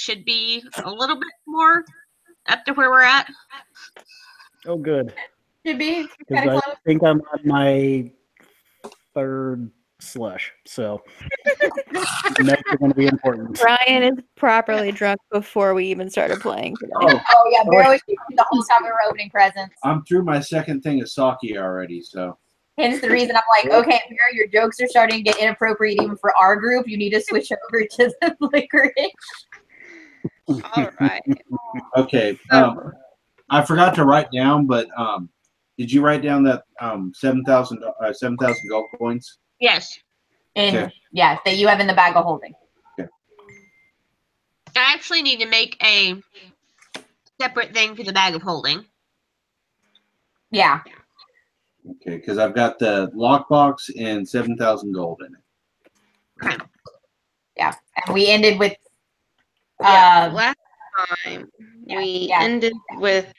should be a little bit more up to where we're at. Oh, good. Should be Because kind of I close. think I'm on my third slush, so notes are going to be important. Ryan is properly drunk before we even started playing today. Oh yeah, Bear was drinking the whole time we were opening presents. I'm through my second thing of sake already, so. Hence the reason I'm like, okay, Bear, your jokes are starting to get inappropriate even for our group. You need to switch over to the licorice. All right. Okay. I forgot to write down, but did you write down that 7,000 gold coins? Yes. And Okay. yeah, that you have in the bag of holding. Okay. I actually need to make a separate thing for the bag of holding. Yeah. Okay, because I've got the lockbox and 7,000 gold in it. Okay. Yeah. And we ended with Last time yeah, we yeah. ended with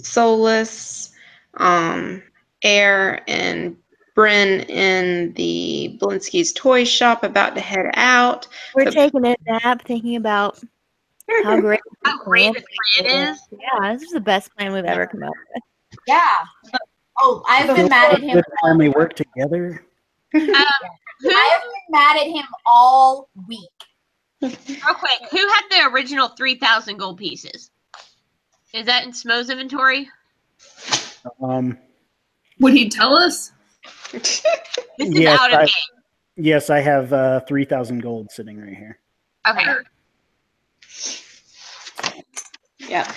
Solus, Air, and Bryn in the Blinsky's toy shop about to head out. We're So- taking a nap, thinking about how great How great this plan is. Yeah, this is the best plan we've ever come up with. Yeah. Oh, I've been mad at him. Good time we work together. Who, I have been mad at him all week. real quick, who had the original 3,000 gold pieces? Is that in Smough's inventory? Would he tell us? This is Yes, out of game. Yes, I have 3,000 gold sitting right here. Okay. Yeah,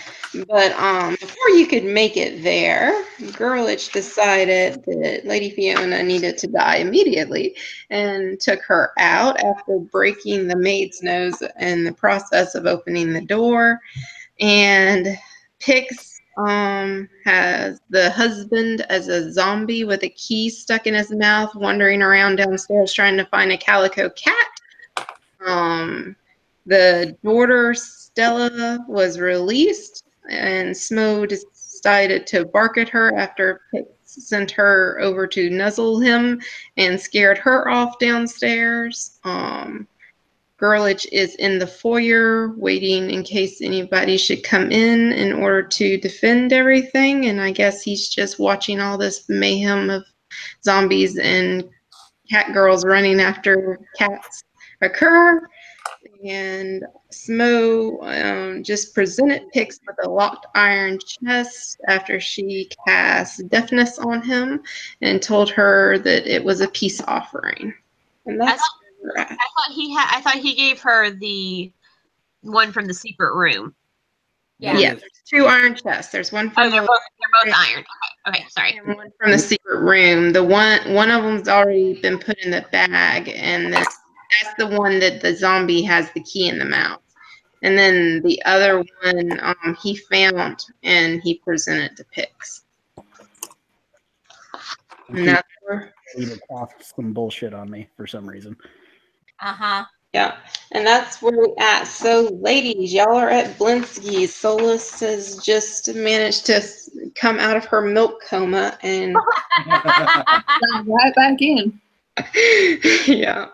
but before you could make it there, Girlich decided that Lady Fiona needed to die immediately and took her out after breaking the maid's nose in the process of opening the door. And Pix has the husband as a zombie with a key stuck in his mouth, wandering around downstairs trying to find a calico cat. The daughter Stella was released, and Smough decided to bark at her after Pix sent her over to nuzzle him and scared her off downstairs. Girlich is in the foyer waiting in case anybody should come in order to defend everything, and I guess he's just watching all this mayhem of zombies and cat girls running after cats occur. And Smough just presented Pix with a locked iron chest after she cast deafness on him and told her that it was a peace offering. And that's where we're at. I thought he gave her the one from the secret room. Yeah. Yeah, there's two iron chests. There's one from They're both iron. Okay, sorry. and one from the secret room. The one of them's already been put in the bag, and that's the one that the zombie has the key in the mouth. And then the other one he found and he presented to Pix. And that's where, He would cast some bullshit on me for some reason. Uh-huh. yeah, and that's where we're at. So, ladies, y'all are at Blinsky's. Solus has just managed to come out of her milk coma and Right back in. yeah.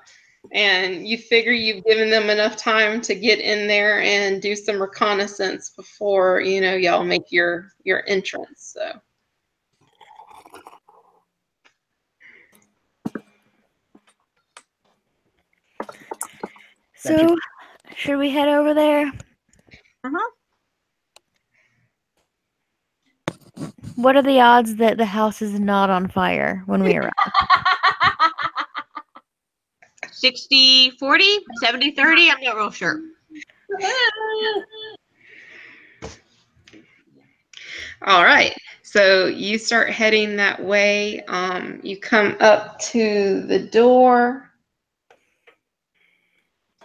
And you figure you've given them enough time to get in there and do some reconnaissance before, y'all make your entrance. So So, should we head over there? What are the odds that the house is not on fire when we arrive? 60-40? 70-30? I'm not real sure. all right. So you start heading that way. You come up to the door.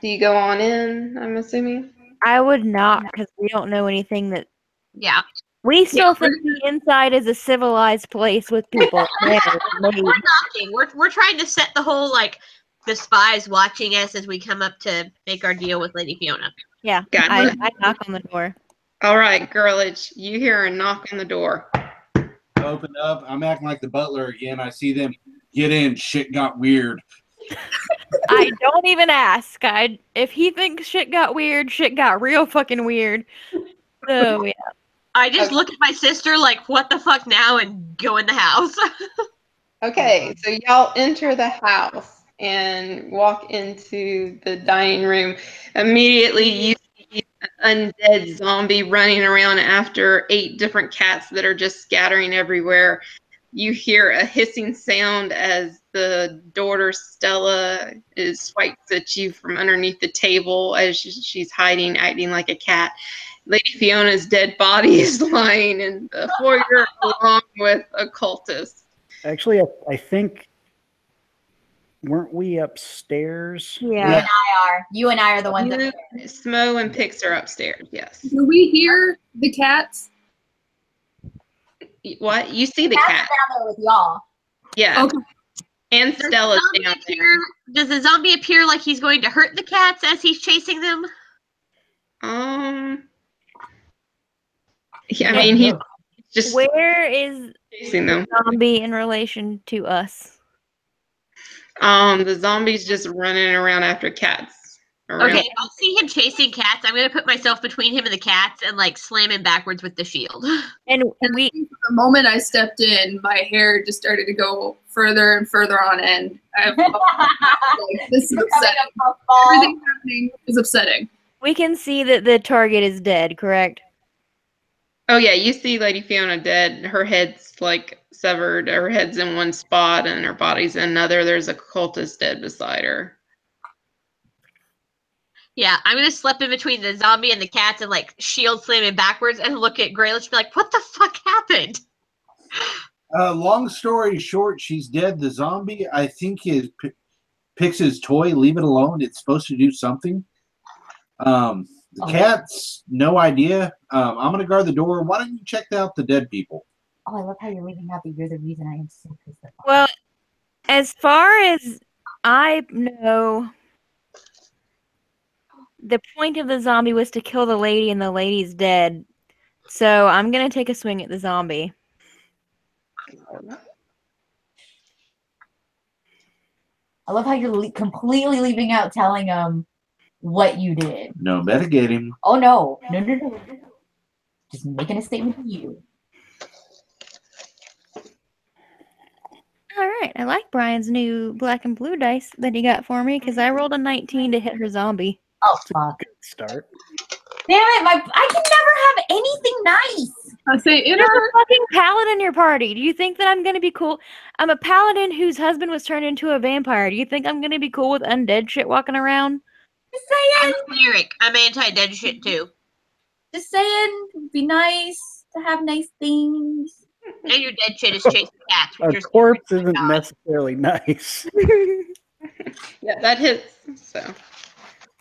Do you go on in, I'm assuming? I would not, because we don't know anything that. Yeah. We still think the inside is a civilized place with people. We're knocking. We're trying to set the whole, like, the spies watching us as we come up to make our deal with Lady Fiona. Yeah, Gotcha. I knock on the door. All right, Girlich, you hear a knock on the door. Open up. I'm acting like the butler again. I see them get in. Shit got weird. I don't even ask. If he thinks shit got weird, shit got real fucking weird. So yeah. I just look at my sister like, what the fuck now, and go in the house. Okay, so y'all enter the house and walk into the dining room. Immediately, you see an undead zombie running around after 8 different cats that are just scattering everywhere. You hear a hissing sound as the daughter Stella swipes at you from underneath the table as she's hiding, acting like a cat. Lady Fiona's dead body is lying in the foyer along with a cultist. Actually, I think, weren't we upstairs? Yeah. You and I are the ones that Smough and Pix are upstairs, yes. Do we hear the cats? What? You see the cats cat. are down there with y'all. Yeah. Okay. And Stella's down there. Does the zombie appear like he's going to hurt the cats as he's chasing them? Yeah, I mean, he's just Where is chasing them. zombie in relation to us? The zombie's just running around after cats. Okay, if I see him chasing cats, I'm gonna put myself between him and the cats and like slam him backwards with the shield. And And I think the moment I stepped in, my hair just started to go further and further on end. This is upsetting. Everything happening is upsetting. we can see that the target is dead, correct? Oh yeah, you see Lady Fiona dead. Her head's like severed. Her head's in one spot and her body's in another. There's a cultist dead beside her. Yeah, I'm gonna slip in between the zombie and the cats and like shield slam him backwards and look at Graylish and be like, what the fuck happened? Long story short, she's dead. The zombie, I think, is Pix's toy. Leave it alone. It's supposed to do something. The cat's no idea. I'm gonna guard the door. Why don't you check out the dead people? Oh, I love how you're leaving out that you're the reason I am so pissed off. Well, as far as I know, the point of the zombie was to kill the lady, and the lady's dead. So I'm gonna take a swing at the zombie. I love how you're completely leaving out telling them what you did. No, mitigate him. Oh no. No. Just making a statement to you. All right, I like Brian's new black and blue dice that he got for me because I rolled a 19 to hit her zombie. Oh fuck. Good start. Damn it, I can never have anything nice. I say You're a fucking paladin in your party. Do you think that I'm gonna be cool? I'm a paladin whose husband was turned into a vampire. Do you think I'm gonna be cool with undead shit walking around? Just I'm saying. a cleric. I'm anti-dead shit too. Just saying. It'd be nice to have nice things. And your dead shit is chasing cats. A Which are corpse scary. isn't necessarily nice. Yeah, that hits. So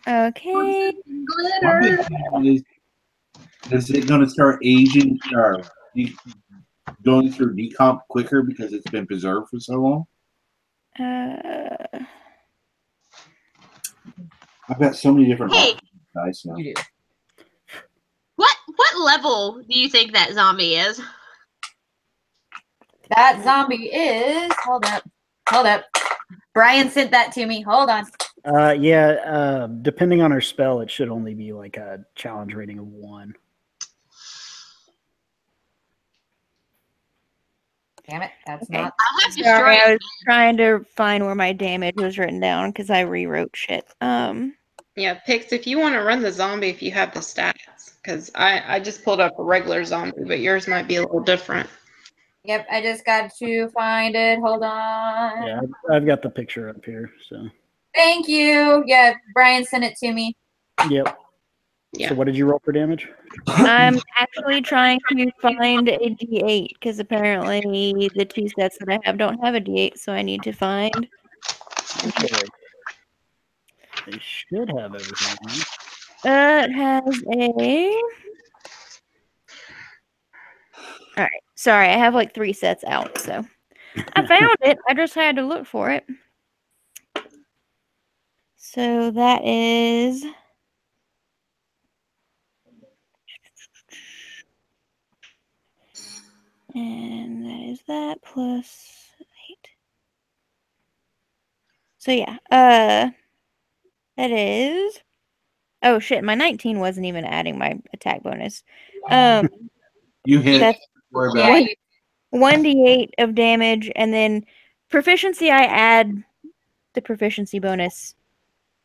Okay. glitter. Is it going to start aging or going through decomp quicker because it's been preserved for so long? I've got so many different Hey. dice now. You do. What level do you think that zombie is? That zombie is. Hold up. Brian sent that to me. Hold on. Yeah, depending on her spell, it should only be like a challenge rating of 1. Damn it. That's Okay. not. I'll have to Sorry, destroy I was trying to find where my damage was written down because I rewrote shit. yeah, Pix, if you want to run the zombie, if you have the stats, because I just pulled up a regular zombie, but yours might be a little different. Yep, I just got to find it. Hold on. Yeah, I've got the picture up here. So. Thank you. Yeah, Brian sent it to me. Yep. Yeah. So what did you roll for damage? I'm actually trying to find a D8 because apparently the 2 sets that I have don't have a D8, so I need to find. Okay. They should have everything. It has a. All right. Sorry, I have like 3 sets out, so I found it. I just had to look for it. So that is. And that is that plus 8. So yeah, that is. Oh shit, my 19 wasn't even adding my attack bonus. You hit. That's Worry about it. 1d8 of damage, and then proficiency. I add the proficiency bonus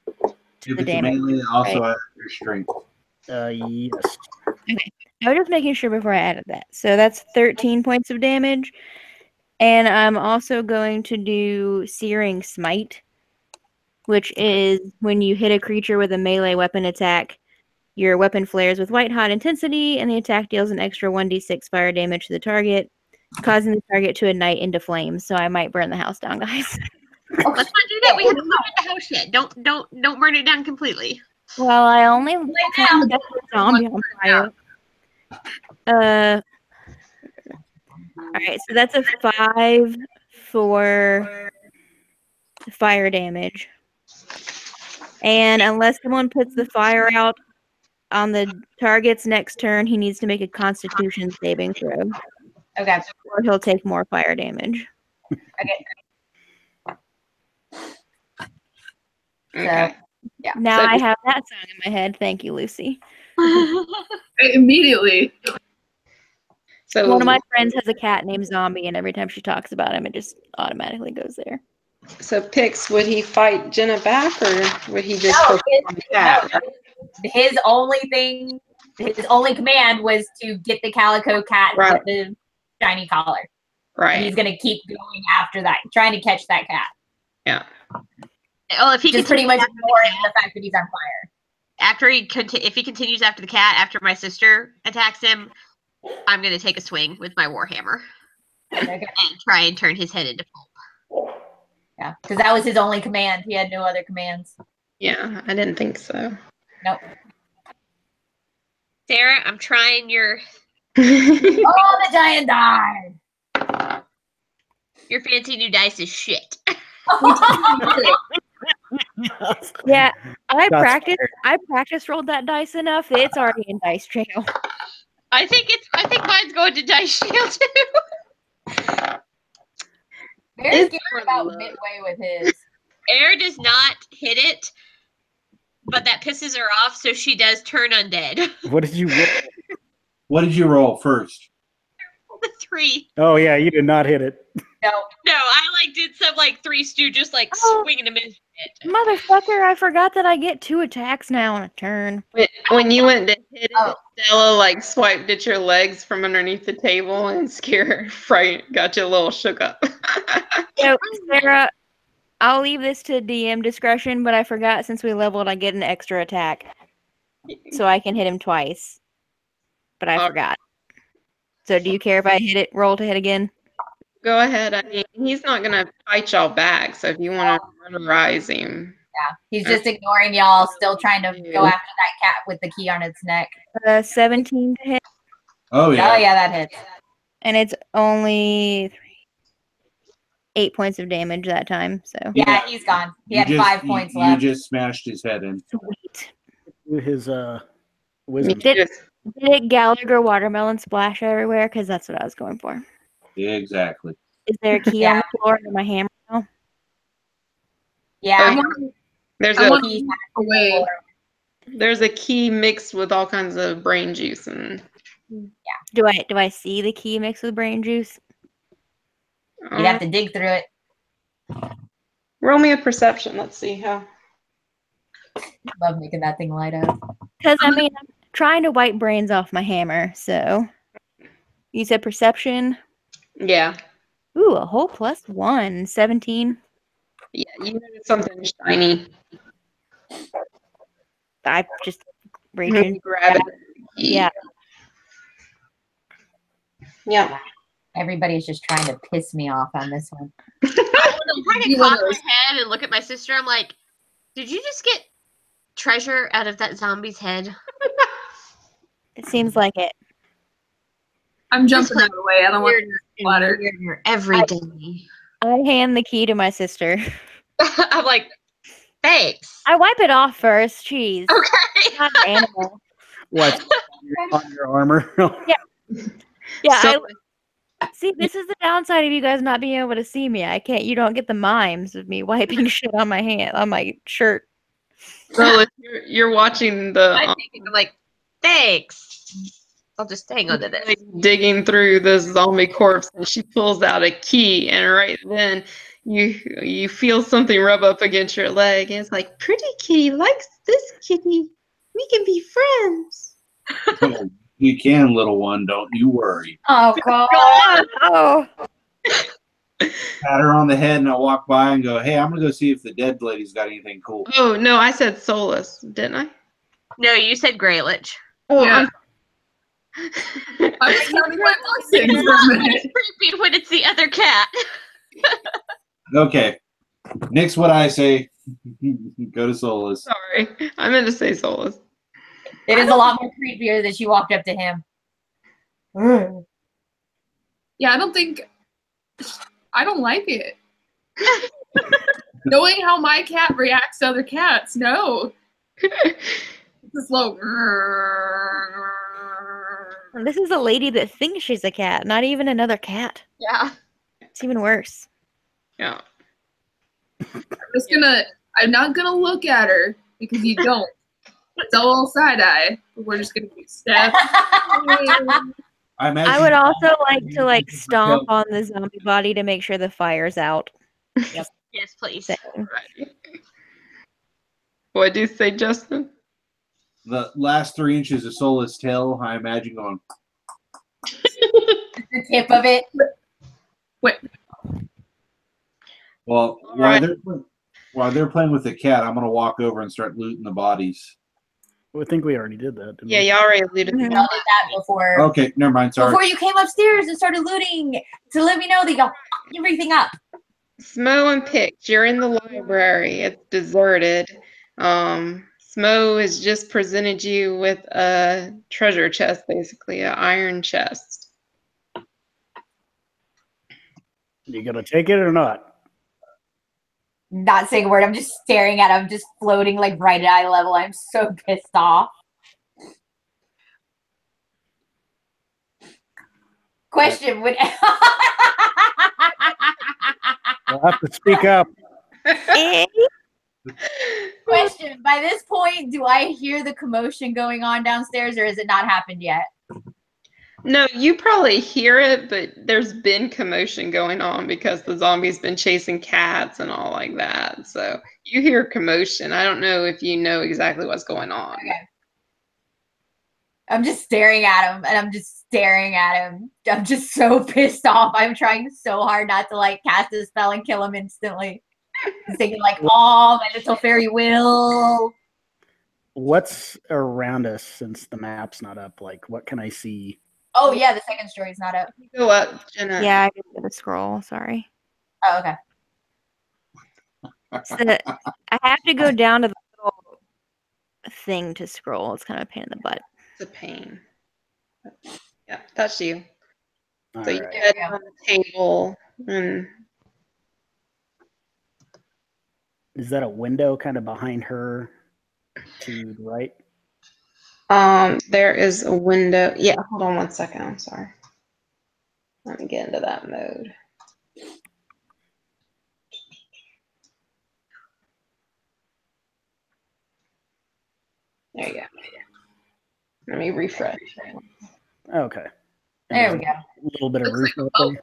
to If the it's damage. melee, also right? add your strength. Yes. Okay, I was just making sure before I added that. So that's 13 points of damage, and I'm also going to do Searing Smite, which is when you hit a creature with a melee weapon attack, your weapon flares with white hot intensity, and the attack deals an extra 1d6 fire damage to the target, causing the target to ignite into flames. So I might burn the house down, guys. Let's not do that. We haven't burned the house yet. Don't burn it down completely. Well, I only tried to get the zombie on fire. Alright, so that's a 5 for fire damage. And unless someone puts the fire out on the target's next turn, he needs to make a Constitution saving throw. Okay. Or he'll take more fire damage. Okay. Okay. Yeah. Now So- I have that song in my head. Thank you, Lucy. Immediately. So One of my friends has a cat named Zombie, and every time she talks about him, it just automatically goes there. So Pix, would he fight Jenna back, or would he just No, focus on the cat? his only thing, his only command was to get the calico cat Right. with the shiny collar. And Right. he's gonna keep going after that, trying to catch that cat. Yeah. Oh, if he Just pretty much ignoring the fact that he's on fire. after if he continues after the cat, after my sister attacks him, I'm gonna take a swing with my warhammer Okay. and try and turn his head into pulp. Yeah, because that was his only command. He had no other commands. Yeah, I didn't think so. Nope. Sarah, I'm trying your Oh, the giant died. your fancy new dice is shit. Yeah, I That's practice rolled that dice enough that it's already in dice jail. I think mine's going to dice jail too. Mary's It's getting for about love. midway with his. Air does not hit it, but that pisses her off, so she does turn undead. What did you roll? What did you roll first? The 3. Oh yeah, you did not hit it. No, No, I did some Three Stooges Oh. swinging him in it. Motherfucker, I forgot that I get 2 attacks now on a turn. When you went to hit it, Oh. Stella swiped at your legs from underneath the table and got you a little shook up. So, Sarah, I'll leave this to DM discretion, but I forgot since we leveled, I get an extra attack. So I can hit him twice. But I Oh. forgot. So do you care if I roll to hit again? Go ahead. I mean, he's not gonna fight y'all back. So if you want to murderize him, yeah, he's just ignoring y'all, still trying to go after that cat with the key on its neck. 17 to hit, Oh yeah. Oh yeah, that hits. and it's only 8 points of damage that time. So Yeah, he's gone. He had 5 points left. You just smashed his head in. sweet. His wisdom. Did it Gallagher watermelon splash everywhere? Because that's what I was going for. Yeah, exactly. Is there a key on the floor under my hammer now? Yeah, there's I a want he's away. there's a key mixed with all kinds of brain juice and. Do I see the key mixed with brain juice? you'd have to dig through it. Roll me a perception. Let's see how. Love making that thing light up. Because I mean, I'm trying to wipe brains off my hammer. So you said perception. Yeah. Ooh, a whole +1, 17. Yeah, you noticed something shiny. I just reach You in. grab it. Yeah. Yeah. Everybody's just trying to piss me off on this one. I'm trying to cock my head and look at my sister. I'm like, did you just get treasure out of that zombie's head? It seems like it. I'm jumping out of the way. I don't want Weirder and water. weirder every day. I hand the key to my sister. I'm like, thanks. I wipe it off first. Jeez. Okay. Not an animal. What? On your armor? Yeah. So- See, this is the downside of you guys not being able to see me. I can't. You don't get the mimes of me wiping shit on my hand, on my shirt. So if you're watching the I'm thinking, like, thanks. I'll just hang on to this. like, digging through this zombie corpse, and she pulls out a key, and right then you feel something rub up against your leg, and it's like, pretty kitty likes this kitty. We can be friends. You can, little one. Don't you worry. Oh god. Oh, Pat her on the head, and I walk by and go, "Hey, I'm gonna go see if the dead lady's got anything cool." Oh no, I said soulless, didn't I? No, you said Greylich. Oh, Yeah. I was counting my blessings for a minute. It's creepy when it's the other cat. Okay. Next, what I say, go to Solus. sorry, I meant to say soulless. It is a lot more creepier that she walked up to him. Yeah, I don't like it. Knowing how my cat reacts to other cats, no. It's slow. this is a lady that thinks she's a cat, not even another cat. Yeah. It's even worse. Yeah. I'm not gonna look at her because you don't. It's all side eye. We're just gonna be stabbed. I imagine I would also like to like stomp on the zombie body to make sure the fire's out. Yes, please. Same. Right. What do you say, Justin? the last 3 inches of Solus' tail. I imagine going. The tip of it. Well, right. while they're playing with the cat, I'm gonna walk over and start looting the bodies. I think we already did that. Didn't Yeah, we? you already alluded to Y'all that. did that before. Okay, never mind. Sorry. Before you came upstairs and started looting to let me know that y'all fucked everything up. Smough and Pix, you're in the library. It's deserted. Smough has just presented you with a treasure chest, basically, an iron chest. You gonna take it or not? Not saying a word. I'm just staring at him, just floating like right at eye level. I'm so pissed off. Question: Would You'll have to speak up. question? By this point, do I hear the commotion going on downstairs, or has it not happened yet? No, you probably hear it, but there's been commotion going on because the zombie's been chasing cats and all like that. So you hear commotion. I don't know if you know exactly what's going on. Okay. I'm just staring at him, and I'm just staring at him. I'm just so pissed off. I'm trying so hard not to like cast a spell and kill him instantly. I'm thinking like, oh, my little fairy will. What's around us since the map's not up? Like, what can I see? Oh yeah, the second story's not up. Go up, Jenna. Yeah, I didn't get a scroll. Sorry. Oh, okay. So I have to go down to the little thing to scroll. It's kind of a pain in the butt. It's a pain. Yeah, that's you. All So you right. get on the table and Is that a window kind of behind her to the right? there is a window. Yeah, hold on one second. I'm sorry. Let me get into that mode. There you go. Let me refresh. Okay. There we go. A little bit of Looks roof like a open.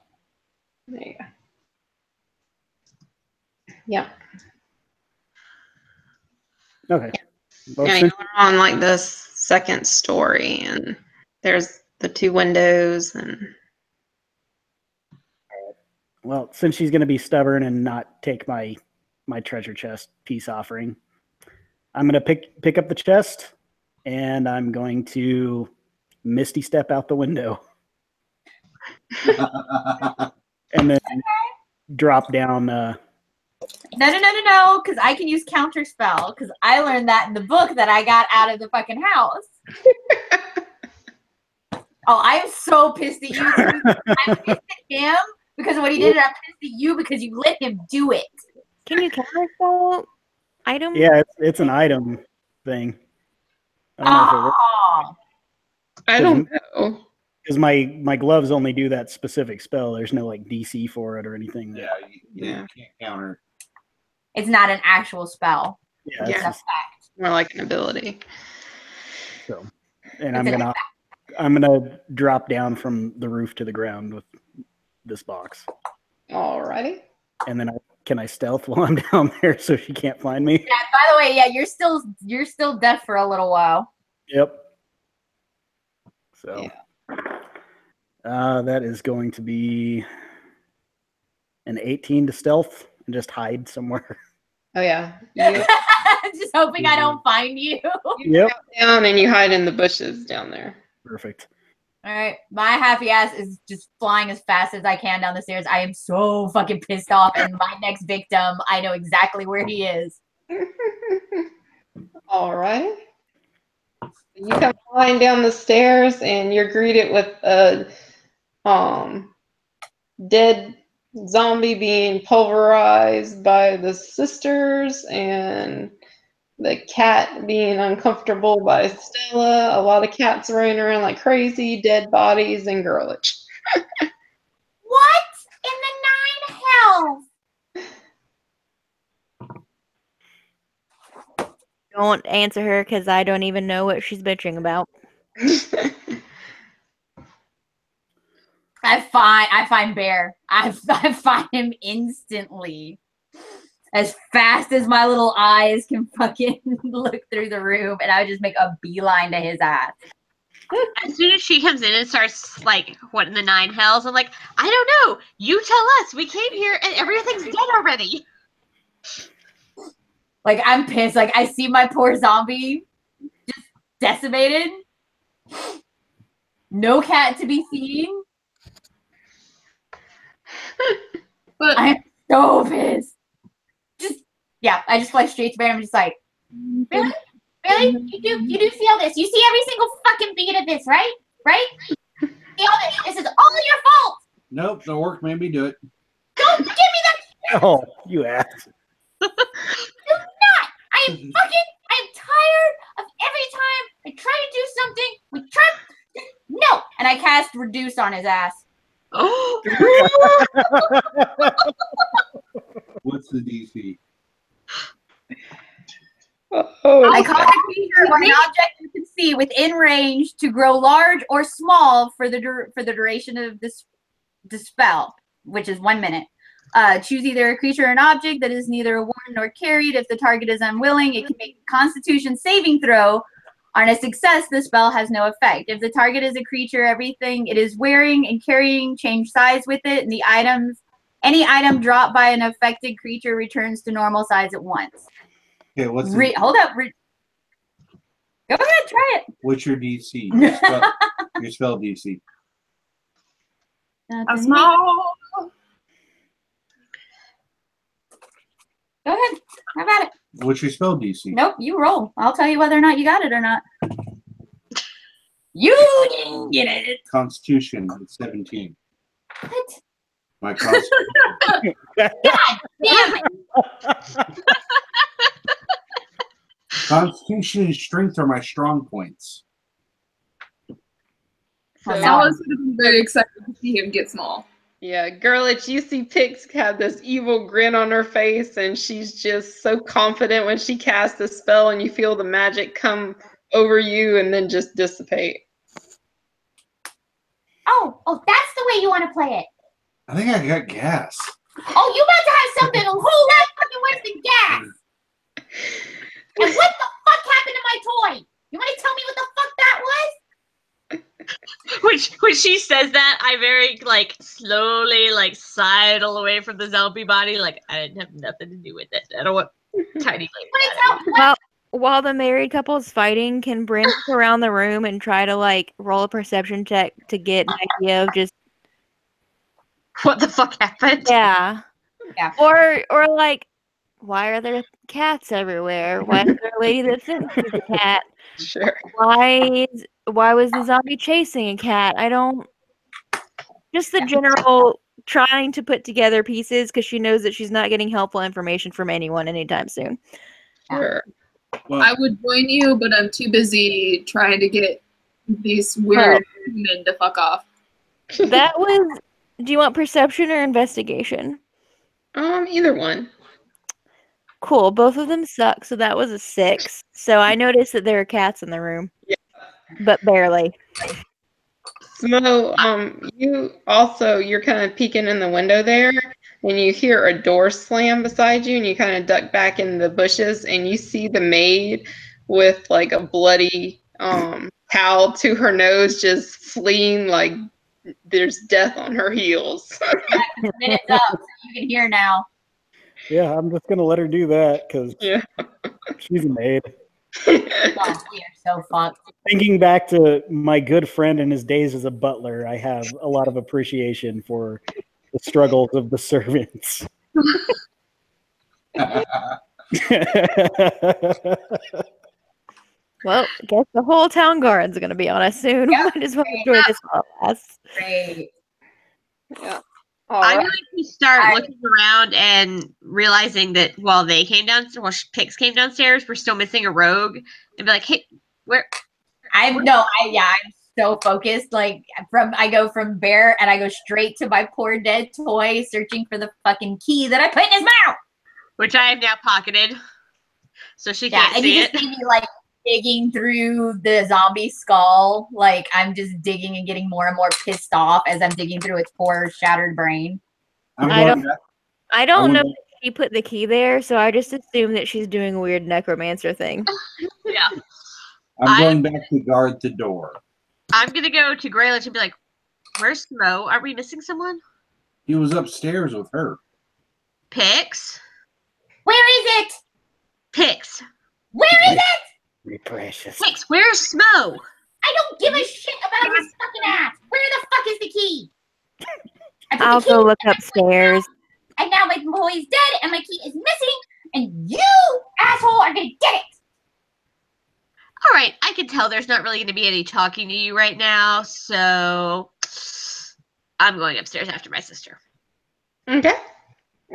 There you go. Yeah. Okay. Well, Yeah, since, we're on like this second story, and there's the two windows, and since she's going to be stubborn and not take my treasure chest peace offering, I'm going to pick up the chest, and I'm going to misty step out the window, and then drop down. No, because I can use counter spell, because I learned that in the book that I got out of the fucking house. Oh, I am so pissed at you. I'm pissed at him because of what he did, and I'm pissed at you because you let him do it. Can you counterspell item? Yeah, it's an item thing. I don't know if it works. Oh, I don't know. Because my gloves only do that specific spell. There's no like DC for it or anything. Yeah, you can't counter. It's not an actual spell. Yeah, It's it's an just, effect. More like an ability. so. And It's an I'm gonna drop down from the roof to the ground with this box. Alrighty. And then can I stealth while I'm down there so she can't find me? Yeah, by the way, yeah, you're still deaf for a little while. Yep. So that is going to be an 18 to stealth and just hide somewhere. Oh yeah. Just hoping I don't find you. Yep. Down and you hide in the bushes down there. Perfect. All right, my happy ass is just flying as fast as I can down the stairs. I am so fucking pissed off, and my next victim, I know exactly where he is. All right. You come flying down the stairs, and you're greeted with a dead zombie being pulverized by the sisters, and the cat being uncomfortable by Stella. A lot of cats running around like crazy, dead bodies, and girlage. What in the 9 hells? Don't answer her because I don't even know what she's bitching about. I find Bear. I find him instantly. As fast as my little eyes can fucking look through the room, and I would just make a beeline to his ass. As soon as she comes in and starts like, what in the 9 hells? I'm like, I don't know. You tell us. We came here and everything's dead already. Like, I'm pissed. Like, I see my poor zombie just decimated. No cat to be seen. But I'm so pissed. I just fly straight to Bear. I'm just like, really? Really? You do see all this? You see every single fucking beat of this, right? Right? See all this? This is all your fault. Nope, the work made me do it. Don't give me that. Oh, you ass. Do not. I am tired of every time I try to do something. No. And I cast reduce on his ass. Oh. What's the DC? I cause a creature or an object you can see within range to grow large or small for the duration of this spell, which is 1 minute. Choose either a creature or an object that is neither worn nor carried. If the target is unwilling, it can make a Constitution saving throw. On a success, the spell has no effect. If the target is a creature, everything it is wearing and carrying change size with it, and any item dropped by an affected creature returns to normal size at once. Okay, what's Hold up. Go ahead, try it. what's your DC? Your spell DC. a small. Go ahead. Have at it. What's your spell DC? Nope, you roll. I'll tell you whether or not you got it or not. You didn't get it. Constitution, it's 17. What? My Constitution. God damn it. Constitution and strength are my strong points. So, Alice would have been very excited to see him get small. yeah, girlage, you see Pix have this evil grin on her face, and she's just so confident when she casts a spell, and you feel the magic come over you and then just dissipate. Oh, that's the way you want to play it. I think I got gas. Oh, you about to have something a whole lot fucking worse than gas. And what the fuck happened to my toy? You want to tell me what the fuck that was? When she says that, I very slowly sidle away from the zombie body. Like, I didn't have nothing to do with it. I don't want tiny While the married couple is fighting, can Bryn look around the room and try to roll a perception check to get an idea of just what the fuck happened? yeah. Or why are there cats everywhere? Why is there a lady that thinks she's a cat? Sure. Why was the zombie chasing a cat? Just the general trying to put together pieces because she knows that she's not getting helpful information from anyone anytime soon. Sure. Well, I would join you, but I'm too busy trying to get these weird men to fuck off. That was. Do you want perception or investigation? Either one. Cool. Both of them suck, so that was a 6. So I noticed that there are cats in the room. Yeah. But barely. Smough, you're kind of peeking in the window there, and you hear a door slam beside you, and you kind of duck back in the bushes, and you see the maid with like a bloody towel to her nose, just fleeing like there's death on her heels. Minute's up, so you can hear now. Yeah, I'm just gonna let her do that because Yeah. she's a maid. Oh, we are so fucked. Thinking back to my good friend in his days as a butler, I have a lot of appreciation for the struggles of the servants. Well, I guess the whole town guard's gonna be on us soon. Yeah. Might as well enjoy this while it lasts. Great. Yeah. I'm going to start Alright. looking around and realizing that while they came downstairs, while Pix came downstairs, we're still missing a rogue, and be like, "Hey, where?" I'm so focused. Like I go from Bear and I go straight to my poor dead toy, searching for the fucking key that I put in his mouth. Which I have now pocketed, so she Yeah, can't and see you it. just see me like digging through the zombie skull. Like I'm just digging and getting more and more pissed off as I'm digging through its poor shattered brain. I'm I going don't- back. I don't I know wouldn't- if she put the key there, so I just assume that she's doing a weird necromancer thing. Yeah, I'm going back to guard the door. I'm gonna go to Graylich and be like, "Where's Smough? Are we missing someone?" He was upstairs with her. Pix, Where is it? Pix, Where is it? Be precious. Pix. Where's Smough? I don't give a shit about his fucking ass. Where the fuck is the key? I put I'll the key go look in my upstairs. and now my boy's dead and my key is missing, and you, asshole, are gonna get it. All right, I can tell there's not really going to be any talking to you right now, so I'm going upstairs after my sister. Okay.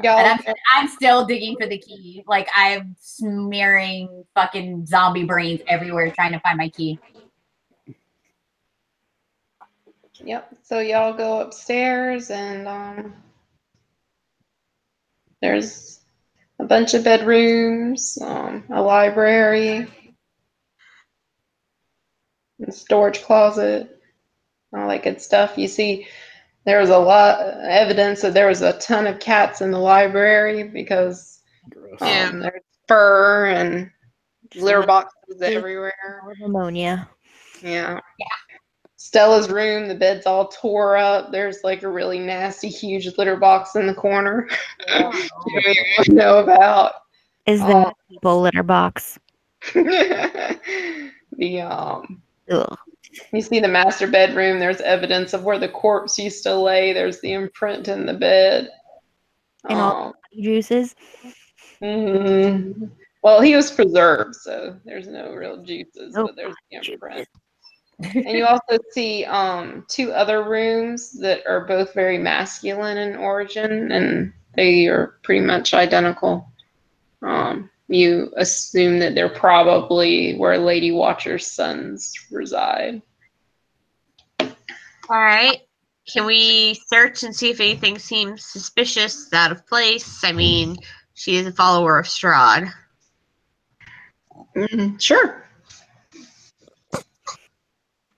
Y'all. And I'm still digging for the key. Like I'm smearing fucking zombie brains everywhere trying to find my key. Yep. So y'all go upstairs, and there's a bunch of bedrooms, a library, a storage closet, all that good stuff. You see, there was a lot of evidence that there was a ton of cats in the library because Gross. Yeah. there's fur and litter boxes There's- everywhere. Pneumonia. Yeah. Stella's room, the bed's all tore up. There's like a really nasty, huge litter box in the corner. You don't even know about. Is that people litter box? The Ugh. you see the master bedroom. There's evidence of where the corpse used to lay. There's the imprint in the bed. And all juices. Mhm. Well, he was preserved, so there's no real juices, Nope. but there's the imprint. And you also see 2 other rooms that are both very masculine in origin, and they are pretty much identical. You assume that they're probably where Lady Watcher's sons reside. All right. Can we search and see if anything seems suspicious, out of place? I mean, she is a follower of Strahd. Sure.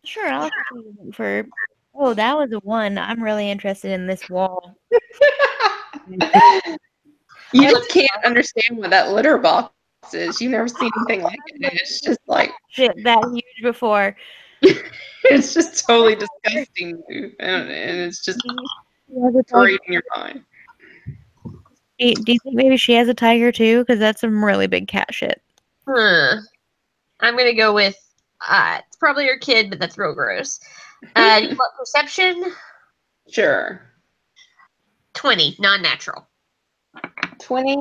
Sure, I'll look for. Oh, that was a 1. I'm really interested in this wall. You just can't understand what that litter box is. You've never seen anything like it. It's just like Shit, that huge before. it's just totally disgusting, and it's just She has a great tiger. in your mind. Do you think maybe she has a tiger too? Because that's some really big cat shit. I'm gonna go with it's probably her kid, but that's real gross. You want perception? Sure. 20, non-natural. 20.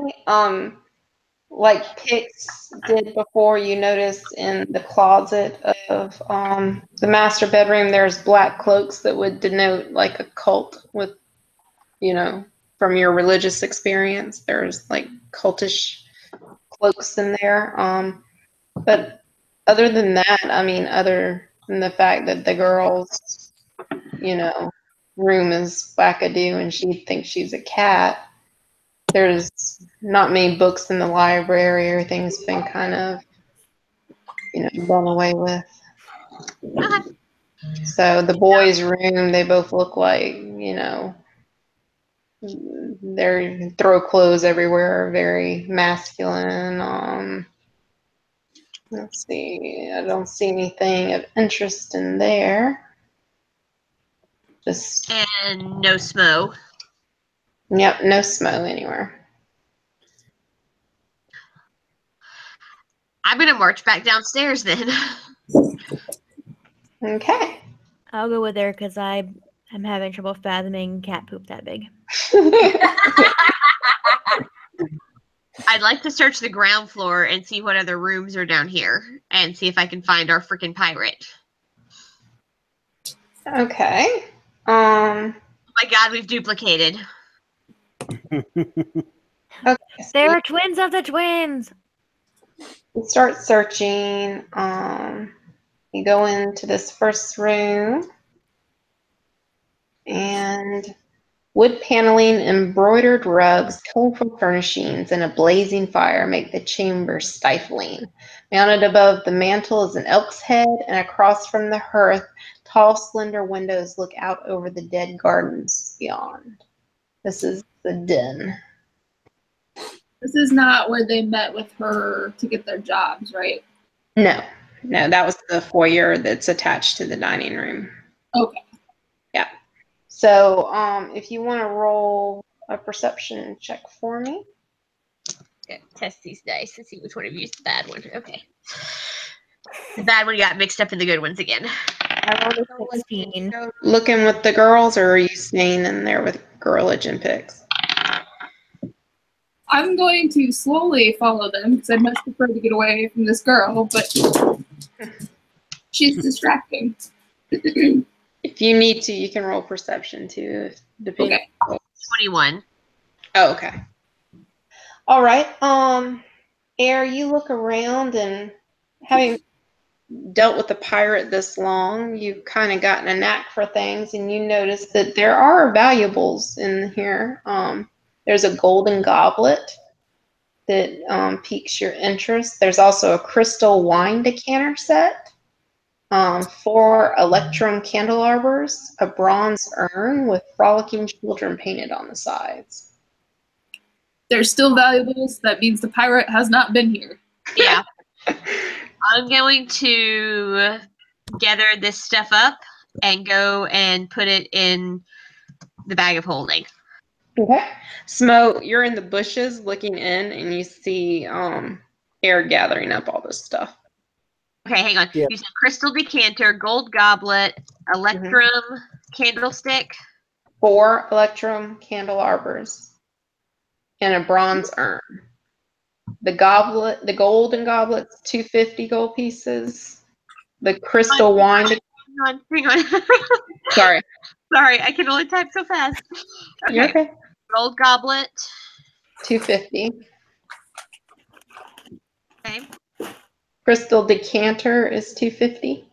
Like Pix did before, you notice in the closet of the master bedroom, there's black cloaks that would denote like a cult with, from your religious experience. There's like cultish cloaks in there. But other than that, I mean, other And the fact that the girl's, you know, room is wackadoo and she thinks she's a cat. There's not many books in the library. Everything's been kind of, you know, done away with. Okay. So the boys' room, they both look like, you know, they throw clothes everywhere, very masculine. Let's see, I don't see anything of interest in there. Just, And no Smough. yep, no Smough anywhere. I'm gonna march back downstairs then. Okay. I'll go with her because I'm having trouble fathoming cat poop that big. I'd like to search the ground floor and see what other rooms are down here and see if I can find our freaking pirate. Okay. Oh my god, we've duplicated. Okay. So There are twins of the twins. you start searching. You go into this first room, and wood paneling, embroidered rugs, colorful furnishings, and a blazing fire make the chamber stifling. Mounted above the mantel is an elk's head, and across from the hearth, tall, slender windows look out over the dead gardens beyond. This is the den. This is not where they met with her to get their jobs, right? No, that was the foyer that's attached to the dining room. Okay. Yeah. So, if you want to roll a perception check for me. Okay, test these dice and see which one of you is the bad one. Okay. The bad one got mixed up in the good ones again. I rolled a 16. Looking with the girls, or are you staying in there with girlage and picks? I'm going to slowly follow them because I'd much prefer to get away from this girl, but she's distracting. If you need to, you can roll perception too, depending. Okay. 21. Oh, okay. All right. Air, you look around, and having dealt with a pirate this long, you've kind of gotten a knack for things, and you notice that there are valuables in here. There's a golden goblet that piques your interest. There's also a crystal wine decanter set, 4 electrum candelabras, a bronze urn with frolicking children painted on the sides. There's still valuables. That means the pirate has not been here. Yeah. I'm going to gather this stuff up and go and put it in the bag of holding. Okay. Smough, you're in the bushes looking in, and you see Air gathering up all this stuff. Okay, hang on. Yeah. You said crystal decanter, gold goblet, electrum candlestick. 4 electrum candelabras and a bronze urn. The golden goblet's 250 gold pieces. The crystal wine. Hang on. Sorry. Sorry, I can only type so fast. Okay. You're okay. Gold goblet. 250. Okay. Crystal decanter is 250.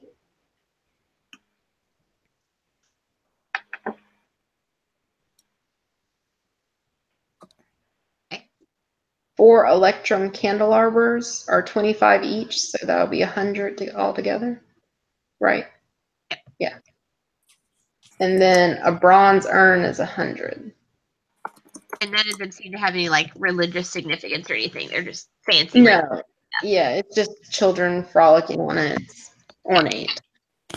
Okay. 4 electrum candelabras are 25 each, so that'll be 100 altogether. Right? Yeah. And then a bronze urn is 100. And that doesn't seem to have any like religious significance or anything. They're just fancy. No. Yeah, it's just children frolicking on it. It's ornate.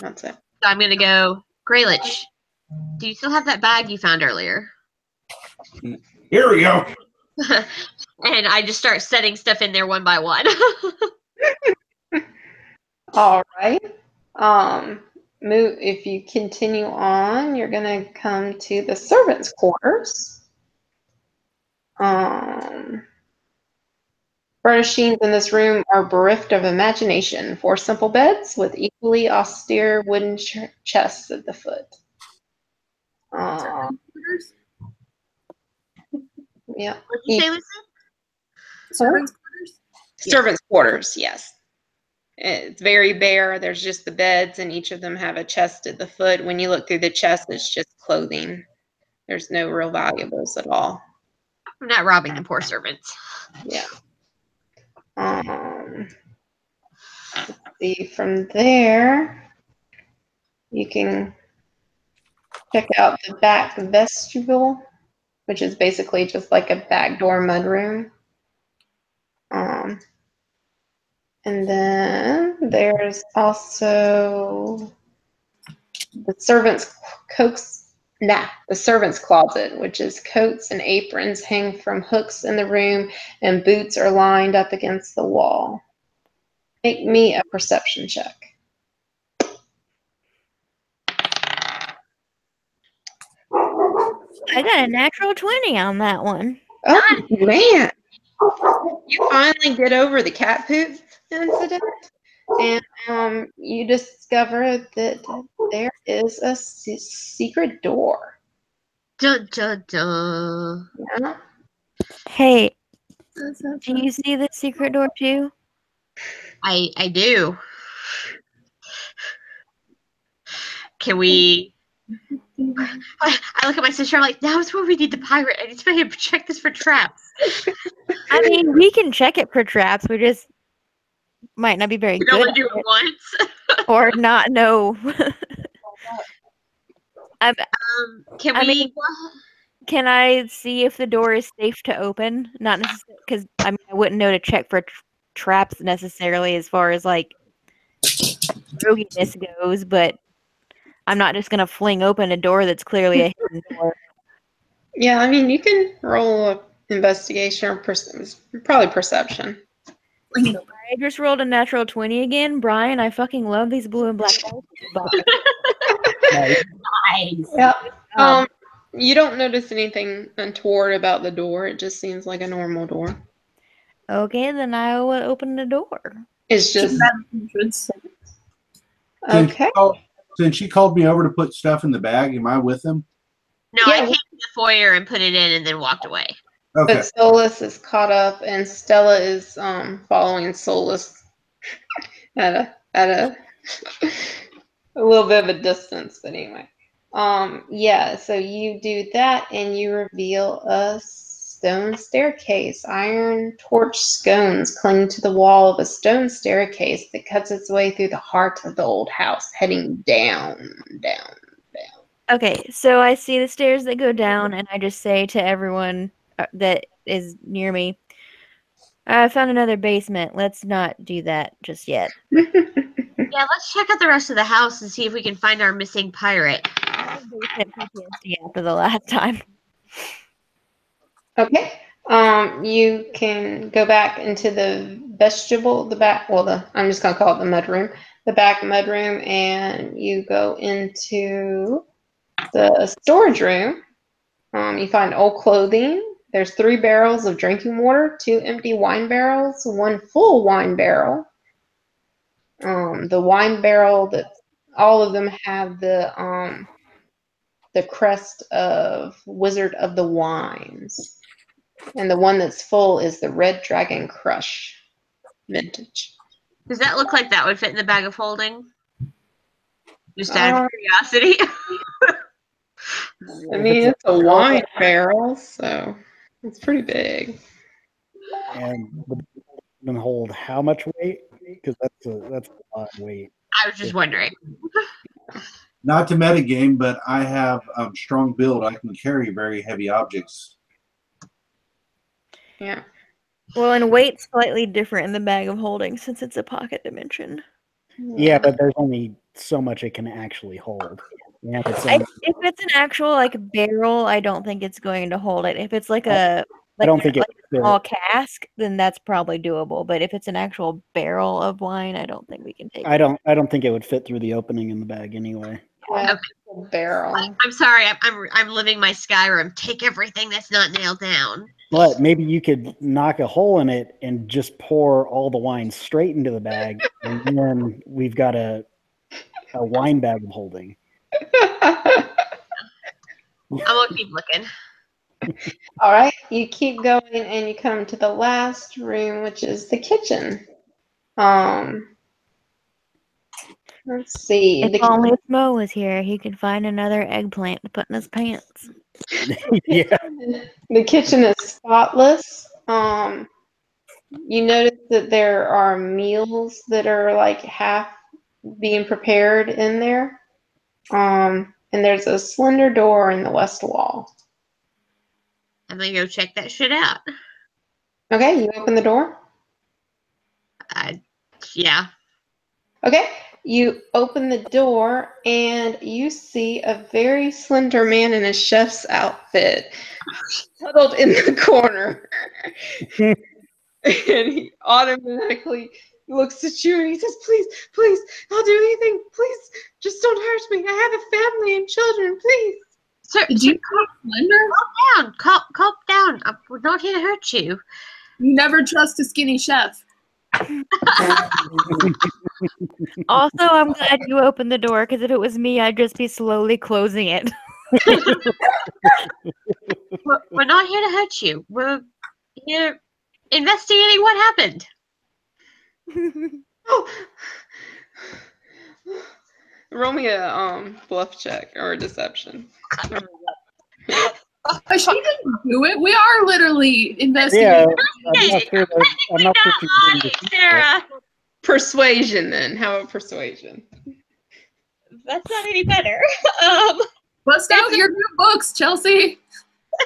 That's it. So I'm gonna go, Graylich, do you still have that bag you found earlier? Here we go. And I just start setting stuff in there one by one. All right. Move. If you continue on, you're gonna come to the servants' quarters. Furnishings in this room are bereft of imagination. 4 simple beds with equally austere wooden chests at the foot. Yeah. What did you say, Lucy? Servants' quarters? Servants' quarters, yes. It's very bare. There's just the beds, and each of them have a chest at the foot. When you look through the chest, it's just clothing. There's no real valuables at all. I'm not robbing the poor servants. Yeah. Let's see, from there, you can check out the back vestibule, which is basically just like a backdoor mudroom. And then there's also the servants' the servants' closet, which is coats and aprons hang from hooks in the room, and boots are lined up against the wall. Make me a perception check. I got a natural 20 on that one. Oh, man. You finally get over the cat poop incident, and you discover that there is a secret door. Dun, dun, dun. Yeah. Hey, do you see the secret door too? I do. Can we? I look at my sister. I'm like, now is where we need the pirate. I need to check this for traps. I mean, we can check it for traps. We just might not be very We good only at do it, it once. or not know. Can I we? mean, can I see if the door is safe to open? Not necessarily, because I wouldn't know to check for traps necessarily as far as like roguiness goes, but I'm not just gonna fling open a door that's clearly a hidden door. Yeah, I mean, you can roll an investigation or probably perception. I just rolled a natural 20 again. Brian, I fucking love these blue and black dice. Nice. Nice. Yeah. You don't notice anything untoward about the door. It just seems like a normal door. Okay, then I will open the door. It's just Since okay. Since she called me over to put stuff in the bag, am I with them? No, Yeah. I came to the foyer and put it in, and then walked away. Okay. But Solus is caught up, and Stella is following Solus at a little bit of a distance. But anyway, yeah. So you do that, and you reveal a stone staircase. Iron torch scones cling to the wall of a stone staircase that cuts its way through the heart of the old house, heading down. Okay, so I see the stairs that go down, and I just say to everyone that is near me, I found another basement. Let's not do that just yet. Yeah, let's check out the rest of the house and see if we can find our missing pirate. After the last time. Okay. You can go back into the vestibule, the back. Well, I'm just gonna call it the mudroom, the back mudroom, and you go into the storage room. You find old clothing. There's 3 barrels of drinking water, 2 empty wine barrels, 1 full wine barrel. The wine barrel that all of them have the crest of Wizard of the Wines. And the one that's full is the Red Dragon Crush vintage. Does that look like that would fit in the bag of holding? Just out of curiosity. I mean, it's a wine barrel, so it's pretty big. And can hold how much weight? Because that's a lot of weight. I was just wondering. Not to metagame, but I have strong build. I can carry very heavy objects. Yeah. Well, and weight's slightly different in the bag of holding since it's a pocket dimension. Yeah, but there's only so much it can actually hold. Yeah, If it's an actual like barrel, I don't think it's going to hold it. If it's like a I don't think like it a small cask, then that's probably doable. But if it's an actual barrel of wine, I don't think we can take it. I don't think it would fit through the opening in the bag anyway. Yeah, barrel. I'm sorry. I'm living my Skyrim. Take everything that's not nailed down. But maybe you could knock a hole in it and just pour all the wine straight into the bag, and then we've got a wine bag of holding. I'm gonna keep looking. All right, you keep going and you come to the last room, which is the kitchen. Let's see. If only Smough was here, he could find another eggplant to put in his pants. Yeah. The kitchen is spotless. You notice that there are meals that are like half being prepared in there. And there's a slender door in the west wall. I'm gonna go check that shit out. Okay, you open the door. Yeah. Okay, you open the door and you see a very slender man in a chef's outfit huddled in the corner. And he automatically looks at you and he says, please, please, I'll do anything. Please, just don't hurt me. I have a family and children, please. Sir, Did you call Slender? calm down. We're not here to hurt you. You never trust a skinny chef. Also, I'm glad you opened the door, because if it was me, I'd just be slowly closing it. We're not here to hurt you. We're here investigating what happened. Oh. Roll me a bluff check or a deception. She didn't do it. We are literally investigating. Yeah, I'm not sure. I'm not sure she's doing this. Sarah. Persuasion, then. How about persuasion? That's not any better. Bust out your new books, Chelsea.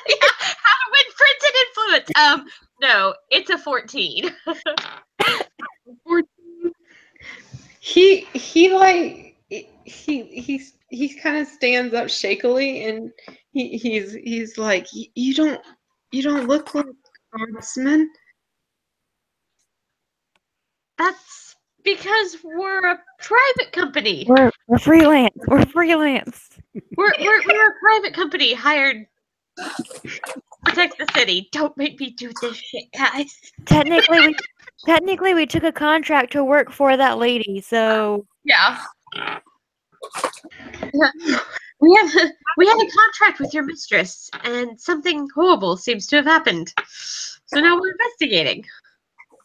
Yeah, how to win friends and influence. No, it's a 14. 14. He kind of stands up shakily and he's like, you don't look like a guardsman. That's because we're a private company. We're freelance. We're freelance. We're a private company hired to protect the city. Don't make me do this shit, guys. Technically, we took a contract to work for that lady, so Yeah. We have a contract with your mistress, and something horrible seems to have happened. So now we're investigating.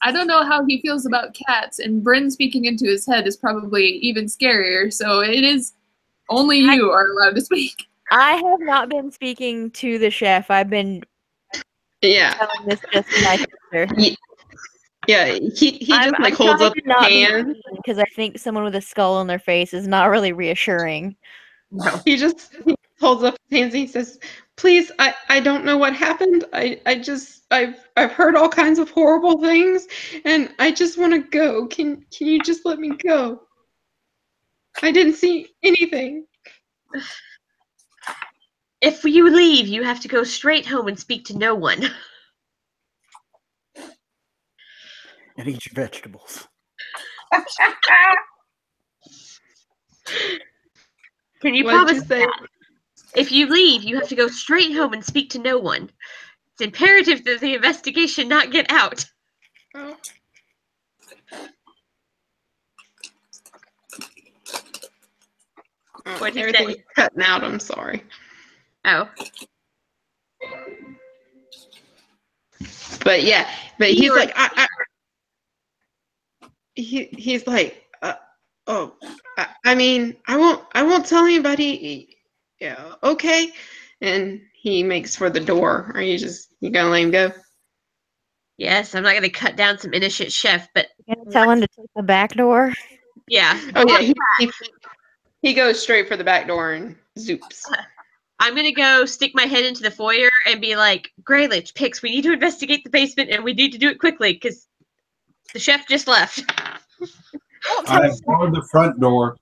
I don't know how he feels about cats, and Bryn speaking into his head is probably even scarier, so it is only you are allowed to speak. I have not been speaking to the chef. I've been telling this just to my sister. Yeah, he just like holds up his hand. Because I think someone with a skull on their face is not really reassuring. No, he holds up his hands and he says, please, I don't know what happened. I've heard all kinds of horrible things and I just want to go. Can you just let me go? I didn't see anything. If you leave, you have to go straight home and speak to no one. And eat your vegetables. Can you promise that? If you leave, you have to go straight home and speak to no one. It's imperative that the investigation not get out. Oh. What'd he Everything's say? cutting out, I'm sorry. Oh. But yeah, but he's like, he's like, I mean, I won't tell anybody. Yeah, okay. And he makes for the door. Are you gonna let him go? Yes, I'm not gonna cut down some innocent chef, but You gonna tell him to take the back door? yeah. Oh yeah, he goes straight for the back door and zoops. I'm gonna go stick my head into the foyer and be like, Greylich, Pix, we need to investigate the basement and we need to do it quickly because the chef just left. I found the front door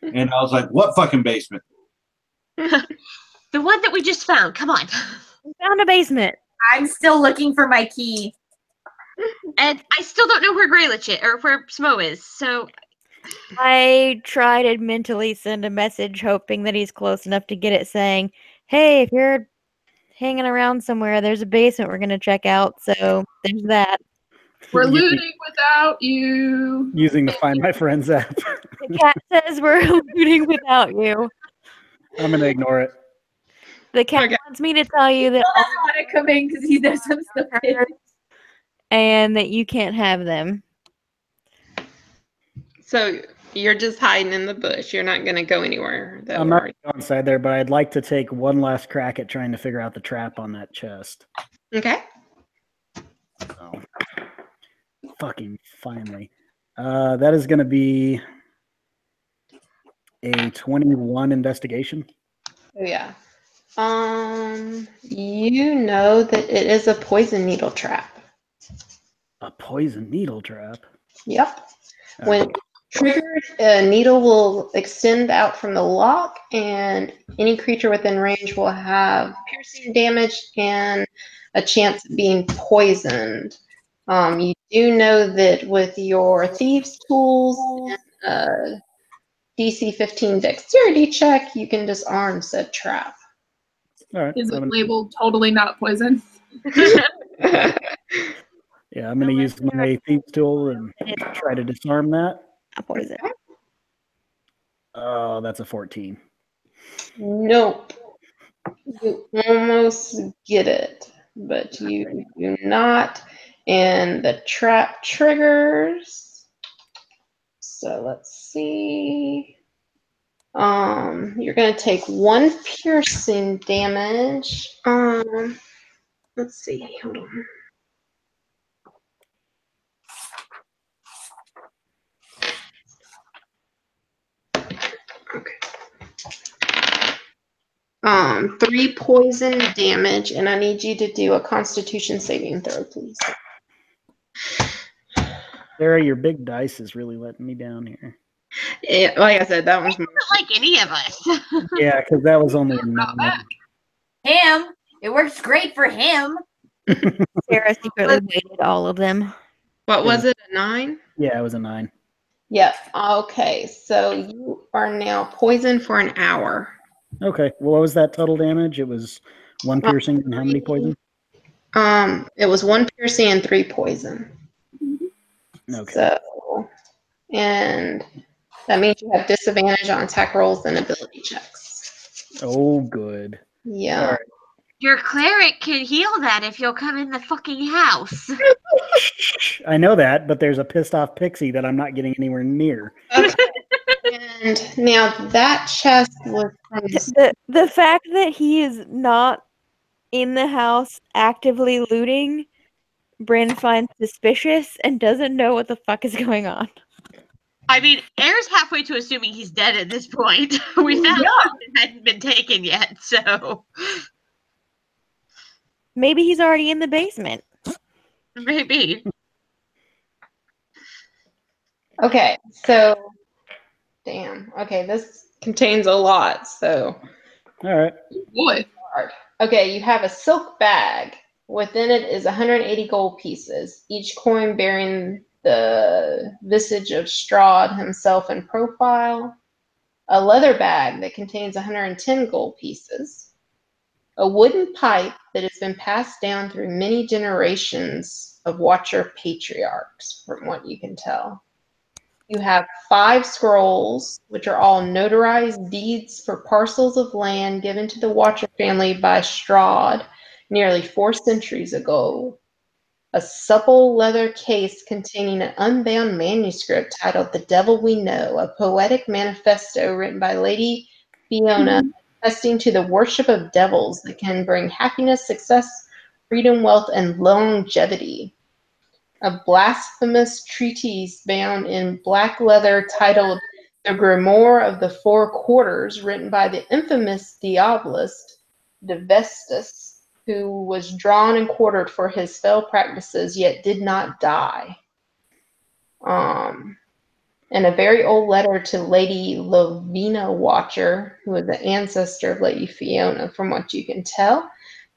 and I was like, what fucking basement? The one that we just found. Come on. We found a basement. I'm still looking for my key. And I still don't know where Greylich is or where Smough is, so I try to mentally send a message hoping that he's close enough to get it saying, hey, if you're hanging around somewhere, there's a basement we're going to check out. So there's that. We're looting without you. Using the Find My Friends app. The cat says we're looting without you. I'm going to ignore it. The cat wants me to tell you that I want to come in because he does some stuff. and that you can't have them. So You're just hiding in the bush. You're not going to go anywhere, though. I'm not going inside there, but I'd like to take one last crack at trying to figure out the trap on that chest. Okay. Oh. Fucking finally. That is going to be a 21 investigation. Oh, yeah. You know that it is a poison needle trap. A poison needle trap? Yep. All When right. triggered, a needle will extend out from the lock, and any creature within range will have piercing damage and a chance of being poisoned. You do know that with your thieves' tools and DC 15 dexterity check, you can disarm said trap. All right. Is it labeled totally not poison? Yeah, I'm going to use my thieves tool and try to disarm that. Not poison. Oh, that's a 14. Nope. You almost get it, but you do not. And the trap triggers. So let's see. You're gonna take 1 piercing damage. Let's see. Hold on. Okay. 3 poison damage, and I need you to do a Constitution saving throw, please. Sarah, your big dice is really letting me down here. Yeah, like I said, that one's more. Not like any of us. Yeah, because that was only a 9. Him. It works great for him. Sarah secretly weighted all of them. What was it? A 9? Yeah, it was a 9. Yep. Okay, so you are now poisoned for an hour. Okay. Well, what was that total damage? It was 1 piercing and how many poison? It was 1 piercing and 3 poison. Okay. So, and that means you have disadvantage on attack rolls and ability checks. Oh, good. Yeah. All right. Your cleric can heal that if you'll come in the fucking house. I know that, but there's a pissed off pixie that I'm not getting anywhere near. Okay. And now that chest was from The fact that he is not in the house actively looting, Bryn finds suspicious and doesn't know what the fuck is going on. I mean, Air's halfway to assuming he's dead at this point. We found out it hadn't been taken yet, so Maybe he's already in the basement. maybe. Okay, so damn. Okay, this contains a lot, so All right. Boy. okay, you have a silk bag. Within it is 180 gold pieces, each coin bearing the visage of Strahd himself in profile. A leather bag that contains 110 gold pieces. A wooden pipe that has been passed down through many generations of Watcher patriarchs, from what you can tell. You have 5 scrolls, which are all notarized deeds for parcels of land given to the Watcher family by Strahd nearly 4 centuries ago. A supple leather case containing an unbound manuscript titled The Devil We Know, a poetic manifesto written by Lady Fiona, attesting to the worship of devils that can bring happiness, success, freedom, wealth, and longevity. A blasphemous treatise bound in black leather titled The Grimoire of the Four Quarters, written by the infamous Diabolist Devestus, who was drawn and quartered for his fell practices, yet did not die. And a very old letter to Lady Lovina Watcher, who is the ancestor of Lady Fiona, from what you can tell,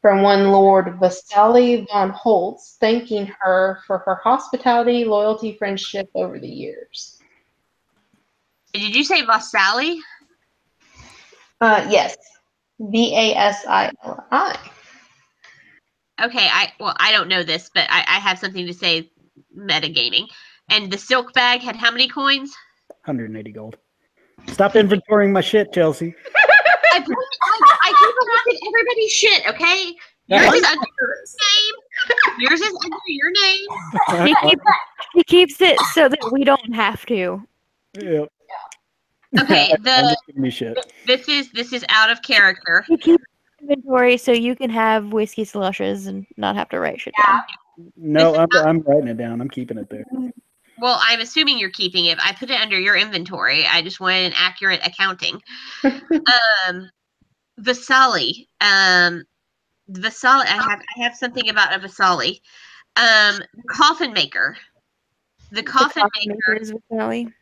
from one Lord Vasali von Holtz, thanking her for her hospitality, loyalty, friendship over the years. Did you say Vasali? Yes. Vasili. Okay, I don't know this, but I have something to say metagaming. And the silk bag had how many coins? 180 gold. Stop inventorying my shit, Chelsea. I keep looking at everybody's shit, okay? Yours is under your name. Yours is under your name. He keeps it so that we don't have to. Yep. Okay, I'm just giving you shit. this is out of character. You keep inventory so you can have whiskey slushes and not have to write shit down. No, I'm writing it down. I'm keeping it there. Well, I'm assuming you're keeping it. I put it under your inventory. I just wanted an accurate accounting. Vasali. Vasali. I have something about a Vasali. Coffin maker. The coffin maker is Vasali.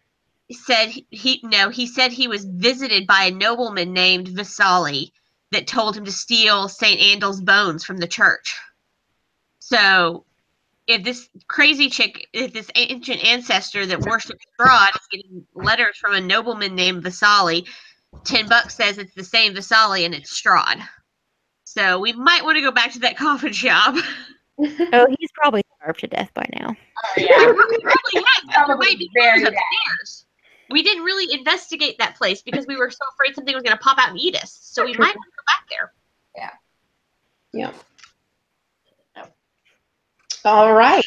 said he said he was visited by a nobleman named Vasali that told him to steal St. Andal's bones from the church. So if this crazy chick, if this ancient ancestor that worships Strahd is getting letters from a nobleman named Vasali, $10 says it's the same Vasali and it's Strahd. So we might want to go back to that coffin shop. Oh, he's probably starved to death by now. Oh, yeah. Probably has. There Probably might be very bones bad. upstairs. We didn't really investigate that place because we were so afraid something was going to pop out and eat us. So we might want to go back there. Yeah. All right.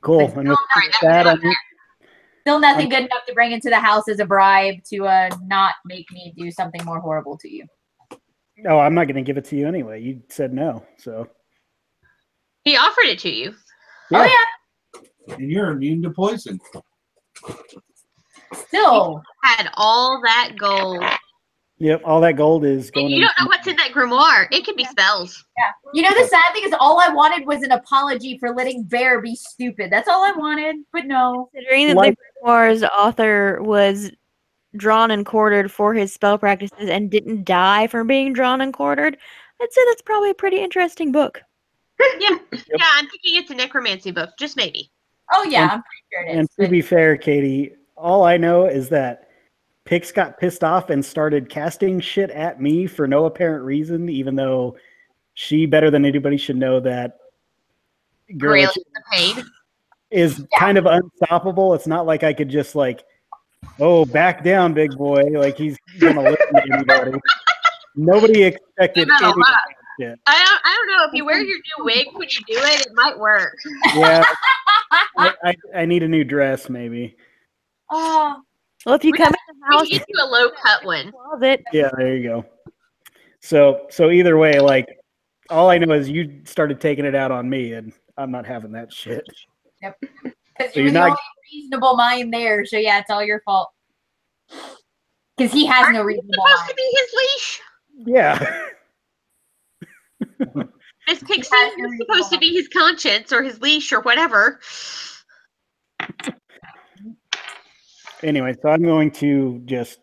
Cool. But And still with that, Still nothing good enough to bring into the house as a bribe to not make me do something more horrible to you. I'm not going to give it to you anyway. You said no, so. He offered it to you. Oh, yeah. And you're immune to poison. Still. Had all that gold. Yep, all that gold is going And you don't know what's in that grimoire. It could be spells. Yeah. You know, the sad thing is all I wanted was an apology for letting Bear be stupid. That's all I wanted, but no. Considering that the grimoire's author was drawn and quartered for his spell practices and didn't die from being drawn and quartered, I'd say that's probably a pretty interesting book. Yeah, yeah. I'm thinking it's a necromancy book, just maybe. Oh, yeah, I'm pretty sure it is. And to be fair, Katie, all I know is that Pix got pissed off and started casting shit at me for no apparent reason, even though she, better than anybody, should know that Really, the pain is kind of unstoppable. It's not like I could just back down, big boy. Like he's gonna listen to anybody. Nobody expected any of that shit. I don't know. If you wear your new wig when you do it, it might work. Yeah, I need a new dress, maybe. Oh. Well, if you come in the We house, can get you a low cut one. closet. Yeah, there you go. So either way, all I know is you started taking it out on me, and I'm not having that shit. Yep. Because So you're you're the not- only reasonable mind there, so yeah, it's all your fault. Because he has no reasonable Supposed mind. to be his leash. Yeah. Miss Pixie is supposed to be his conscience or his leash or whatever. Anyway, so I'm going to just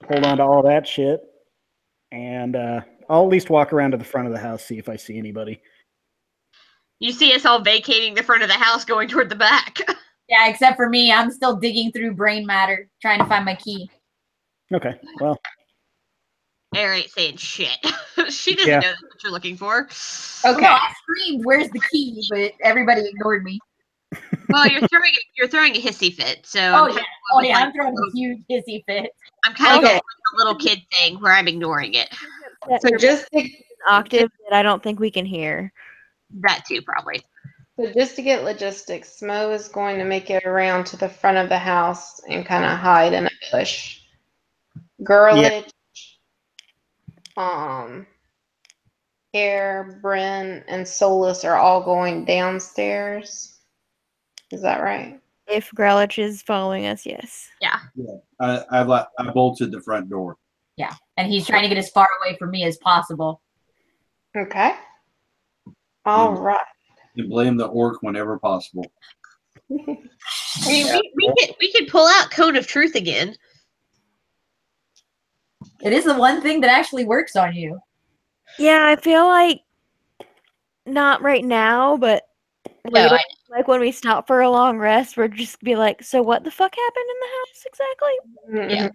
hold on to all that shit, and I'll at least walk around to the front of the house, see if I see anybody. You see us all vacating the front of the house, going toward the back. Yeah, except for me, I'm still digging through brain matter, trying to find my key. Okay, well, Air ain't saying shit. She doesn't Yeah. know that's what you're looking for. Okay. No, I screamed, "Where's the key?" But everybody ignored me. Well, you're throwing a hissy fit, so Oh I'm yeah, oh yeah, I'm throwing a huge hissy fit. I'm kind of Okay. going like a little kid thing where I'm ignoring it. So just to, An octave that I don't think we can hear. That too, probably. to get logistics, Smough is going to make it around to the front of the house and kind of hide in a bush. Girlich, Air, Bryn, and Solus are all going downstairs. Is that right? If Grelich is following us, yes. I bolted the front door. Yeah, and he's trying to get as far away from me as possible. Okay. All right. You blame the orc whenever possible. I mean, we could pull out Cone of Truth again. It is the one thing that actually works on you. Yeah, I feel like not right now, but later, like when we stop for a long rest, we're just be like, so what the fuck happened in the house exactly? Yeah.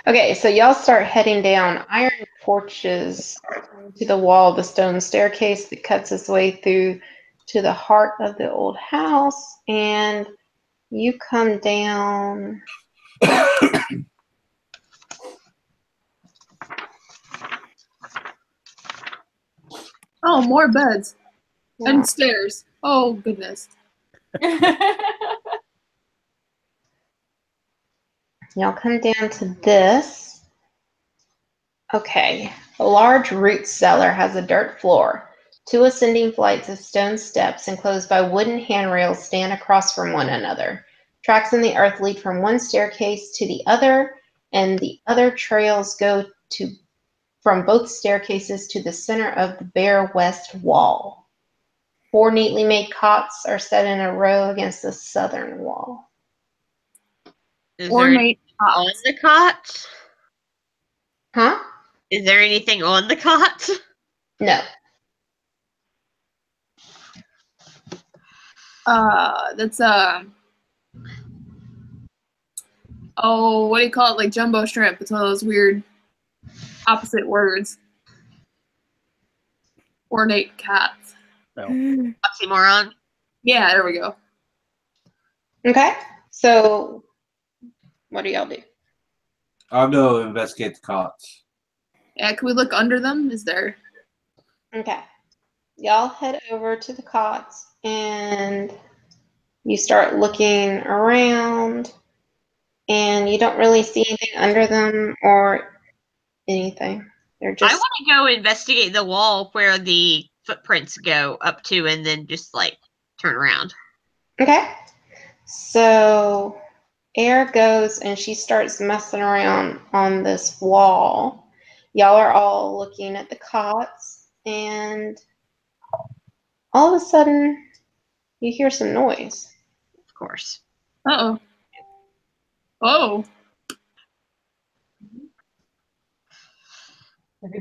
Okay, so y'all start heading down iron porches to the wall of the stone staircase that cuts its way through to the heart of the old house, and you come down. Oh, more beds and stairs. Oh goodness. Y'all come down to this. Okay. A large root cellar has a dirt floor. 2 ascending flights of stone steps enclosed by wooden handrails stand across from one another. Tracks in the earth lead from one staircase to the other, and the other trails go from both staircases to the center of the bare west wall. 4 neatly made cots are set in a row against the southern wall. Is there Ornate anything on the cot? Huh? Is there anything on the cot? No. That's oh, what do you call it? Like jumbo shrimp. It's one of those weird opposite words. Ornate cats. No. Oxymoron. Yeah, there we go. Okay. So, what do y'all do? I'll go investigate the cots. Yeah, can we look under them? Is there? Okay. Y'all head over to the cots and you start looking around, and you don't really see anything under them or anything. They're I just. want to go investigate the wall where the footprints go up to and then just like turn around. Okay. So Air goes and she starts messing around on this wall. Y'all are all looking at the cots, and all of a sudden you hear some noise. Of course. Uh-oh. Oh.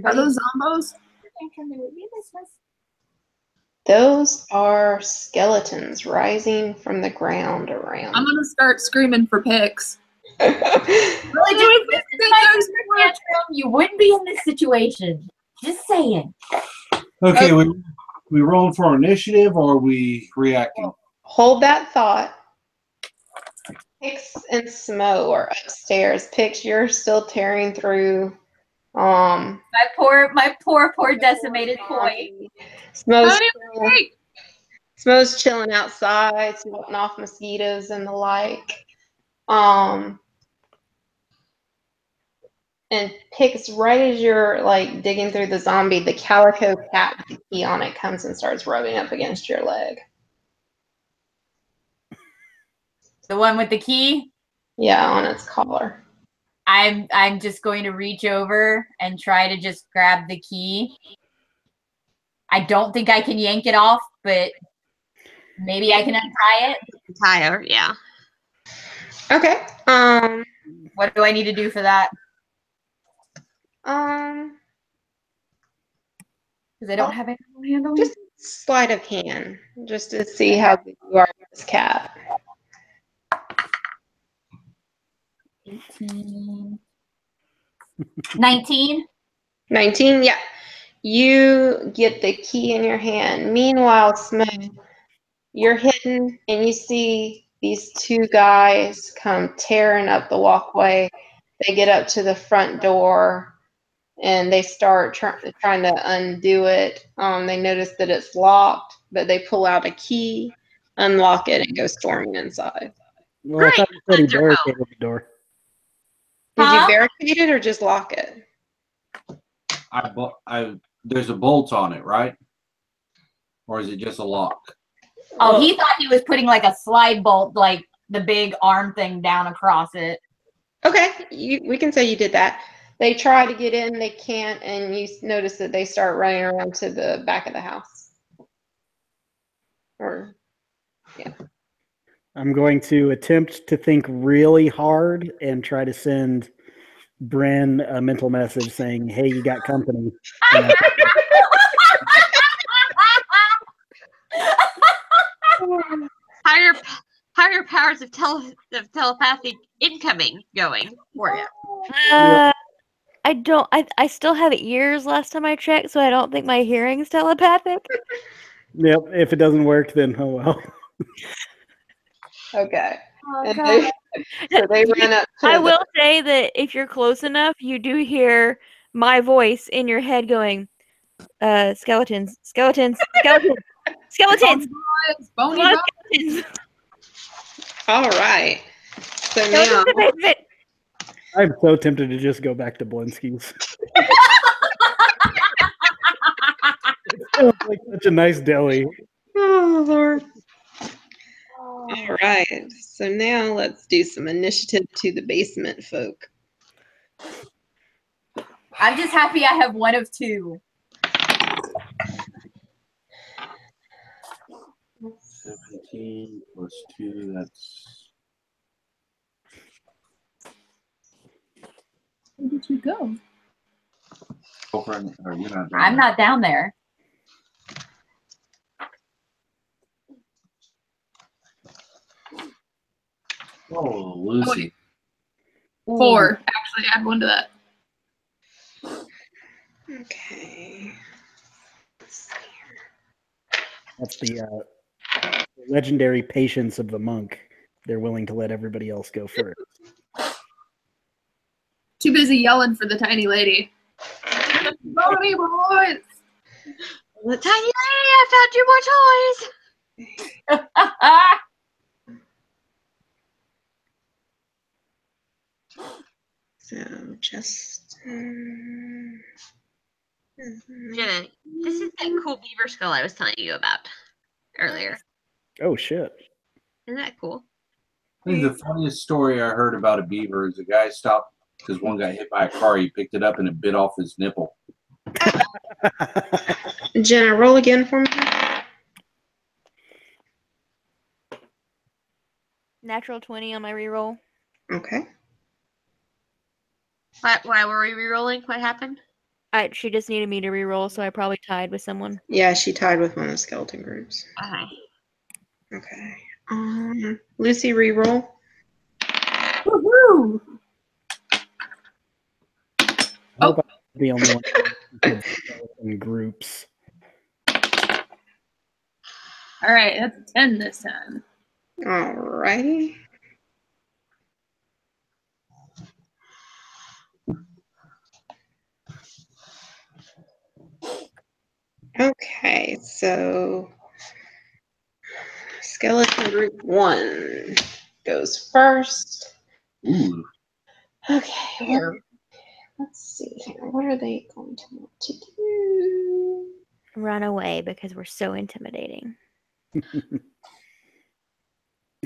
Are those zombos? Those are skeletons rising from the ground around. I'm gonna start screaming for pics. Really, doing this in my tantrum, you wouldn't be in this situation. Just saying. Okay, we rolling for initiative or are we reacting? Hold that thought. Pix and Smough are upstairs. Pix, you're still tearing through. My poor decimated toy. Smough's chilling outside, smoking off mosquitoes and the like. And Pix, right as you're like digging through the zombie, the calico cat with the key on it comes and starts rubbing up against your leg. The one with the key? Yeah, on its collar. I'm just going to reach over and try to just grab the key. I don't think I can yank it off, but maybe I can untie it. Tie her, yeah. Okay. What do I need to do for that? Because I don't have any handling. Just sleight of hand, just to see how good you are with this cat. 18. 19? 19, yeah. You get the key in your hand. Meanwhile, Smough, you're hidden and you see these 2 guys come tearing up the walkway. They get up to the front door and they start trying to undo it. They notice that it's locked, but they pull out a key, unlock it, and go storming inside. Well, I thought you said he barricaded the door. Did you barricade it or just lock it? There's a bolt on it, right? Or is it just a lock? Oh, he thought he was putting like a slide bolt, like the big arm thing down across it. Okay, we can say you did that. They try to get in, they can't, and you notice that they start running around to the back of the house. I'm going to attempt to think really hard and try to send Bren a mental message saying, "Hey, you got company." Higher powers of telepathic incoming going for you. I don't. I still have ears. Last time I checked, so I don't think my hearing's telepathic. Yep. If it doesn't work, then oh well. Okay. Oh, and so they run up. I will say that if you're close enough, you do hear my voice in your head going, "Skeletons, skeletons, skeletons, skeletons, skeletons." All right. So skeletons now, I'm so tempted to just go back to Blinsky's. It sounds like such a nice deli. Oh, Lord. All right. So now let's do some initiative to the basement folk. I'm just happy I have one of two. 17 plus 2, that's... Where did you go? Girlfriend, or you're not down I'm there. not down there. Oh, Lucy. 4. Actually, add 1 to that. Okay. That's the legendary patience of the monk. They're willing to let everybody else go first. Too busy yelling for the tiny lady. Body boys! Tiny lady, I found 2 more toys. So just. Jenna, this is that cool beaver skull I was telling you about earlier. Oh shit! Isn't that cool? I think the funniest story I heard about a beaver is a guy stopped because one got hit by a car. He picked it up and it bit off his nipple. Jenna, roll again for me. Natural 20 on my reroll. Okay. Why were we rerolling? What happened? She just needed me to reroll, so I probably tied with someone. Yeah, she tied with one of the skeleton groups. Okay. Okay. Lucy, reroll. Woohoo! I hope I'm the only one in groups. All right, that's a 10 this time. Alrighty. Okay, so skeleton group 1 goes first. Ooh. Okay, let's see here. What are they going to want to do? Run away because we're so intimidating.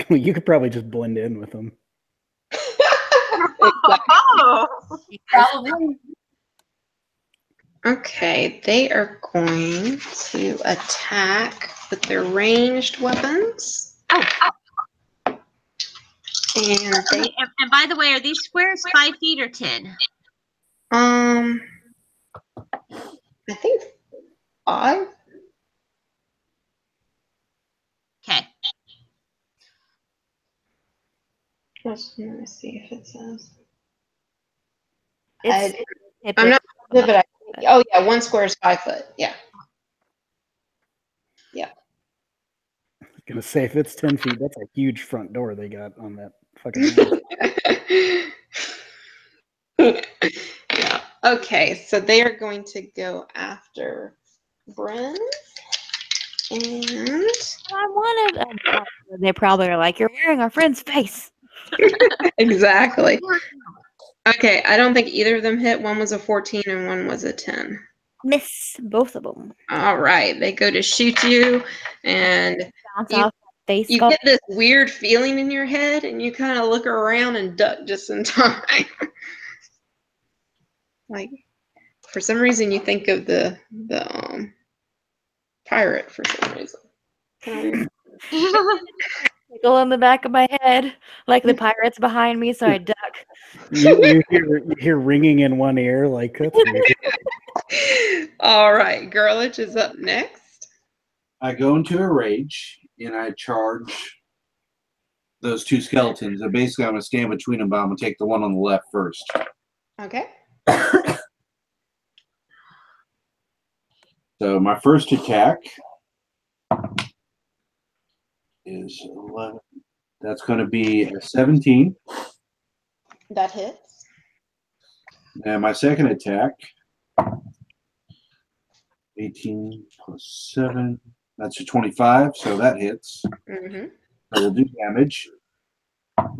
You could probably just blend in with them. Oh! Probably. Okay, they are going to attack with their ranged weapons. And they, And by the way, are these squares 5 feet or 10? I think 5. Okay. Let me see if it says. It's I'm not positive, but I think, oh yeah, 1 square is 5 foot. Yeah. I was gonna say if it's 10 feet, that's a huge front door they got on that fucking house. Yeah. Okay, so they are going to go after Bryn. And I'm one of them. They probably are like, you're wearing our friend's face. exactly. Okay, I don't think either of them hit. One was a 14 and one was a 10. Miss both of them. All right, they go to shoot you, and Bounce you, off face. you get this weird feeling in your head, and you kind of look around and duck just in time. Like, for some reason, you think of the pirate for some reason. Kind of weird. Tickle in the back of my head, like the pirates behind me, so I duck. You hear ringing in one ear, like that's weird. All right, Girlich is up next. I go into a rage and I charge those 2 skeletons. And basically, I'm going to stand between them, but I'm going to take the one on the left first. Okay. So my first attack is 11. That's going to be a 17. That hits. And my second attack, 18 plus 7. That's a 25, so that hits. Mm-hmm. That will do damage.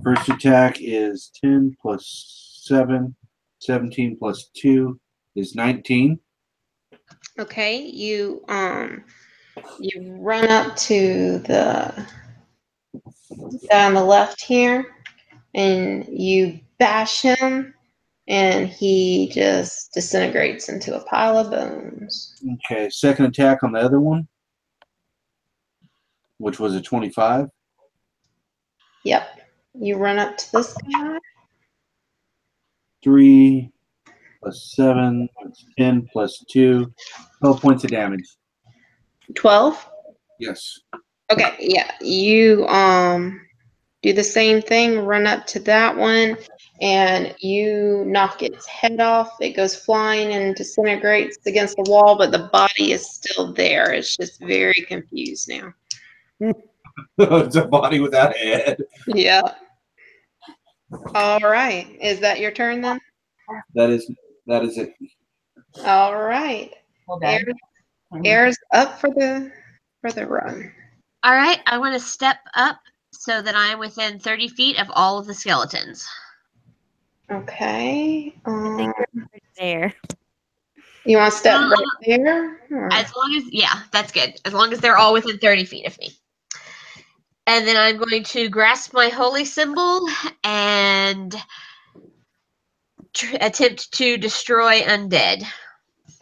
First attack is 10 plus 7. 17 plus 2 is 19. Okay, you run up to the guy on the left here, and you bash him, and he just disintegrates into a pile of bones. Okay, second attack on the other one, which was a 25. Yep. You run up to this guy. 3 plus 7, that's 10 plus 2. 12 points of damage. 12? Yes. Okay, yeah. You do the same thing, run up to that one, and you knock its head off. It goes flying and disintegrates against the wall, but the body is still there. It's just very confused now. It's a body without a head. Yeah. All right. Is that your turn then? That is it. All right. Well done. Air's up for the run. All right, I want to step up so that I am within 30 feet of all of the skeletons. Okay. I think we're right there. You want to step right there? Or- As long as, yeah, that's good. As long as they're all within 30 feet of me. And then I'm going to grasp my holy symbol and attempt to destroy undead.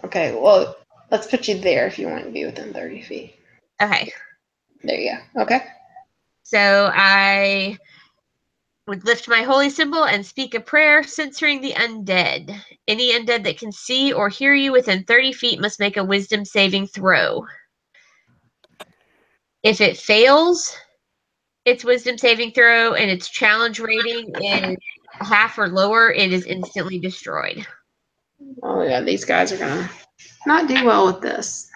Okay, well, let's put you there if you want to be within 30 feet. Okay. There you go. Okay. So I would lift my holy symbol and speak a prayer censoring the undead. Any undead that can see or hear you within 30 feet must make a wisdom saving throw. If it fails its wisdom saving throw and its challenge rating is half or lower, it is instantly destroyed. Oh, yeah, these guys are going to not do well with this.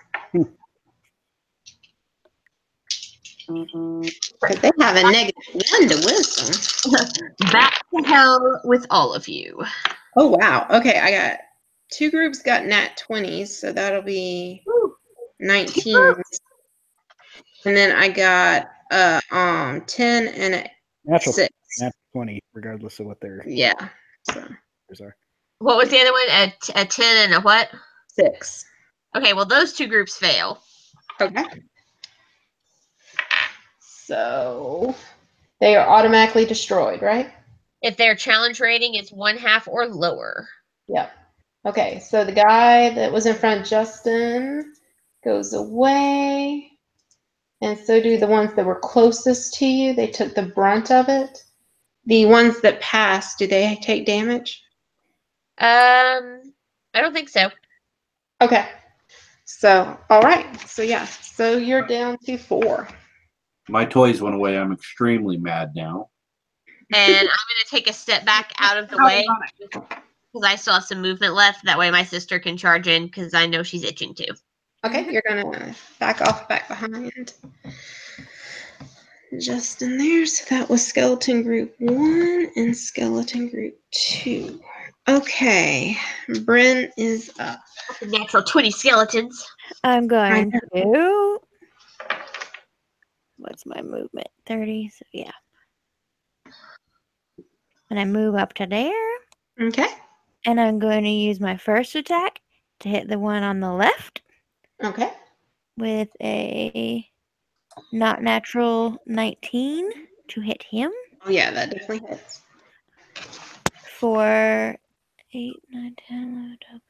Because they have a -1 to wisdom. Back to hell with all of you. Oh, wow. Okay, I got 2 groups got nat 20s, so that'll be 19s. And then I got 10 and a Natural 6. 20, regardless of what their Yeah. So numbers are. What was the other one? A 10 and a what? 6. Okay, well, those 2 groups fail. Okay. So they are automatically destroyed, right? If their challenge rating is 1/2 or lower. Yep. Okay, so the guy that was in front of Justin goes away. And so do the ones that were closest to you. They took the brunt of it. The ones that passed, do they take damage? I don't think so. Okay. So, all right. So, yeah. So you're down to 4. My toys went away. I'm extremely mad now. And I'm going to take a step back out of the way because I still have some movement left. That way my sister can charge in because I know she's itching too. Okay, you're going to back off, back behind. Just in there. So that was skeleton group 1 and skeleton group 2. Okay, Bryn is up. Natural 20 skeletons. I'm going to. What's my movement? 30. So yeah. And I move up to there. Okay. And I'm going to use my first attack to hit the one on the left Okay. with a not natural 19 to hit him Oh, yeah, that definitely hits. for 8, 9, 10, 11, 12,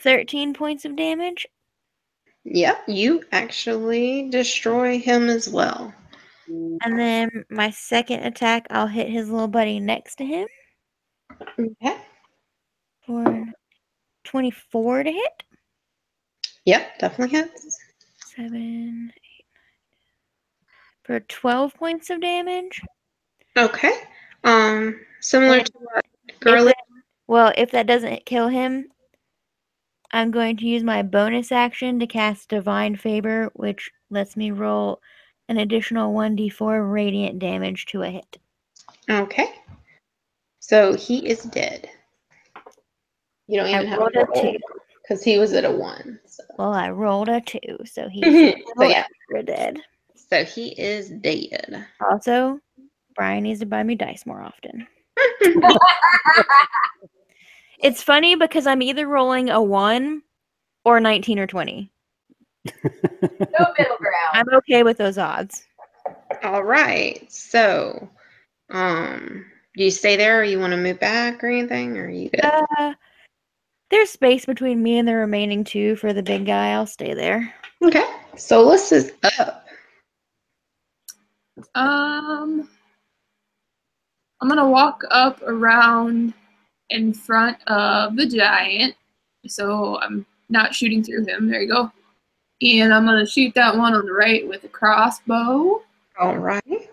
13 points of damage. Yep, you actually destroy him as well. And then my second attack, I'll hit his little buddy next to him Okay. for 24 to hit. Yep, definitely hits. 7, 8, 9, 10. For 12 points of damage. Okay. Similar And to what Girly. If that doesn't kill him, I'm going to use my bonus action to cast Divine Favor, which lets me roll an additional 1d4 radiant damage to a hit. Okay. So he is dead. You don't even have rolled to a roll 2. because he was at a 1. So. Well, I rolled a 2, so he's So yeah. dead. So he is dead. Also, Brian needs to buy me dice more often. It's funny because I'm either rolling a 1 or 19 or 20. No middle ground. I'm okay with those odds. All right. So, do you stay there, or you want to move back or anything, or are you good? There's space between me and the remaining 2 for the big guy. I'll stay there. Okay. Solus is up. I'm gonna walk up around in front of the giant, so I'm not shooting through him. There you go. And I'm gonna shoot that one on the right with a crossbow. All right.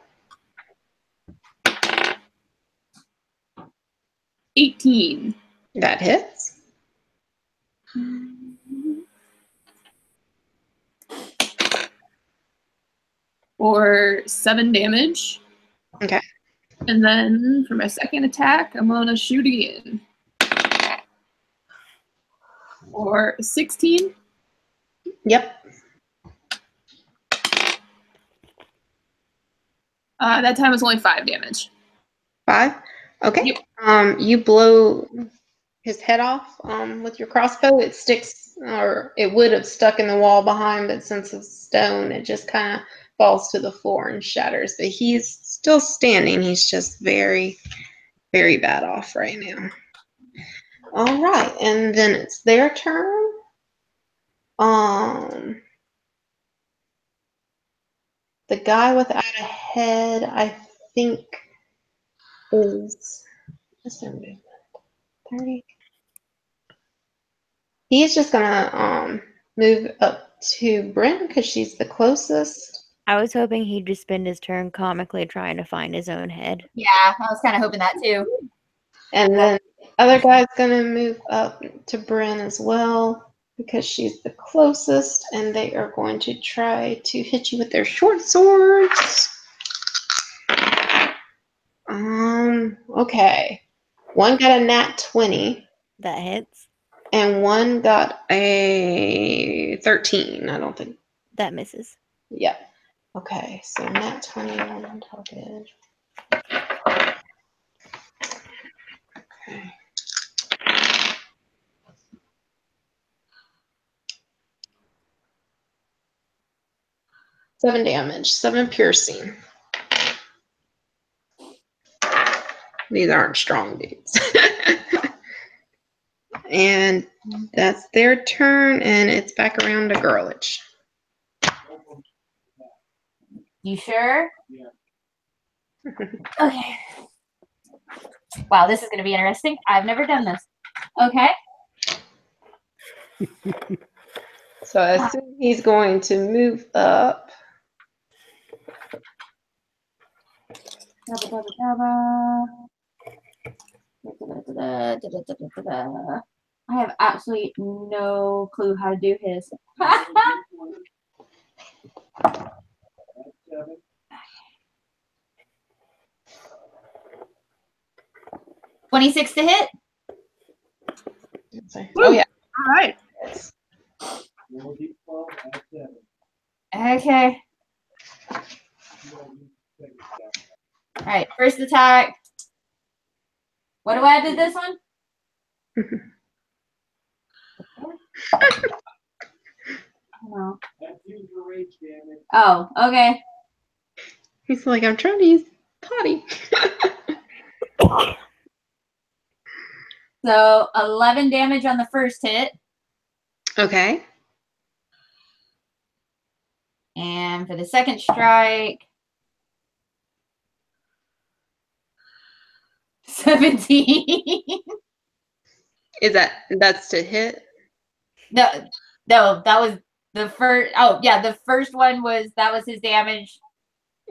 18. That hits. For 7 damage. Okay. And then for my second attack, I'm gonna shoot again. For 16. Yep. That time was only 5 damage. 5. Okay. Yep. You blow his head off with your crossbow. It sticks, or it would have stuck in the wall behind, but since it's stone, it just kind of falls to the floor and shatters. But he's still standing. He's just very, very bad off right now. All right, and then it's their turn. The guy without a head, I think, is 30. He's just gonna move up to Brent because she's the closest. I was hoping he'd just spend his turn comically trying to find his own head. Yeah, I was kind of hoping that too. And then the other guy's gonna move up to Brent as well because she's the closest, and they are going to try to hit you with their short swords. Okay. One got a nat 20. That hits. And one got a 13. I don't think. That misses. Yep. Okay, so nat 20 on target. Okay. Seven damage, 7 piercing. These aren't strong dudes. And that's their turn, and it's back around to Girlich. You sure? Yeah. Okay. Wow, this is going to be interesting. I've never done this. Okay. So I assume he's going to move up. I have absolutely no clue how to do his. 26 to hit. Oh yeah. All right. Okay. All right. First attack. What do I add to this one? Oh. Oh, okay. He's like, I'm trying to use potty. So 11 damage on the first hit. Okay. And for the second strike, 17. That's to hit? No, that was the first. Oh, yeah, the first one was his damage.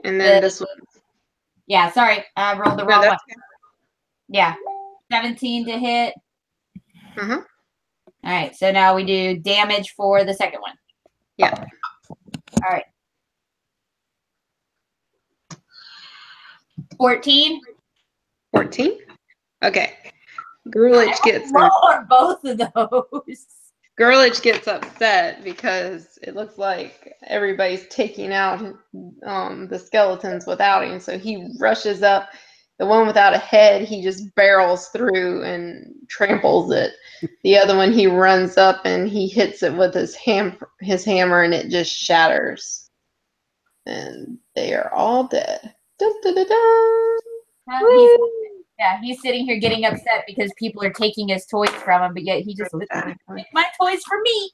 And then this one. Yeah, sorry, I rolled the wrong one. Yeah, 17 to hit. Uh-huh. All right, so now we do damage for the second one. Yeah. All right. 14. 14? Okay. Girlich gets both of those. Girlich gets upset because it looks like everybody's taking out the skeletons without him. So he rushes up the one without a head, he just barrels through and tramples it. The other one, he runs up and he hits it with his hammer, and it just shatters. And they are all dead. Dun, dun, dun, dun. He's sitting here getting upset because people are taking his toys from him, but yet he just take my toys for me.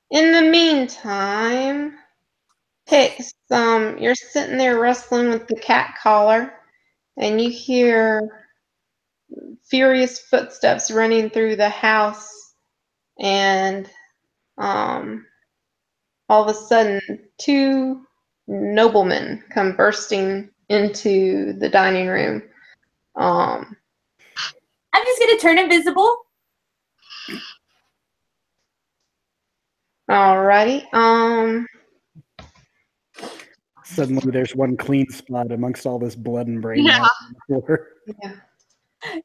In the meantime, Pix, you're sitting there wrestling with the cat collar, and you hear furious footsteps running through the house, and all of a sudden, two noblemen come bursting into the dining room. I'm just gonna turn invisible. Alrighty. Suddenly, there's one clean spot amongst all this blood and brain. Yeah. on the floor. Yeah.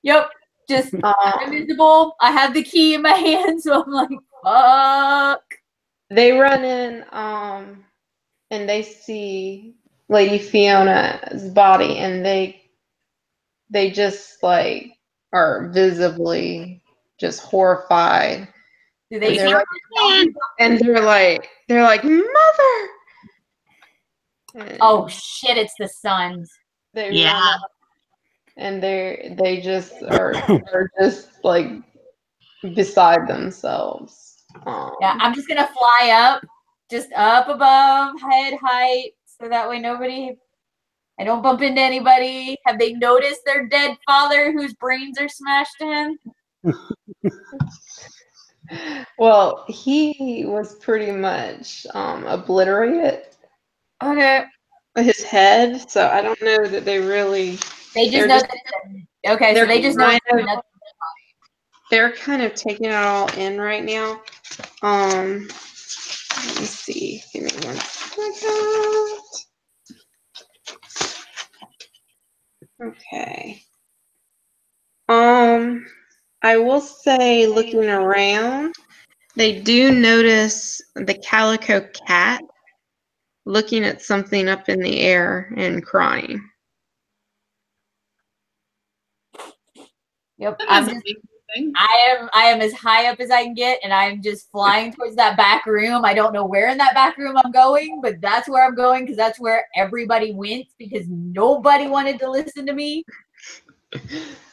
Yep, just invisible. I have the key in my hand, so I'm like, fuck. They run in, and they see Lady Fiona's body, and they just like are visibly just horrified. Do they? And they're like, mother. And oh shit! It's the sons. they Yeah. run up, and they just are just like beside themselves. Yeah, I'm just gonna fly up, just up above head height, so that way I don't bump into anybody. Have they noticed their dead father whose brains are smashed in? Well, he was pretty much obliterated. Okay. His head, so I don't know that they really. They just know that. Okay, so they just know. They're kind of taking it all in right now. Let me see. Give me 1 second. Okay. I will say, looking around, they do notice the calico cat looking at something up in the air and crying. Yep. That I'm doesn't just, mean anything. I am as high up as I can get, and I'm just flying towards that back room. I don't know where in that back room I'm going, but that's where I'm going because that's where everybody went because nobody wanted to listen to me.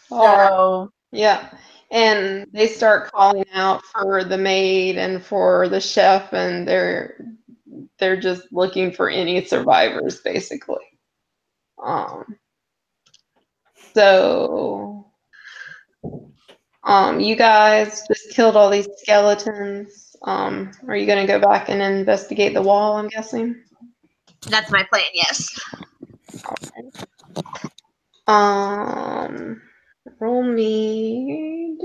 So yeah, and they start calling out for the maid and for the chef, and they're just looking for any survivors, basically. So you guys just killed all these skeletons. Are you gonna go back and investigate the wall, I'm guessing? That's my plan, yes. Roll me.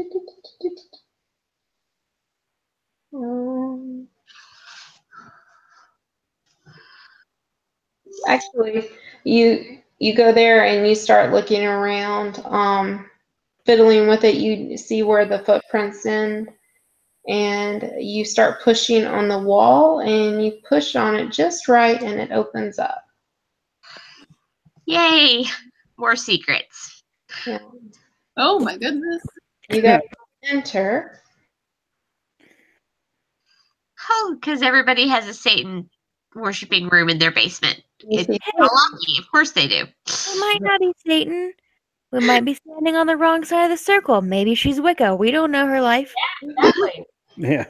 Actually, you go there and you start looking around, fiddling with it. You see where the footprints end, and you start pushing on the wall, and you push on it just right, and it opens up. Yay! More secrets. Yeah. Oh my goodness. You guys enter. Oh, because everybody has a Satan worshiping room in their basement. You It's see lucky. Of course they do. It might not be Satan. We might be standing on the wrong side of the circle. Maybe she's Wicca. We don't know her life. exactly. Yeah.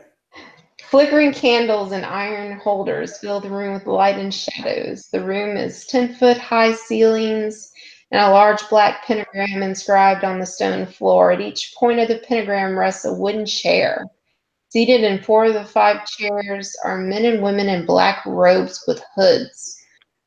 flickering candles and iron holders fill the room with light and shadows. The room is 10-foot high ceilings and a large black pentagram inscribed on the stone floor. At each point of the pentagram rests a wooden chair. Seated in 4 of the 5 chairs are men and women in black robes with hoods.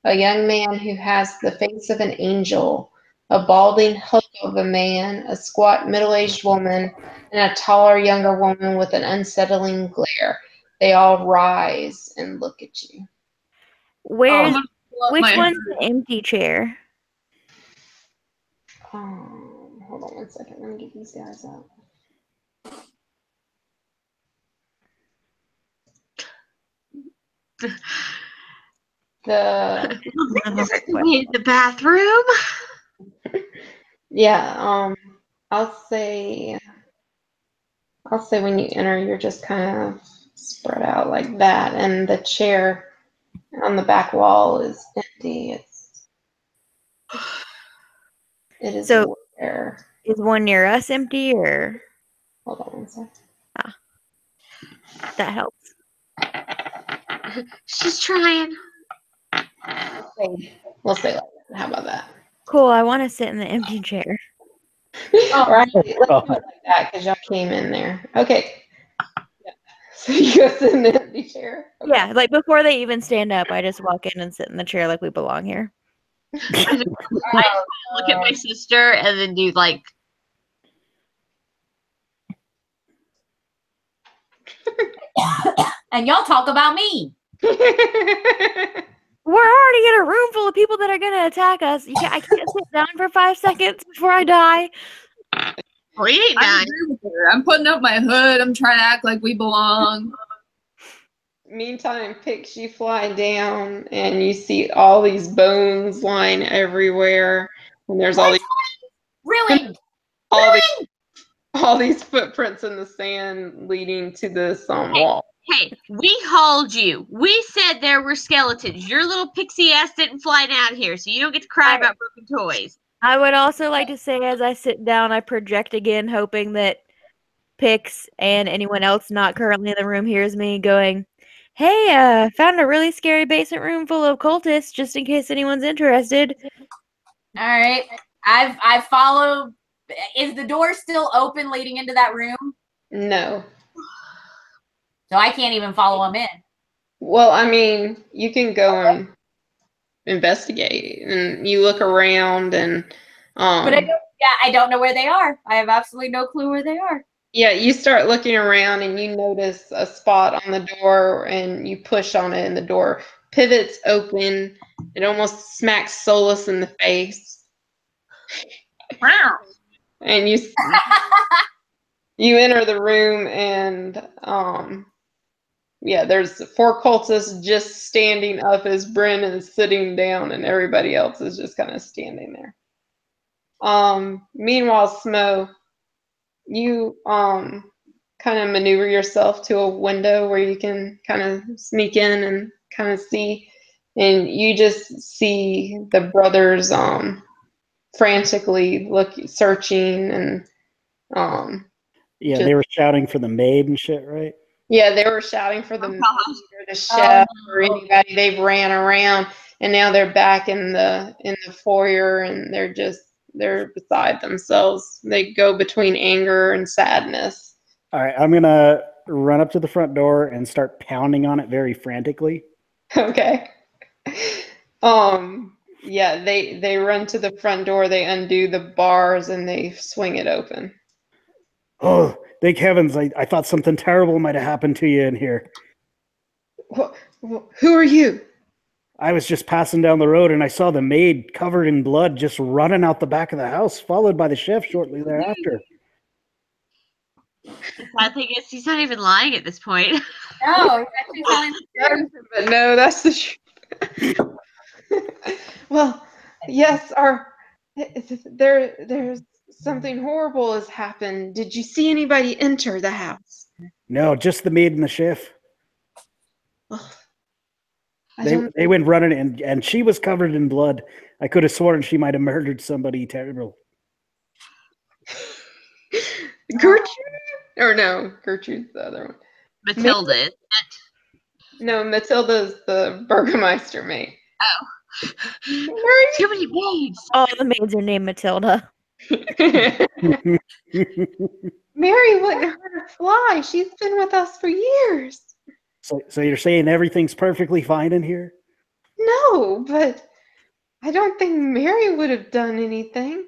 A young man who has the face of an angel, a balding hook of a man, a squat middle-aged woman, and a taller younger woman with an unsettling glare. They all rise and look at you. Where's Pull up which my- one's the empty chair? Hold on 1 second. Let me get these guys out. Is it the way to the bathroom? Yeah, I'll say when you enter, you're just kind of spread out like that, and the chair on the back wall is empty. It is So- rare. Is one near us empty, or Hold on one second. that helps? She's trying. We'll say like that. How about that? Cool. I want to sit in the empty chair. All right, let's do it God. like that because y'all came in there. Okay. Yeah. So you go sit in the empty chair. Okay. Yeah, like before they even stand up, I just walk in and sit in the chair like we belong here. I look at my sister and then do like. And y'all talk about me. We're already in a room full of people that are gonna attack us. I can't sit down for 5 seconds before I die. We ain't I dying. agree with her. I'm putting up my hood. I'm trying to act like we belong. Meantime, Pix, you fly down and you see all these bones lying everywhere, and there's all Ruined. these footprints in the sand leading to this wall. Hey, we hauled you. We said there were skeletons. Your little pixie ass didn't fly down here, so you don't get to cry about broken toys. I would also like to say, as I sit down, I project again, hoping that Pix and anyone else not currently in the room hears me going, "Hey, found a really scary basement room full of cultists, just in case anyone's interested." All right. I've followed. Is the door still open leading into that room? No. So I can't even follow him in. Well, I mean, you can go and investigate, and you look around, and But I don't know where they are. I have absolutely no clue where they are. yeah, you start looking around, and you notice a spot on the door, and you push on it, and the door pivots open. It almost smacks Solus in the face, and you enter the room, and yeah, there's 4 cultists just standing up as Bryn is sitting down, and everybody else is just kind of standing there. Meanwhile, Smough, you kind of maneuver yourself to a window where you can kind of sneak in and kind of see, and you just see the brothers frantically searching, and Yeah, Just- they were shouting for the maid and shit, right? yeah, they were shouting for the maid or the chef or anybody. They ran around, and now they're back in the foyer, and they're beside themselves. They go between anger and sadness. All right, I'm gonna run up to the front door and start pounding on it very frantically. Okay. Yeah, they run to the front door, they undo the bars, and they swing it open. Oh, thank heavens! I thought something terrible might have happened to you in here. Who are you? I was just passing down the road and I saw the maid covered in blood just running out the back of the house, followed by the chef shortly thereafter. The sad thing is, he's not even lying at this point. No, he's actually telling the truth. But no, that's the truth. Well, yes, there's something horrible has happened. Did you see anybody enter the house? No, just the maid and the chef. Ugh. They went running and she was covered in blood. I could have sworn she might have murdered somebody terrible. Gertrude? Or no, Gertrude's the other one. Matilda. Isn't it? No, Matilda's the Burgermeister maid. Oh. Mary? Too many babes. All the maids are named Matilda. Mary wouldn't hurt a fly. She's been with us for years. So you're saying everything's perfectly fine in here? No, but I don't think Mary would have done anything.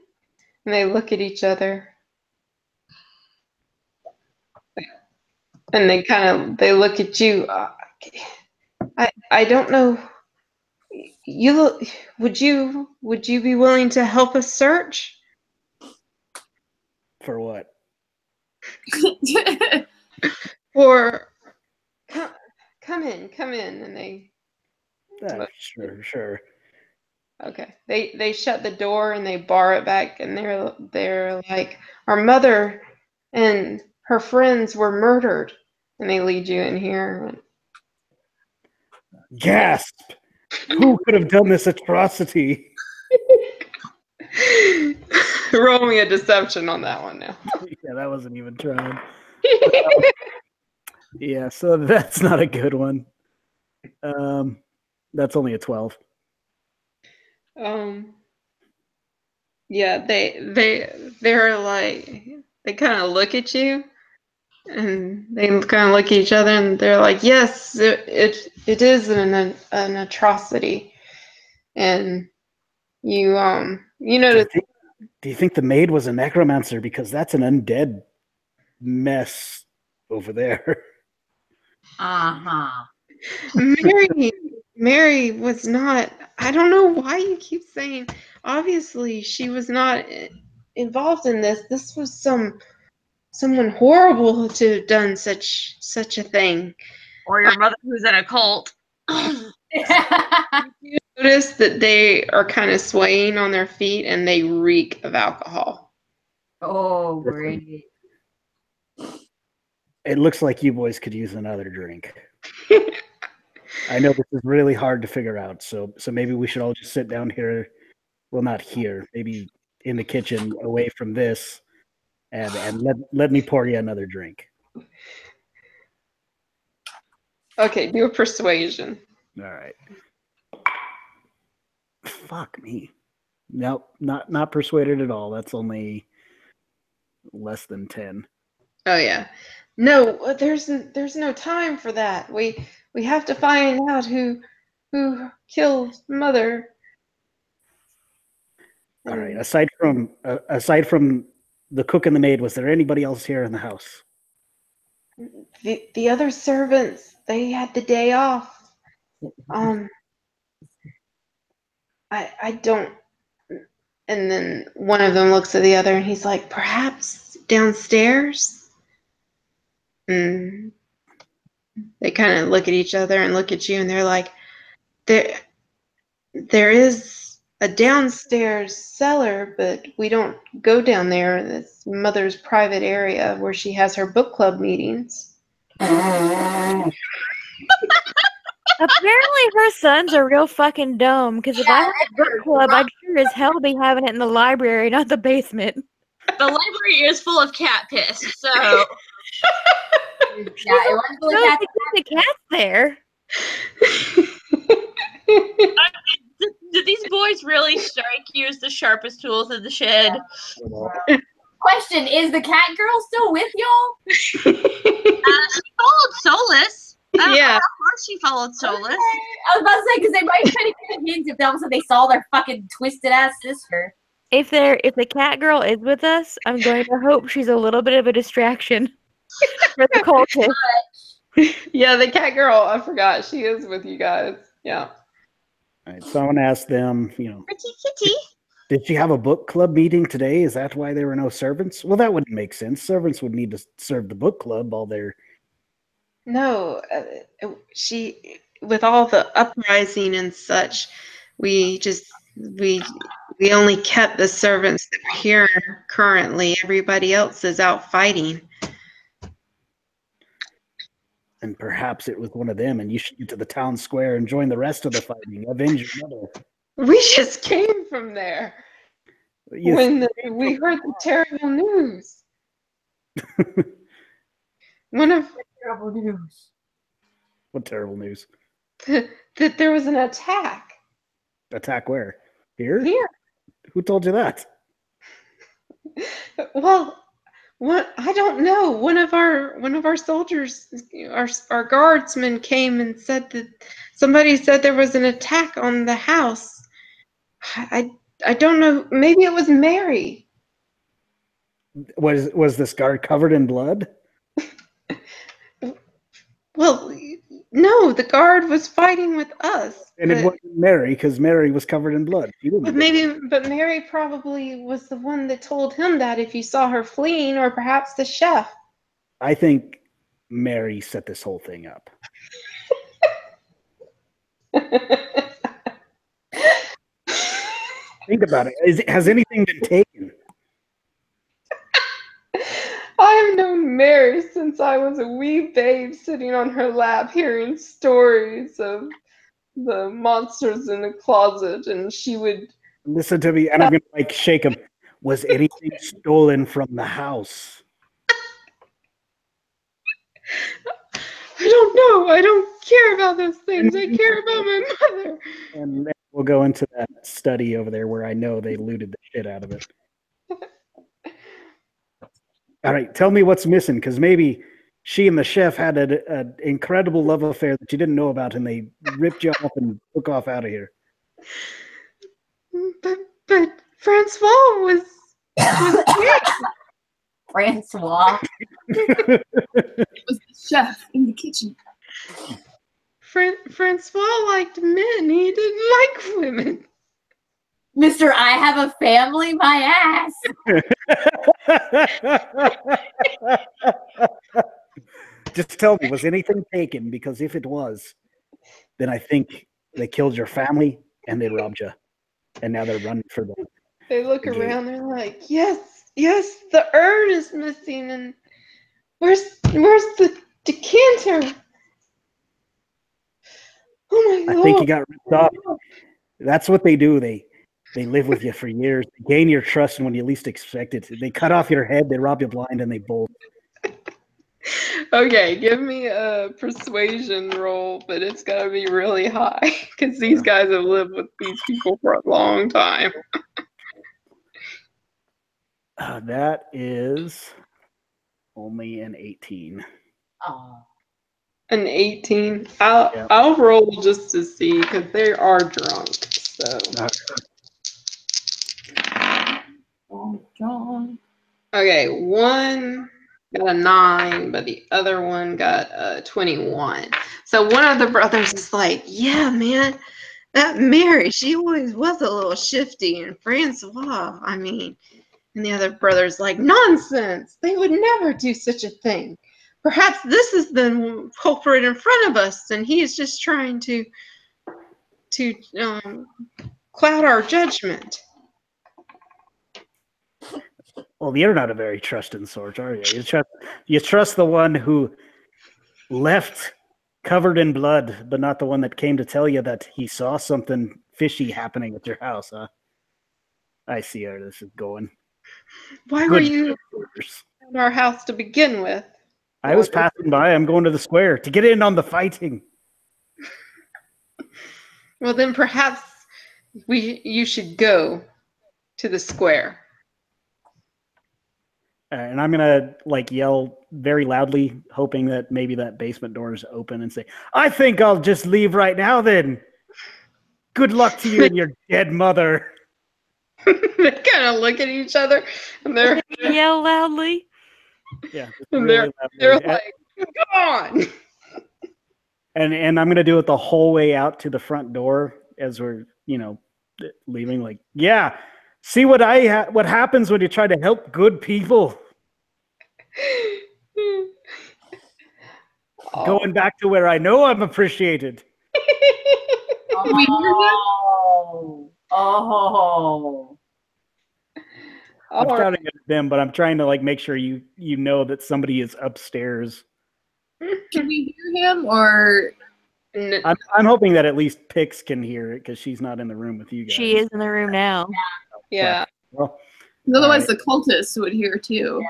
And they look at each other. And they look at you. I don't know. Would you be willing to help us search? For what? Or come in, and they Sure. Okay. They shut the door and they bar it back, and they're like, our mother and her friends were murdered, and they lead you in here. Gasp! Who could have done this atrocity? Roll me a deception on that one now. Yeah, that wasn't even trying. Yeah, so that's not a good one. That's only a 12. Yeah, they're like, they kind of look at you, and they kind of look at each other, and they're like, yes, it is an atrocity, and you notice. Do you think the maid was a necromancer? Because that's an undead mess over there. Uh-huh. Mary was not. I don't know why you keep saying. Obviously, she was not involved in this. This was someone horrible to have done such a thing. Or your mother who's in a cult. You notice that they are kind of swaying on their feet, and they reek of alcohol. Oh, great. It looks like you boys could use another drink. I know this is really hard to figure out, so maybe we should all just sit down here. Well, not here. Maybe in the kitchen, away from this, and let me pour you another drink. Okay, do a persuasion. All right. Fuck me. Nope, not persuaded at all. That's only less than 10. Oh yeah. No, there's no time for that. We have to find out who killed Mother. All right. Aside from the cook and the maid, was there anybody else here in the house? The other servants, they had the day off. I don't. And then one of them looks at the other, and he's like, perhaps downstairs. And they kind of look at each other and look at you, and they're like, there is a downstairs cellar, but we don't go down there. It's Mother's private area where she has her book club meetings. Apparently her sons are real fucking dumb, because if I had a book club, I'd sure as hell be having it in the library, not the basement. The library is full of cat piss, so... Yeah, it was full of cats. The cat's there. Did these boys really strike you as the sharpest tools in the shed? Question, is the cat girl still with y'all? She followed Solus. I don't know Yeah. how far she followed Solus. Okay. I was about to say, because they might try to get hints if all of a sudden they saw their fucking twisted ass sister. If the cat girl is with us, I'm going to hope she's a little bit of a distraction for the cultists. Yeah, the cat girl, I forgot. She is with you guys. Yeah. All right, so I want to ask them, Pretty kitty. did she have a book club meeting today? Is that why there were no servants? Well, that wouldn't make sense. Servants would need to serve the book club while they're... No, she, with all the uprising and such, we only kept the servants that were here currently. Everybody else is out fighting. And perhaps it was one of them, and you should get to the town square and join the rest of the fighting. Avenge your mother. We just came from there Yes. when we heard the terrible news. Terrible news. What terrible news? That there was an attack Attack where? Here? here. Who told you that? Well, I don't know. One of our soldiers, our guardsmen came and said that somebody said there was an attack on the house. I don't know. Maybe it was Mary. Was this guard covered in blood? Well, no, the guard was fighting with us. And it wasn't Mary, because Mary was covered in blood. She didn't. But Mary probably was the one that told him that if you saw her fleeing, or perhaps the chef. I think Mary set this whole thing up. Think about it. Has anything been taken? I have known Mary since I was a wee babe sitting on her lap hearing stories of the monsters in the closet, and she would. Listen to me, and I'm gonna shake him. Was anything stolen from the house? I don't know. I don't care about those things. I care about my mother. And then we'll go into that study over there where I know they looted the shit out of it. All right, tell me what's missing, because maybe she and the chef had an incredible love affair that you didn't know about, and they ripped you off and took off out of here. But Francois was Francois. It was the chef in the kitchen. Francois liked men. He didn't like women. Mr. I have a family, my ass. Just tell me, was anything taken? Because if it was, then I think they killed your family and they robbed you. And now they're running for them. They look around, they're like, yes, the urn is missing, and where's the decanter? Oh my I lord. think you got ripped off. That's what they do. They live with you for years. They gain your trust when you least expect it. They cut off your head, they rob you blind, and they bolt. Okay, give me a persuasion roll, but it's gotta be really high because these guys have lived with these people for a long time. That is only an 18. Oh. An 18. I'll roll just to see because they are drunk. So Oh, John. okay, one got a 9, but the other one got a 21. So one of the brothers is like, yeah, man, that Mary, she always was a little shifty, and Francois, I mean, and the other brother's like, nonsense, they would never do such a thing. Perhaps this is the culprit in front of us, and he is just trying to cloud our judgment. Well, you're not a very trusting sort, are you? You trust the one who left covered in blood, but not the one that came to tell you that he saw something fishy happening at your house, huh? I see how this is going. Why were you in our house to begin with? I was passing by. I'm going to the square to get in on the fighting. Well, then perhaps you should go to the square. And I'm gonna yell very loudly, hoping that maybe that basement door is open, and say, "I think I'll just leave right now. Then, good luck to you and your dead mother." They kind of look at each other, and they're yell loudly. Yeah, and really they're like, "Come on!" And I'm gonna do it the whole way out to the front door as we're leaving. Like, yeah, see what what happens when you try to help good people. Going back to where I know I'm appreciated. Oh. I'm shouting at them, but I'm trying to make sure you know that somebody is upstairs. Can we hear him, or? I'm hoping that at least Pix can hear it because she's not in the room with you guys. She is in the room now. Yeah. Well, otherwise, the cultists would hear too. Yeah.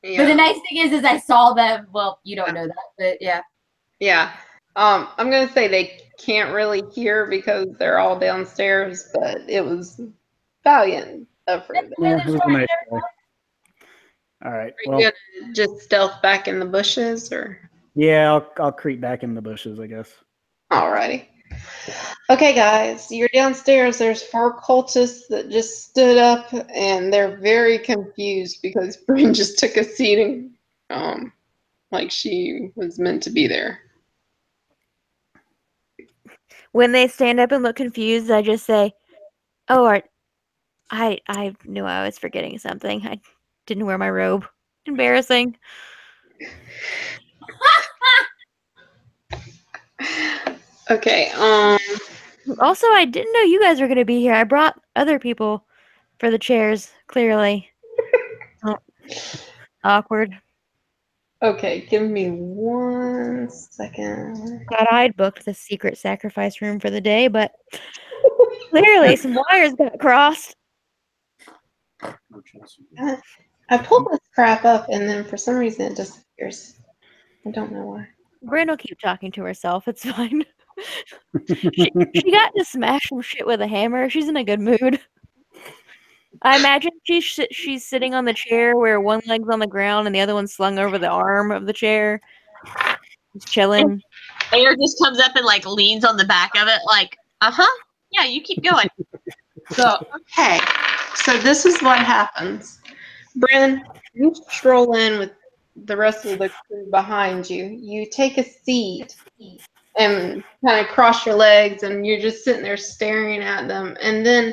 Yeah. But the nice thing is I saw them. Well, you don't know that, but yeah. Yeah. I'm gonna say they can't really hear because they're all downstairs, but it was valiant effort. Yeah, it was a nice day. All right. Are you gonna just stealth back in the bushes, or? Yeah, I'll creep back in the bushes, I guess. Alrighty. Okay, guys, you're downstairs. There's 4 cultists that just stood up, and they're very confused because Bryn just took a seat and, like she was meant to be there. When they stand up and look confused, I just say, "Oh, I knew I was forgetting something. I didn't wear my robe. Embarrassing." Okay, Also, I didn't know you guys were going to be here. I brought other people for the chairs, clearly. Oh, awkward. Okay, give me 1 second. Thought I'd booked the secret sacrifice room for the day, but clearly some wires got crossed. I pulled this crap up and then for some reason it disappears. I don't know why. Bryn will keep talking to herself. It's fine. she got to smash some shit with a hammer. She's in a good mood. I imagine she's sitting on the chair where one leg's on the ground and the other one's slung over the arm of the chair. Just chilling. Air just comes up and like leans on the back of it, like, yeah, you keep going. So, okay. So this is what happens. Bryn, you stroll in with the rest of the crew behind you. You take a seat and kind of cross your legs, and you're just sitting there staring at them. And then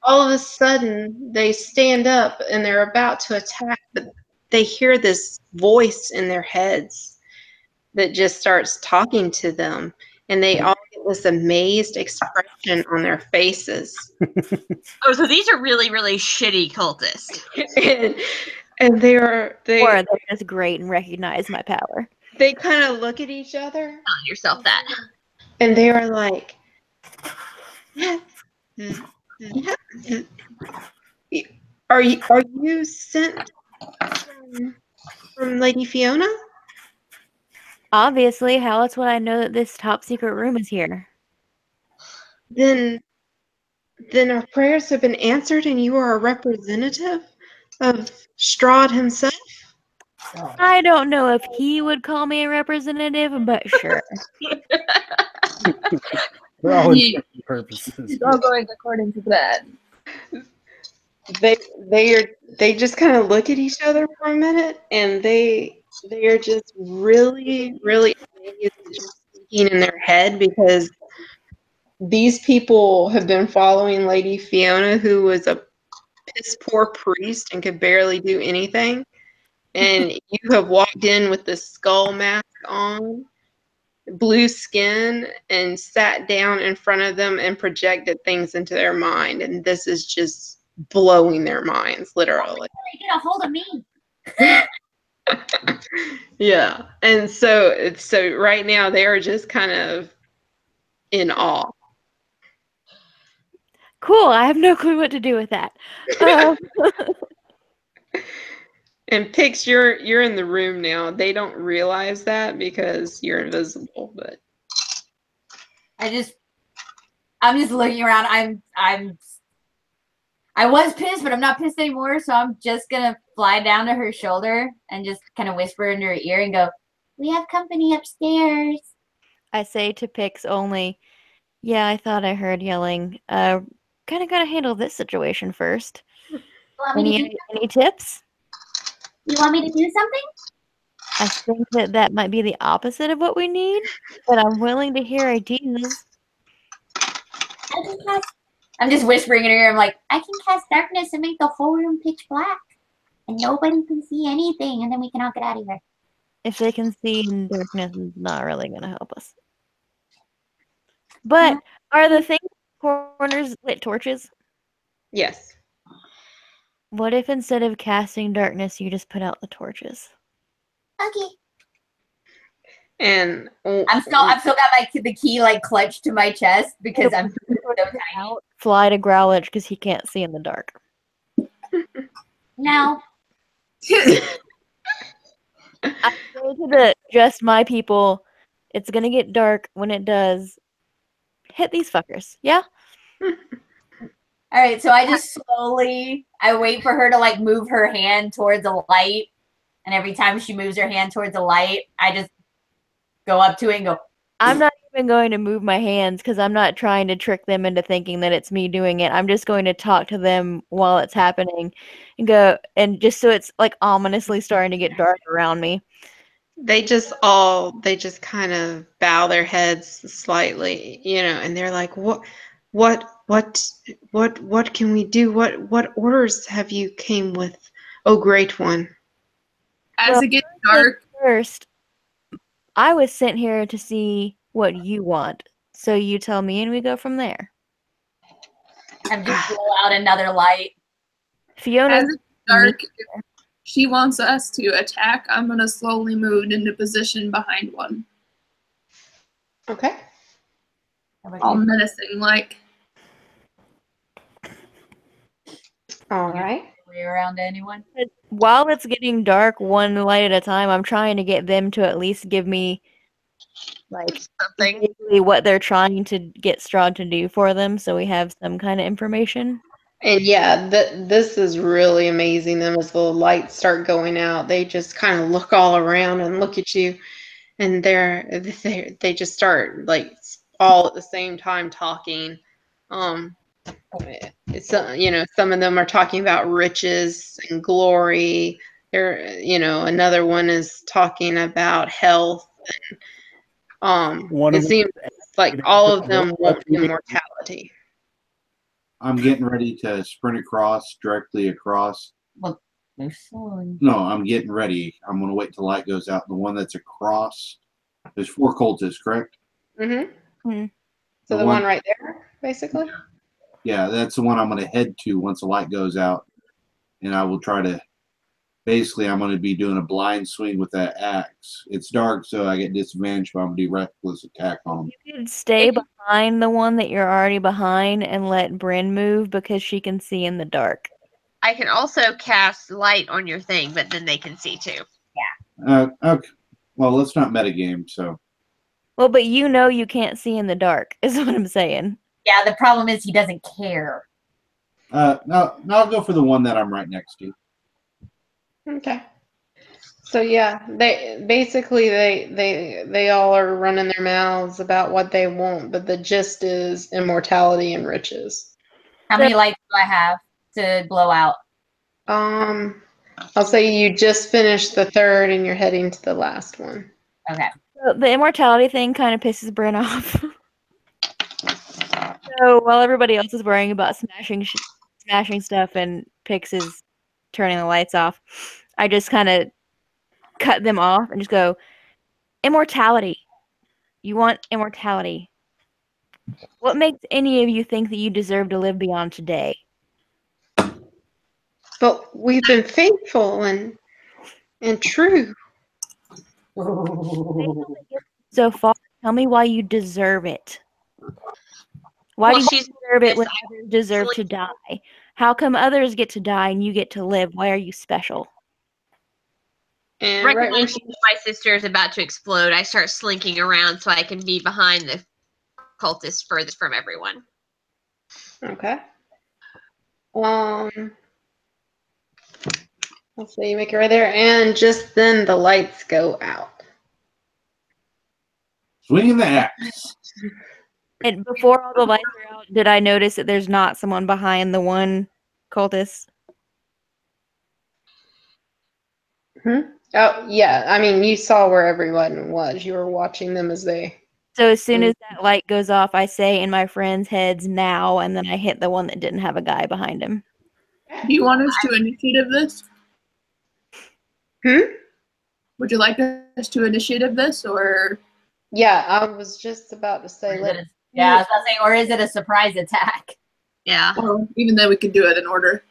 all of a sudden, they stand up and they're about to attack, but they hear this voice in their heads that just starts talking to them. And they all get this amazed expression on their faces. Oh, so these are really, really shitty cultists. and Or they're just great and recognize my power. They kind of look at each other. Telling yourself that. And they are like, are you sent from Lady Fiona? Obviously, how else would I know that this top secret room is here? Then our prayers have been answered and you are a representative of Strahd himself? I don't know if he would call me a representative, but sure. For all intents and purposes. It's all going according to that. They just kind of look at each other for a minute, and they are just really, really amazed at just thinking in their head, because these people have been following Lady Fiona, who was a piss poor priest and could barely do anything. And you have walked in with the skull mask on, blue skin, and sat down in front of them and projected things into their mind. And this is just blowing their minds, literally. Get a hold of me. Yeah. And so right now they are just kind of in awe. Cool. I have no clue what to do with that. And Pix, you're in the room now. They don't realize that because you're invisible, but I'm just looking around. I was pissed, but I'm not pissed anymore, so I'm just gonna fly down to her shoulder and just kind of whisper into her ear and go, "We have company upstairs." I say to Pix only, yeah, I thought I heard yelling. Kind of gotta handle this situation first. Any tips? You want me to do something? I think that might be the opposite of what we need, but I'm willing to hear ideas. I'm just whispering in her ear. I'm like, I can cast darkness and make the whole room pitch black, and nobody can see anything, and then we can all get out of here. If they can see in darkness, it's not really going to help us. But are the things in the corners lit torches? yes. What if instead of casting darkness, you just put out the torches? Okay. And I've still got the key like clutched to my chest because I'm so tiny. Fly to Growlithe because he can't see in the dark. No. I say to just my people, it's gonna get dark. When it does, hit these fuckers. Yeah. All right, so I just I wait for her to like move her hand towards the light, and every time she moves her hand towards the light, I just go up to it and go. I'm not even going to move my hands because I'm not trying to trick them into thinking that it's me doing it. I'm just going to talk to them while it's happening and go, and just so it's like ominously starting to get dark around me. they just kind of bow their heads slightly, and they're like, what can we do? What orders have you came with, oh great one? As it gets dark, First, I was sent here to see what you want. So you tell me and we go from there. I'm just blow out another light. Fiona, As it's dark, if she wants us to attack, I'm going to slowly move into position behind one. Okay. All menacing like. All right. Way around to anyone? while it's getting dark, one light at a time, I'm trying to get them to at least give me like Something. basically what they're trying to get Strahd to do for them, so we have some kind of information. And yeah, this is really amazing. Them as the lights start going out, they just kind of look all around and look at you, and they just start like all at the same time talking. It's some of them are talking about riches and glory. There, another one is talking about health. One of It them seems like all of them want immortality. I'm getting ready to sprint directly across. Well, they're slowly. No, I'm getting ready. I'm going to wait till the light goes out. The one that's across, there's 4 cultists, correct? Mm-hmm. So the one right there, basically? Yeah, that's the one I'm going to head to once the light goes out. And I will try to, basically, I'm going to be doing a blind swing with that axe. It's dark, so I get disadvantage, but I'm going to do reckless attack on them. You could stay behind the one that you're already behind and let Bryn move because she can see in the dark. I can also cast light on your thing, but then they can see too. Okay. Well, let's not metagame, so. Well, but you can't see in the dark, is what I'm saying. Yeah, the problem is he doesn't care. No, I'll go for the one that I'm right next to. Okay. So yeah, they all are running their mouths about what they want, but the gist is immortality and riches. How many lights do I have to blow out? I'll say you just finished the third and you're heading to the last one. Okay. So the immortality thing kind of pisses Bryn off. So while everybody else is worrying about smashing stuff and Pix is turning the lights off, I just kind of cut them off and just go, immortality. You want immortality. What makes any of you think that you deserve to live beyond today? But we've been faithful and true. So far, tell me why you deserve it. Why do you deserve it when others deserve to die? How come others get to die and you get to live? Why are you special? And Recognizing my sister is about to explode, I start slinking around so I can be behind the cultists furthest from everyone. Okay. Let's see, you make it right there, and just then the lights go out. Swinging the axe. And before all the lights are out, did I notice that there's not someone behind the one cultist? Oh, yeah. I mean, you saw where everyone was. You were watching them as they... So as soon as that light goes off, I say in my friends' heads now, and then I hit the one that didn't have a guy behind him. Do you want us to initiative this? Would you like us to initiative this, or? Yeah, I was just about to say. I was about to say, or is it a surprise attack? Yeah. Well, even though we could do it in order.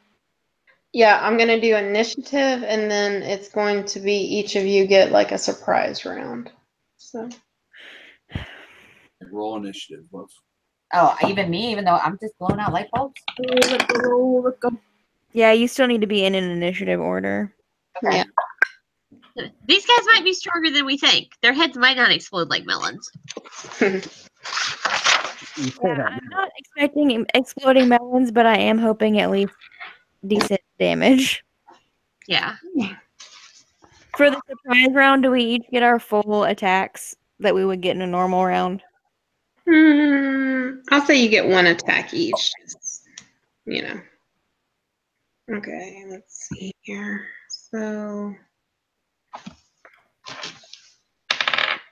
Yeah, I'm going to do initiative, and then it's going to be each of you get like a surprise round. So. Roll initiative, folks. Oh, even me, even though I'm just blowing out light bulbs? Yeah, you still need to be in an initiative order. Okay. Yeah. These guys might be stronger than we think. Their heads might not explode like melons. Yeah, I'm not expecting exploding melons, but I am hoping at least decent damage. Yeah. For the surprise round, do we each get our full attacks that we would get in a normal round? I'll say you get one attack each. Okay, let's see here. So.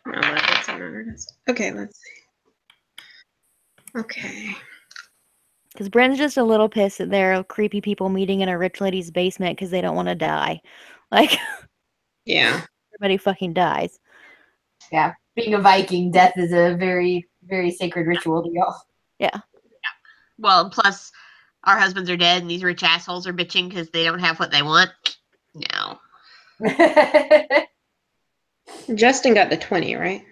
No, that doesn't matter. Okay, let's see. Okay. Because Bryn's just a little pissed that there are creepy people meeting in a rich lady's basement because they don't want to die. Like, yeah. Everybody fucking dies. Yeah. Being a Viking, death is a very very sacred ritual to y'all. Yeah. Well, and plus, our husbands are dead, and these rich assholes are bitching because they don't have what they want. No. Justin got the 20, right?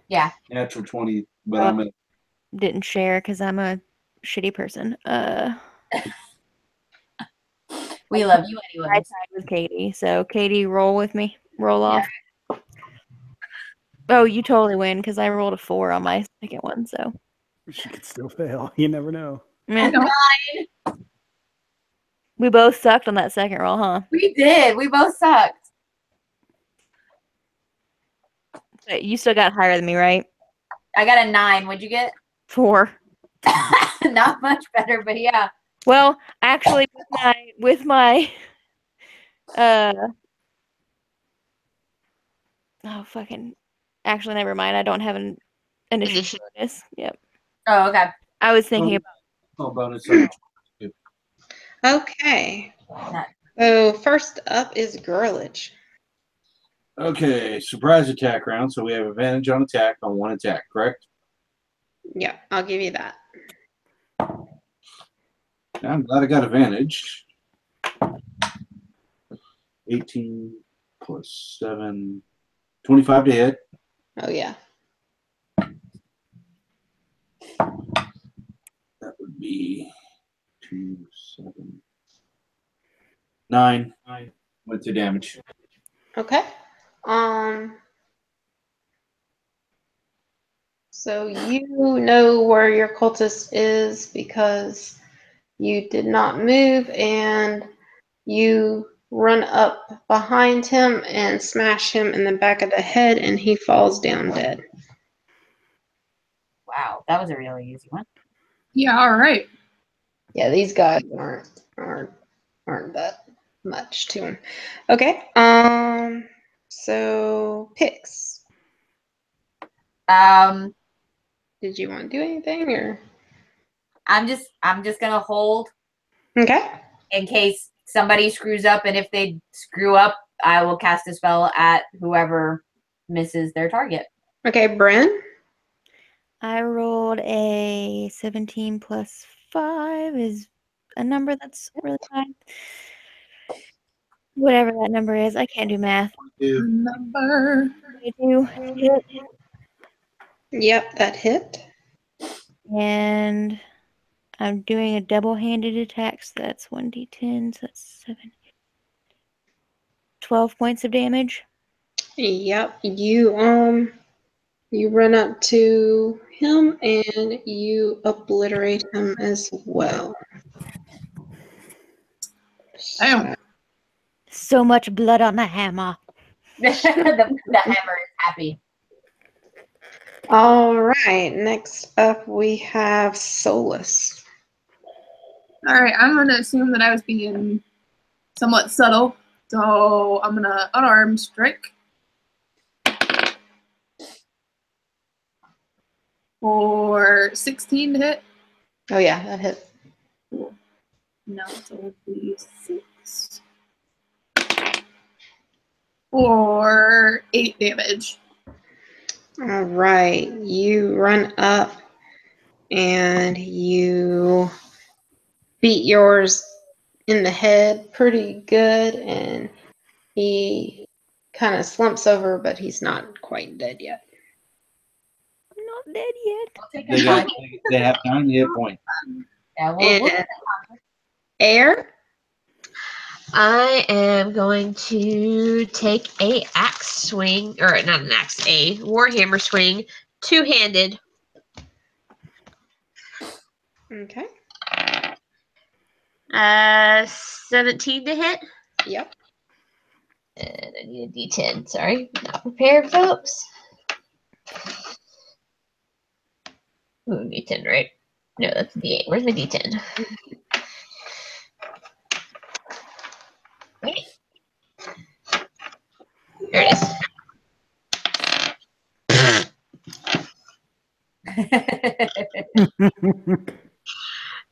Yeah. Natural 20, but I'm at Didn't share because I'm a shitty person. We love you I anyway. tied with Katie, so Katie, roll with me. Roll off. Oh, you totally win because I rolled a 4 on my second one. So She could still fail. You never know. meh. No. We both sucked on that second roll, huh? We did. We both sucked. But you still got higher than me, right? I got a 9. What'd you get? 4. Not much better, but yeah. Well, actually, with my actually, never mind. I don't have an initiative Initiative. bonus. Yep. Oh, okay. I was thinking about bonus. Okay. So first up is Girlage. Okay, surprise attack round. So we have advantage on attack on one attack, correct? Yeah, I'll give you that. I'm glad I got advantage. 18 plus 7, 25 to hit. Oh, yeah. That would be 2, 7, 9. Went to damage. Okay. So you know where your cultist is because you did not move, and you run up behind him and smash him in the back of the head, and he falls down dead. Wow, that was a really easy one. Yeah, all right. Yeah, these guys aren't that much to him. Okay. So picks. Did you want to do anything or? I'm just gonna hold Okay. in case somebody screws up, and if they screw up, I will cast a spell at whoever misses their target. Okay, Bren. I rolled a 17 plus 5 is a number that's really high. Whatever that number is, I can't do math. Number. 22 hit, Yep, that hit. and I'm doing a double-handed attack, so that's 1d10, so that's 7. 12 points of damage. Yep, you run up to him and you obliterate him as well. Damn. So much blood on the hammer. the hammer is happy. All right, next up we have Solus. All right, I'm going to assume that I was being somewhat subtle. So I'm going to unarmed strike. For 16 to hit. Oh yeah, that hit. Cool. No, so it would be 6. For 8 damage. All right, you run up and you beat yours in the head pretty good, and he kind of slumps over, but he's not quite dead yet. Not dead yet. We'll take They a got. con- They have 9 hit points. Yeah, we'll And Air. I am going to take a axe swing, or not an axe, a warhammer swing, two-handed. Okay. 17 to hit. Yep. And I need a D10. Sorry, not prepared, folks. Ooh, D10, right? No, that's a D8. Where's my D10? Right. There it is.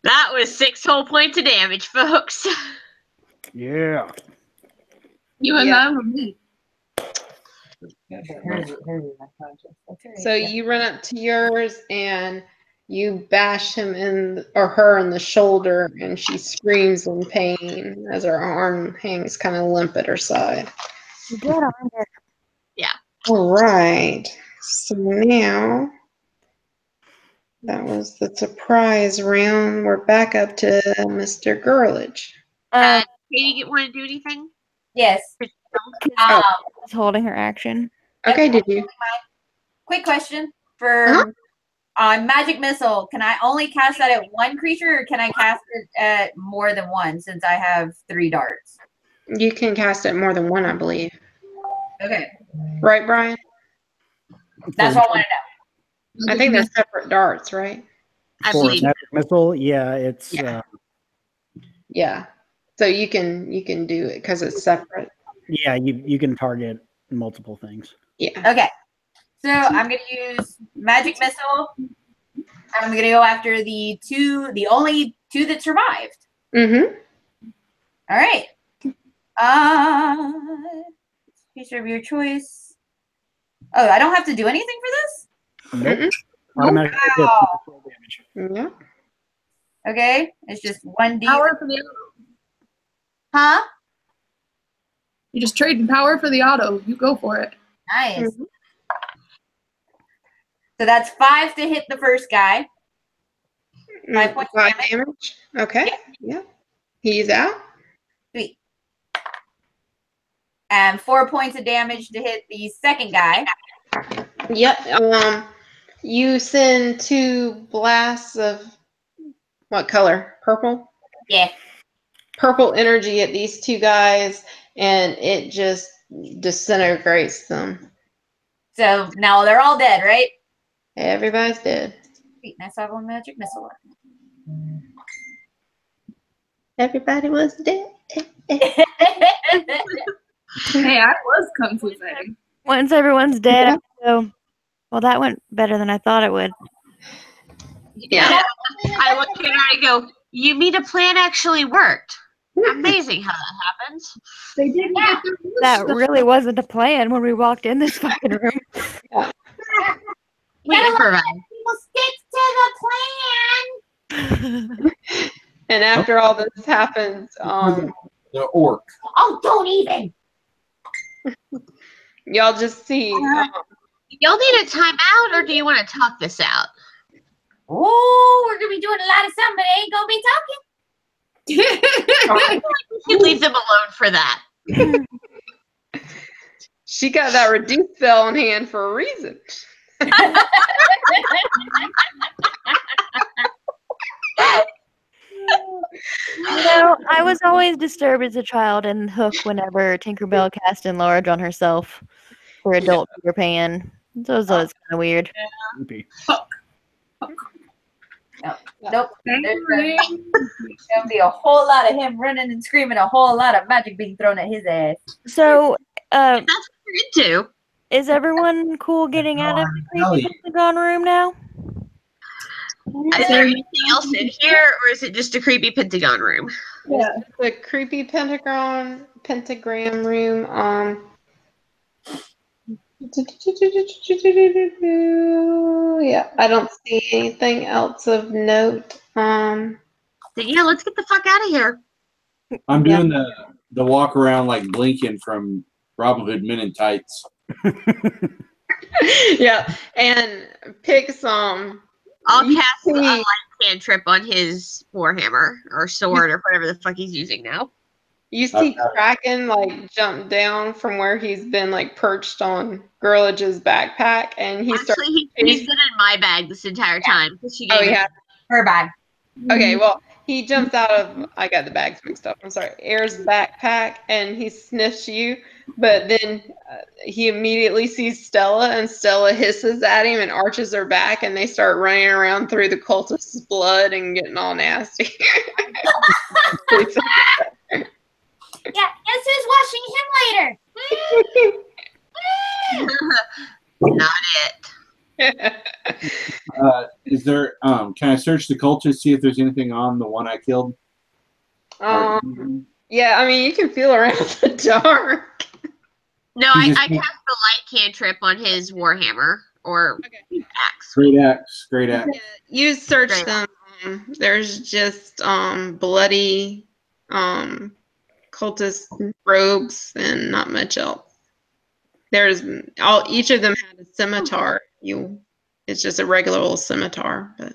That was 6 whole points of damage, folks. Yeah. You and Yeah. them or me? Hers is unconscious. That's right. So you run up to yours and you bash him or her in the shoulder, and she screams in pain as her arm hangs kind of limp at her side. You did arm it. All right. So now that was the surprise round. We're back up to Mr. Girlage. Katie, want to do anything? Yes. Is holding her action. Okay, did you? Quick question for magic missile. Can I only cast that at one creature, or can I cast it at more than one? Since I have 3 darts. You can cast it more than one, I believe. Okay, Right, Brian? that's all I want to know. I think they're separate darts, right? I For believe. magic missile, yeah, it's Yeah. So you can do it because it's separate. yeah, you can target multiple things. Yeah. Okay, so I'm gonna use magic missile. I'm gonna go after the only 2 that survived. Mm-hmm. All right. Creature of your choice. Oh, I don't have to do anything for this? Nope. Automatically Wow. damage. Yeah. Okay, it's just 1d. Power for the auto. Huh? You just trade power for the auto. You go for it. Nice. So that's 5 to hit the first guy. 5 points of 5 damage. damage. Okay. Yep. Yeah. He's out. Sweet. And 4 points of damage to hit the second guy. Yep. You send 2 blasts of what color? Purple? Yeah. Purple energy at these 2 guys, and it just disintegrates them. So now they're all dead, right? Everybody's dead. Sweet. Nice have one magic missile. Everybody was dead. Hey, I was kung fu fighting. Once everyone's dead, so well, that went better than I thought it would. Yeah. I look at her and I go, you mean a plan actually worked? Amazing how that happens. They didn't get their That really wasn't a plan when we walked in this fucking room. We improvise. People stick to the plan. And after all this happens, The orc. Oh, don't even. y'all just see. Y'all need a timeout, or do you want to talk this out? Oh, we're gonna be doing a lot of something, but ain't gonna be talking. I feel like we should leave them alone for that. She got that reduced spell in hand for a reason. I was always disturbed as a child and Hook whenever Tinkerbell cast Enlarge on herself for adult Peter Pan. So it was always kind of weird. Creepy. Nope. There's gonna be a whole lot of him running and screaming, a whole lot of magic being thrown at his ass. So, That's what we're into. is everyone cool getting out of the Hell creepy pentagon room now? Is there anything else in here, or is it just a creepy pentagon room? Yeah. The creepy pentagram room. Yeah, I don't see anything else of note. Then yeah, let's get the fuck out of here. I'm doing the walk around like Blinken from Robin Hood Men in Tights. Yeah, and pick some. I'll You cast a see- light cantrip on his warhammer or sword or whatever the fuck he's using now. You see Kraken like jump down from where he's been like perched on Girlage's backpack, and he starts. Actually, he's been in my bag this entire time. 'Cause she Oh gave me- yeah. Her bag. Okay, well, he jumps out of, I got the bags mixed up, I'm sorry, Air's backpack, and he sniffs you, but then he immediately sees Stella, and Stella hisses at him and arches her back, and they start running around through the cultist's blood and getting all nasty. Yeah, guess who's washing him later? Not it. Is there? Can I search the cultist, see if there's anything on the one I killed? Yeah, I mean, you can feel around the dark. No, He I just- cast the light cantrip on his warhammer or axe. Great axe. Great axe. Yeah, you search Great. them. There's just bloody cultist robes and not much else. There's each of them had a scimitar. It's just a regular old scimitar, but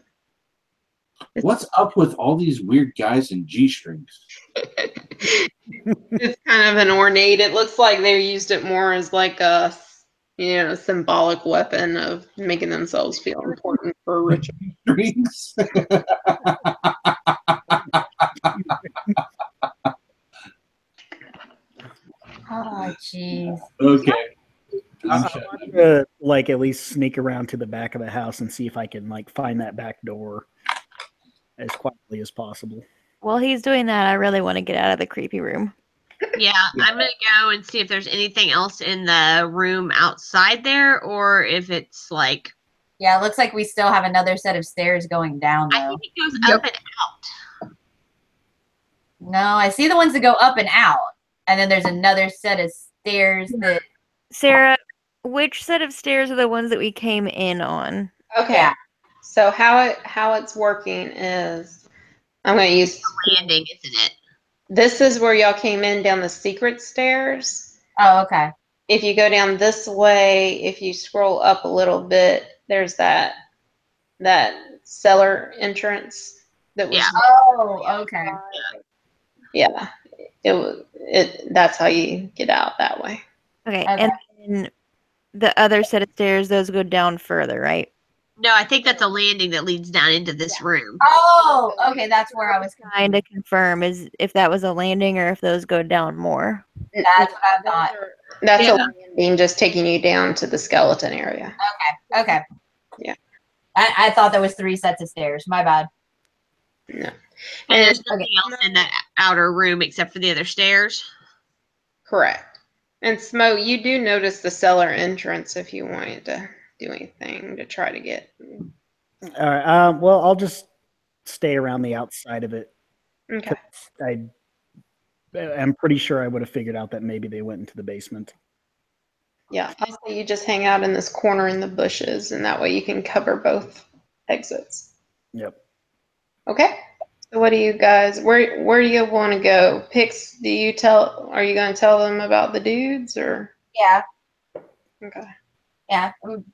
What's up with all these weird guys in G-strings? it's kind of an ornate. It looks like they used it more as like a symbolic weapon of making themselves feel important for a ritual. Strings? Oh, jeez. Okay. I'm gonna like at least sneak around to the back of the house and see if I can like find that back door as quietly as possible. While he's doing that, I really want to get out of the creepy room. Yeah, I'm gonna go and see if there's anything else in the room outside there, or if it's like. Yeah, it looks like we still have another set of stairs going down, I though. think it goes up and out. No, I see the ones that go up and out. And then there's another set of stairs that... Sarah, which set of stairs are the ones that we came in on? Okay. Yeah. So how it's working is I'm going to use Landing, isn't it? this is where y'all came in down the secret stairs. Oh, okay. If you go down this way, if you scroll up a little bit, there's that cellar entrance that was Yeah. Oh, okay. yeah. That's how you get out that way. Okay, Okay. and then the other set of stairs, those go down further, right? No, I think that's a landing that leads down into this room. Oh, okay. That's where I was... Trying to confirm is if that was a landing or if those go down more. That's what I thought. That's Yeah. a landing just taking you down to the skeleton area. Okay. Yeah. I thought there was 3 sets of stairs. My bad. No. And And there's nothing else in that outer room except for the other stairs. correct. And Smough, you do notice the cellar entrance if you wanted to do anything to try to get. All right. Well, I'll just stay around the outside of it. Okay. I'm pretty sure I would have figured out that maybe they went into the basement. Yeah. I'll say you just hang out in this corner in the bushes, and that way you can cover both exits. Yep. Okay. So what do you guys? Where do you want to go? Pix? Are you going to tell them about the dudes or? Yeah. Okay. Yeah.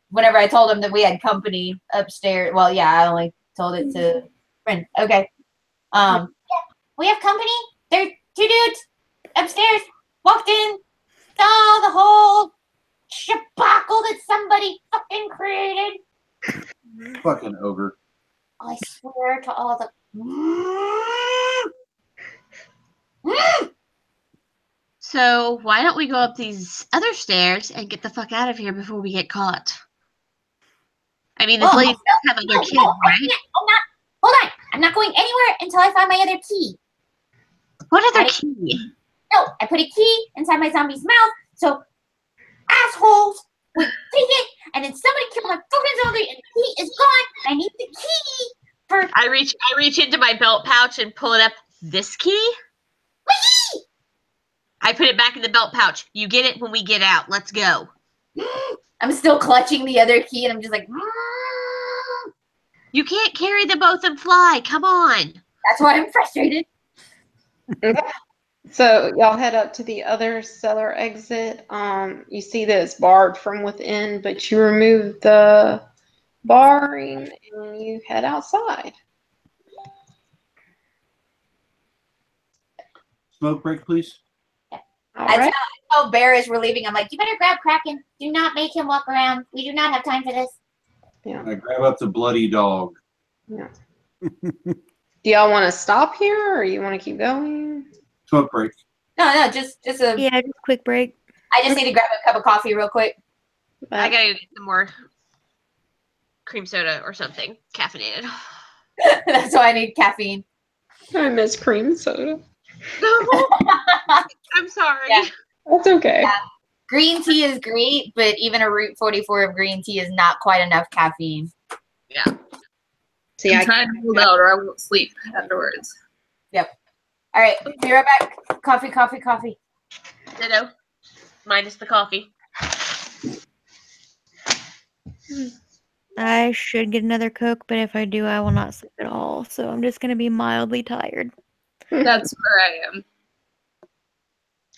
Whenever I told him that we had company upstairs, well, yeah, I only told it to friend. Okay. Yeah, we have company. There's 2 dudes upstairs. Walked in, saw the whole shabackle that somebody fucking created. Fucking ogre. I swear to all the... So why don't we go up these other stairs and get the fuck out of here before we get caught? I mean, this Oh, lady does have other kids, I right? can't. I'm not. Hold on. I'm not going anywhere until I find my other key. What other I- key? No, I put a key inside my zombie's mouth, so assholes would take it, and then somebody killed my fucking zombie, and the key is gone. I need the key for I reach into my belt pouch and pull it up. This key? my key. I put it back in the belt pouch. You get it when we get out. Let's go. I'm still clutching the other key, and I'm just like, You can't carry them both and fly. Come on. that's why I'm frustrated. So y'all head up to the other cellar exit. You see that it's barred from within, but you remove the barring and you head outside. Smoke break, please. All I right. tell Bear as we're leaving, I'm like, you better grab Kraken. Do not make him walk around. We do not have time for this. Yeah. I grab up the bloody dog. Do y'all want to stop here or you want to keep going? Smoke break. No, just a. Yeah, just quick break. I just need to grab a cup of coffee real quick. I gotta go get some more cream soda or something caffeinated. That's why I need caffeine. I miss cream soda. I'm sorry. Yeah. That's okay. Yeah. Green tea is great, but even a Route 44 of green tea is not quite enough caffeine. See, I'm trying to hold out or I won't sleep afterwards. All right, be right back. Coffee. Ditto. minus the coffee. I should get another Coke, but if I do, I will not sleep at all. So I'm just going to be mildly tired. That's where I am.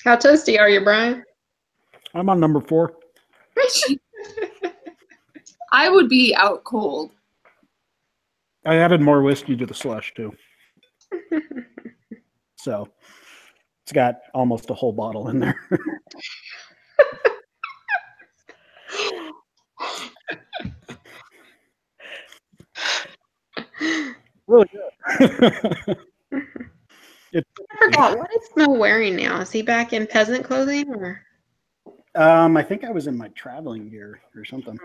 How toasty are you, Brian? I'm on number 4. I would be out cold. I added more whiskey to the slush too. So it's got almost a whole bottle in there. Really good. I forgot. What is Smough wearing now? Is he back in peasant clothing? Or? I think I was in my traveling gear or something.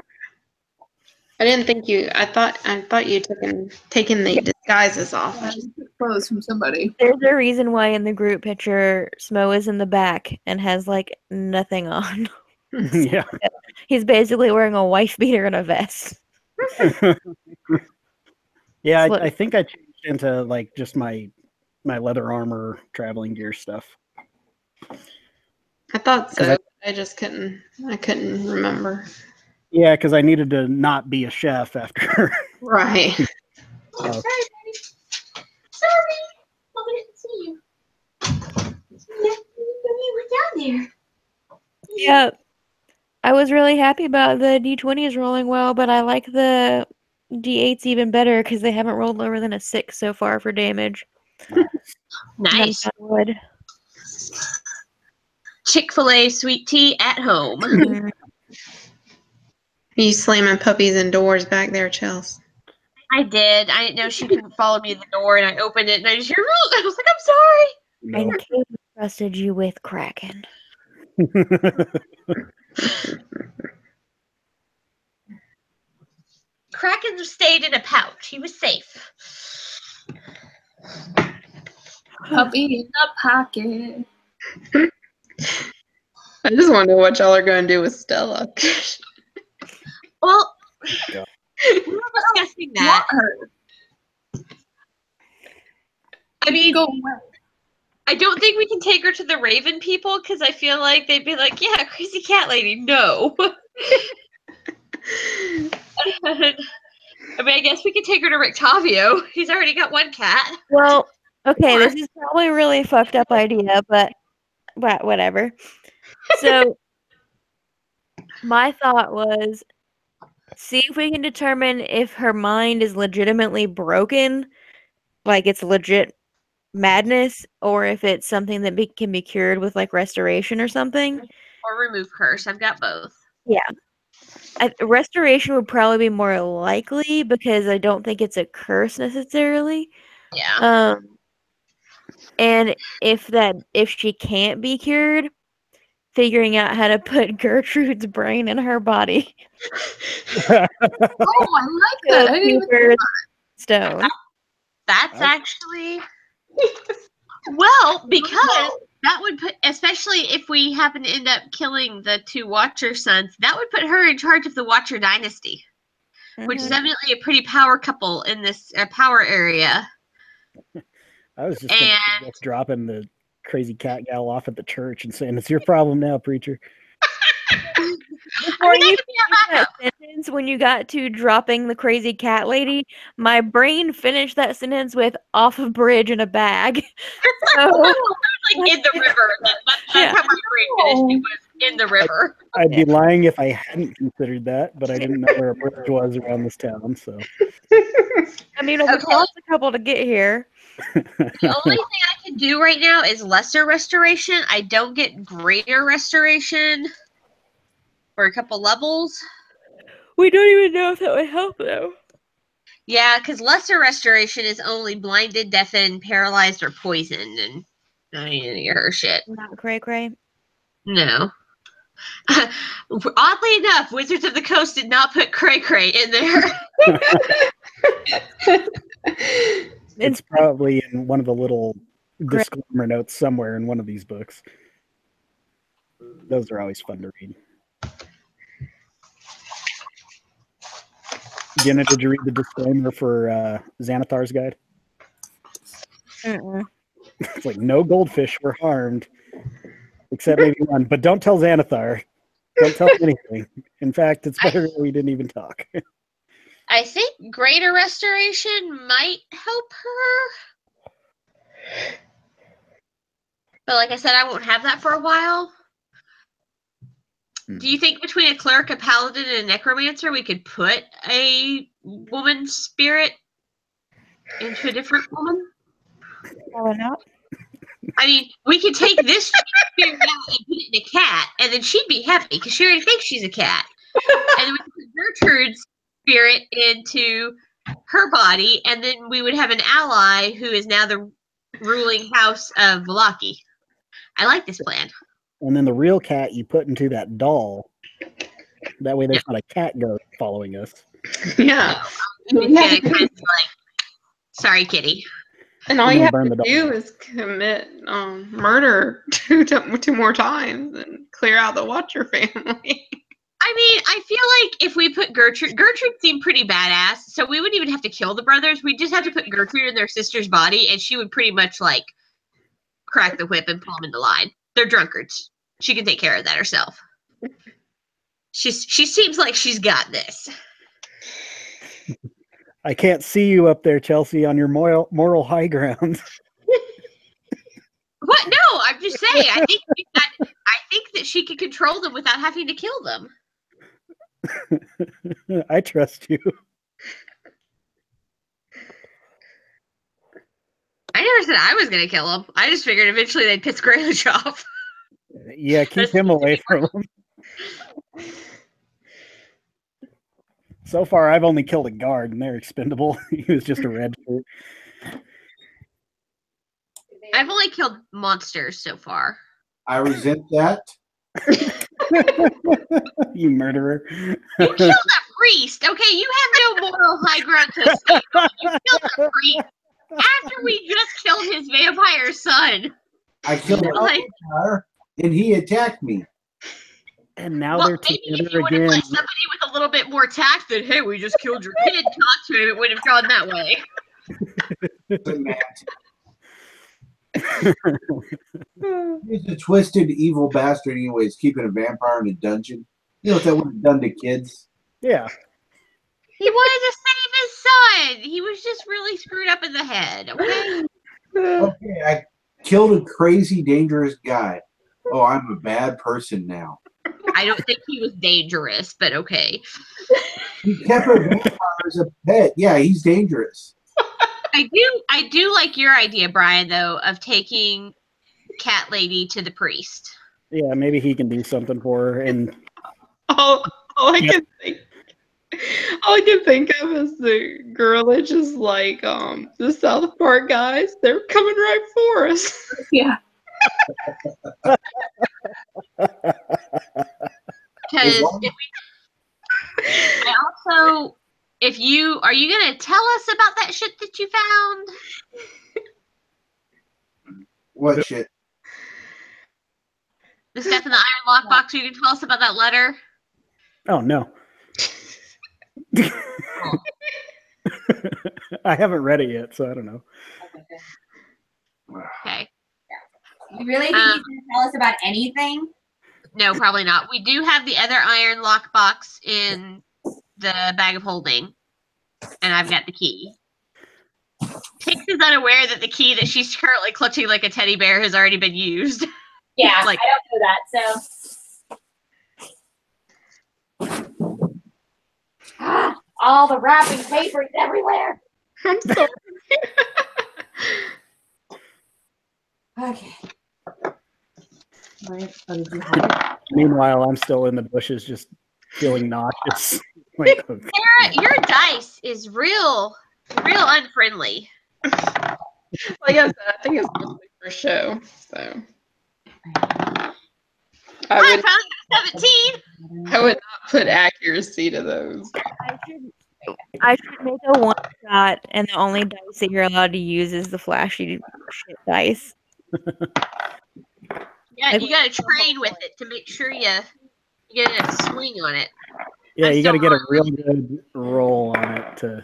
I didn't think you. I thought you taken the disguises off. I just took clothes from somebody. There's a reason why in the group picture Smough is in the back and has like nothing on. Yeah. He's basically wearing a wife beater and a vest. Yeah, What- I think I changed into like just my leather armor traveling gear stuff. I thought 'Cause so. I just couldn't. I couldn't remember. Yeah, because I needed to not be a chef after. Right. Sorry, buddy. Sorry. I didn't see you. You were down there. Yeah. I was really happy about the D20s rolling well, but I like the D8s even better because they haven't rolled lower than a 6 so far for damage. Nice. Knock on wood. Chick-fil-A sweet tea at home. Mhm. You slamming puppies indoors back there, Chels. I did. I didn't know she couldn't follow me in the door, and I opened it, and I just hear, I was like, I'm sorry. And Kate trusted you with Kraken. Kraken stayed in a pouch. He was safe. Puppy in the pocket. I just want to know what y'all are going to do with Stella. Well, Yeah. we were discussing that. Want her. I mean, Go away. I don't think we can take her to the Raven people because I feel like they'd be like, yeah, crazy cat lady, no. I mean, I guess we could take her to Rictavio. He's already got one cat. Well, okay, Or- this is probably a really fucked up idea, but whatever. So, my thought was see if we can determine if her mind is legitimately broken, like it's legit madness, or if it's something that can be cured with like restoration or something. Or remove curse. I've got both. Restoration would probably be more likely because I don't think it's a curse necessarily. Yeah. And if she can't be cured, figuring out how to put Gertrude's brain in her body. Oh, I like that. I didn't even think Stone. That's Okay. actually well, because that would put, especially if we happen to end up killing the 2 Watcher sons, that would put her in charge of the Watcher dynasty, which is Mhm. evidently a pretty power couple in this power area. I was just gonna And- suggest dropping the crazy cat gal off at the church and saying, "It's your problem now, preacher." Before that you could be a finished backup. that sentence, when you got to dropping the crazy cat lady, my brain finished that sentence with off a bridge in a bag. So, Like in the river. That's Yeah. how my brain finished. It was in the river. I'd be lying if I hadn't considered that, but I didn't know where a bridge was around this town. So I mean, it Okay. cost a couple to get here. The only thing I can do right now is lesser restoration. I don't get greater restoration for a couple levels. We don't even know if that would help, though. Yeah, because lesser restoration is only blinded, deafened, paralyzed, or poisoned, and I ain't any of her shit. Not cray cray. No. Oddly enough, Wizards of the Coast did not put Cray Cray in there. it's probably in one of the little Great. disclaimer notes somewhere in one of these books. Those are always fun to read. Jenna, did you read the disclaimer for Xanathar's Guide? Mm-mm. It's like, no goldfish were harmed. except maybe one. But don't tell Xanathar. Don't tell him anything. In fact, it's better that we didn't even talk. I think greater restoration might help her. But like I said, I won't have that for a while. Do you think between a cleric, a paladin, and a necromancer, we could put a woman spirit into a different woman? Probably not. I mean, we could take this spirit out and put it in a cat, and then she'd be happy because she already thinks she's a cat. And then we could put Gertrude's spirit into her body, and then we would have an ally who is now the ruling house of Valaki. I like this plan. And then the real cat you put into that doll. That way there's not a cat ghost following us. Yeah. Kind of like, sorry, kitty. And all And you then have burn to the do is commit more two more times and clear out the Watcher family. I mean, I feel like if we put Gertrude seemed pretty badass, so we wouldn't even have to kill the brothers. We just have to put Gertrude in their sister's body, and she would pretty much like crack the whip and pull them into line. They're drunkards. She can take care of that herself. She seems like she's got this. I can't see you up there, Chelsea, on your moral high ground. What? No, I'm just saying. I think that she can control them without having to kill them. I trust you. I never said I was going to kill them. I just figured eventually they'd piss Graylich off. Yeah, keep him away from him. So far, I've only killed a guard, and they're expendable. He was just a red shirt. I've only killed monsters so far. I resent that. You murderer. You killed a priest, okay? You have no moral high ground to stand on. You killed a priest after we just killed his vampire son. I killed a vampire, and he attacked me. And now Well, they're maybe if together you would have again. let somebody with a little bit more tact than, hey, we just killed your kid, talk to him, it would have gone that way. He's a twisted, evil bastard anyways, keeping a vampire in a dungeon. You know what that would have done to kids? Yeah. He wanted to save his son. He was just really screwed up in the head, okay? Okay, I killed a crazy, dangerous guy. Oh, I'm a bad person now. I don't think he was dangerous, but okay. He kept a vampire as a pet. Yeah, he's dangerous. I do like your idea, Brian, though, of taking Cat Lady to the priest. Yeah, maybe he can do something for her. And All I can think of is the girlage is like the South Park guys. They're coming right for us. Yeah. Because are you gonna tell us about that shit that you found? What shit? The stuff in the iron lockbox. Are you gonna tell us about that letter? oh no. I haven't read it yet, so I don't know. Okay. You really think he's going to tell us about anything? No, probably not. We do have the other iron lockbox in the bag of holding, and I've got the key. Pix is unaware that the key that she's currently clutching like a teddy bear has already been used. Yeah, Like- I don't know that, so. All the wrapping papers everywhere. I'm sorry. Okay. Meanwhile, I'm still in the bushes just feeling nauseous. Like, okay. Sarah, your dice is real unfriendly. Like I said, I think it's mostly for show. So I found 17. I would not put accuracy to those. I should make a one shot, and the only dice that you're allowed to use is the flashy shit dice. Yeah, you gotta train with it to make sure you get a swing on it. Yeah, I'm you got to still get a on. real good roll on it to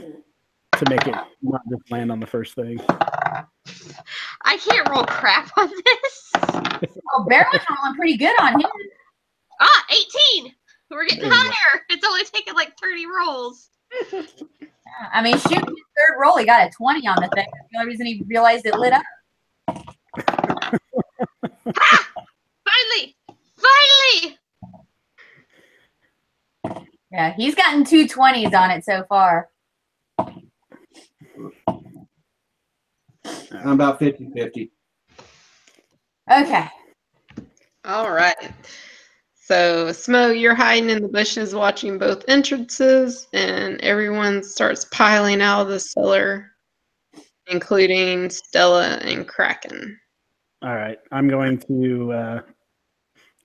make it not just land on the first thing. I can't roll crap on this. Oh, Bear was rolling pretty good on him. 18. We're getting There you go. higher. It's only taken like 30 rolls. I mean, shoot, his third roll, he got a 20 on the thing. That's the only reason he realized it lit up. Finally! Yeah, he's gotten 2 20s on it so far. I'm about 50-50. Okay. All right. So, Smough, you're hiding in the bushes watching both entrances, and everyone starts piling out of the cellar, including Stella and Kraken. All right, I'm going to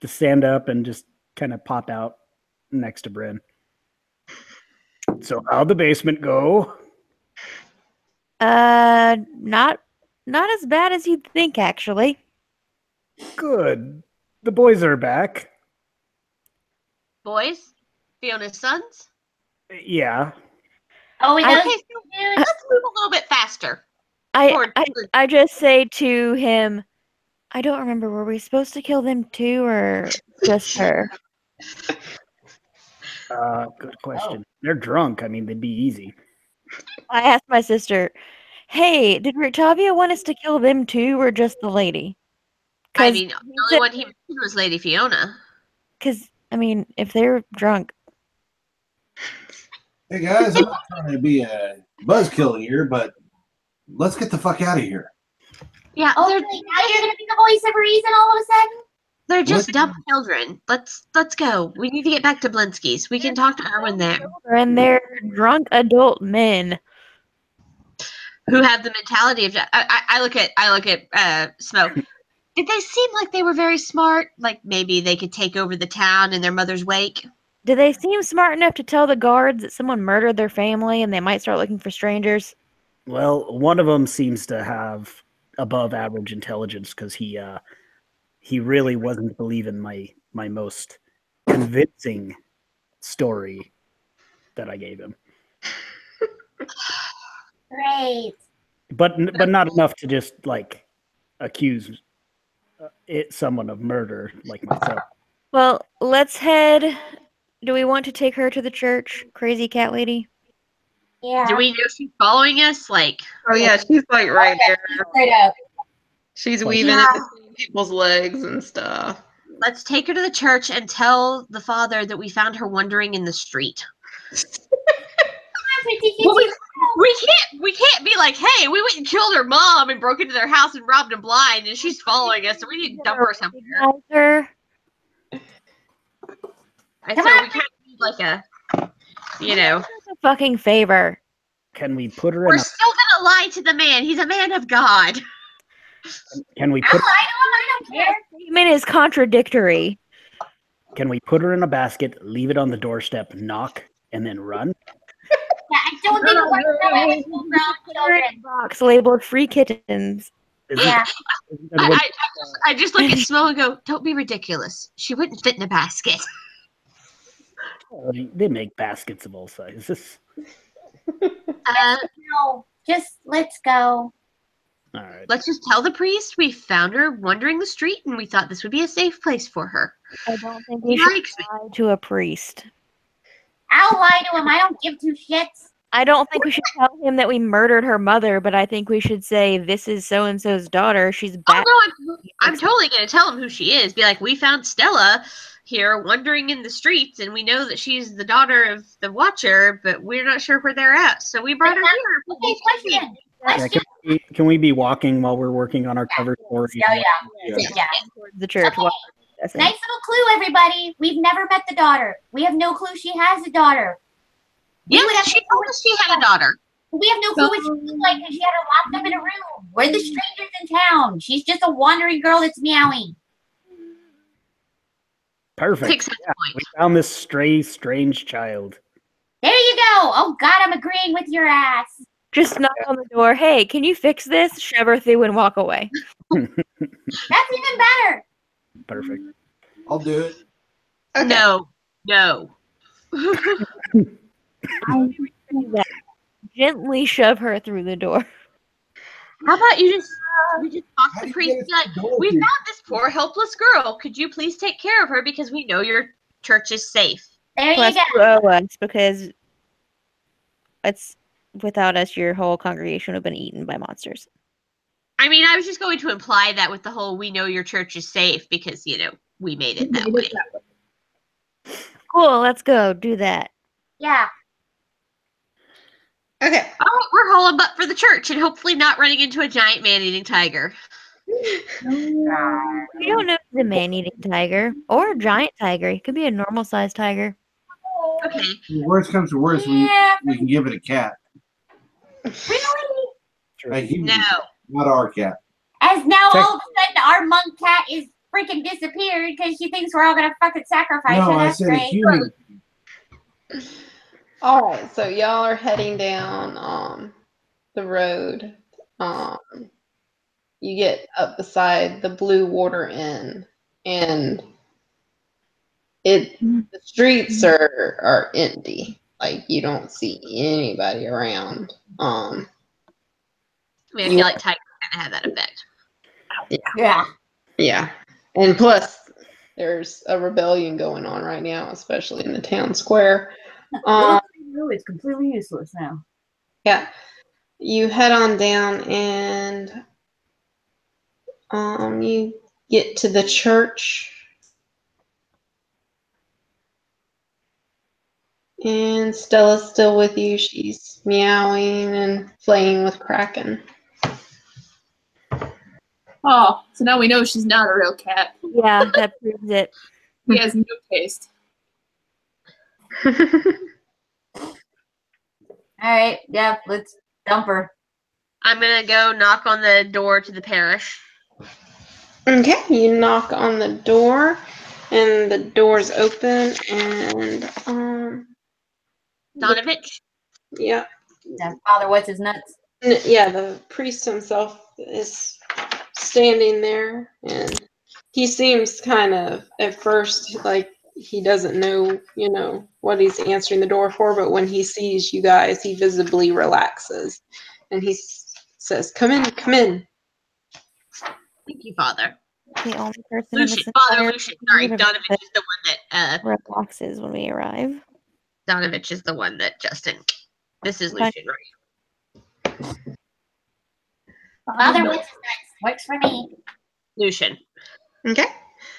stand up and just kind of pop out next to Bryn. So how'd the basement go? Not as bad as you'd think, actually. Good. The boys are back. Boys? Fiona's sons? Yeah. Oh, he Okay, does. so let's move a little bit faster. I just say to him, I don't remember, were we supposed to kill them too, or just her? Good question. They're drunk. I mean, they'd be easy. I asked my sister, hey, did Rictavia want us to kill them too, or just the lady? I mean, the only one he mentioned was Lady Fiona. Because, I mean, if they're drunk. Hey guys, I'm not trying to be a buzzkill here, but let's get the fuck out of here. Yeah, Oh, really? Now you're gonna be the voice of reason all of a sudden? they're just What? dumb children. Let's go. We need to get back to Blinsky's. We can talk to Erwin there. And they're drunk adult men. Who have the mentality of I look at Smough. Did they seem like they were very smart? Like maybe they could take over the town in their mother's wake? Do they seem smart enough to tell the guards that someone murdered their family and they might start looking for strangers? Well, one of them seems to have above average intelligence because he really wasn't believing my most convincing story that I gave him. Great. But not enough to just like accuse someone of murder like myself. Well, let's head. Do we want to take her to the church, crazy cat lady? Yeah. Do we know she's following us? Like, Oh, yeah, she's like right there. Straight up. She's weaving in between people's legs and stuff. let's take her to the church and tell the father that we found her wandering in the street. Well, we can't be like, hey, we went and killed her mom and broke into their house and robbed them blind, and she's following us, so we need to dump her somewhere. And so we kind of need like a, you know. A fucking favor. Can we put her We're in still gonna lie to the man. He's a man of God. Can we I'll put lie to him. I don't care. Statement is contradictory. Can we put her in a basket, leave it on the doorstep, knock, and then run? Yeah, I don't think it works that way with full-grown children. Box labeled free kittens. Yeah. I just look at Smough and go, don't be ridiculous. She wouldn't fit in a basket. They make baskets of all sizes. No, just let's go. All right. Let's just tell the priest we found her wandering the street and we thought this would be a safe place for her. I don't think we He should likes me. lie to a priest. I'll lie to him. I don't give two shits. I don't think we should tell him that we murdered her mother, but I think we should say this is so and so's daughter. She's back. Oh no, I'm totally gonna tell him who she is. Be like, we found Stella here wandering in the streets, and we know that she's the daughter of the Watcher, but we're not sure where they're at. So we brought her here. Okay, question. Yeah, can we be walking while we're working on our cover story? Yeah. Towards the church. Okay. Nice little clue, everybody. We've never met the daughter. We have no clue she has a daughter. Yeah, she told us she had a daughter. We have no clue what she looked like because she had her locked up in a room. We're the strangers in town. She's just a wandering girl that's meowing. Perfect. Takes that Yeah, point. we found this stray, strange child. There you go. Oh, God, I'm agreeing with your ass. Just knock on the door. Hey, can you fix this? Shove her through and walk away. That's even better. Perfect. I'll do it. Okay. No. Gently shove her through the door. How about you just talk How to do the you priest? get Be like, us to door we here? found this poor helpless girl. Could you please take care of her because we know your church is safe? There Plus, you you go. owe us because it's without us, your whole congregation would have been eaten by monsters. I mean, I was just going to imply that with the whole "we know your church is safe" because we made it that way. Cool, let's go do that. Yeah. Okay. Oh, we're hauling butt for the church and hopefully not running into a giant man-eating tiger. You don't know if it's a man-eating tiger or a giant tiger. It could be a normal-sized tiger. Okay. Worst comes to worst, Yeah. we can give it a cat. Really? A human, No. not our cat. As now all of a sudden our monk cat is freaking disappeared because she thinks we're all gonna fucking sacrifice No, her. I That's said a great. human. All right, so y'all are heading down the road. You get up beside the Blue Water Inn, and the streets are empty. Like you don't see anybody around. I mean, I feel like tigers kind of have that effect. Yeah. Yeah, and plus there's a rebellion going on right now, especially in the town square. It's completely useless now. Yeah, you head on down and you get to the church. And Stella's still with you. She's meowing and playing with Kraken. Oh, so now we know she's not a real cat. Yeah, that proves it. She has no taste. All right. Yeah. Let's dump her. I'm gonna go knock on the door to the parish. Okay, you knock on the door, and the door's open, and Donovich? yeah, Yeah, Father, what's his nuts? yeah, the priest himself is standing there, and he seems kind of at first like he doesn't know, what he's answering the door for, but when he sees you guys, he visibly relaxes, and he says, "Come in, come in." Thank you, Father. The only person in this Lucian. Father entire Lucian. Sorry, universe Donovich that is the one that relaxes when we arrive. Donovich is the one that Justin. This is Lucian, right? Father, what's his nuts? Works for me. Lucian. Okay.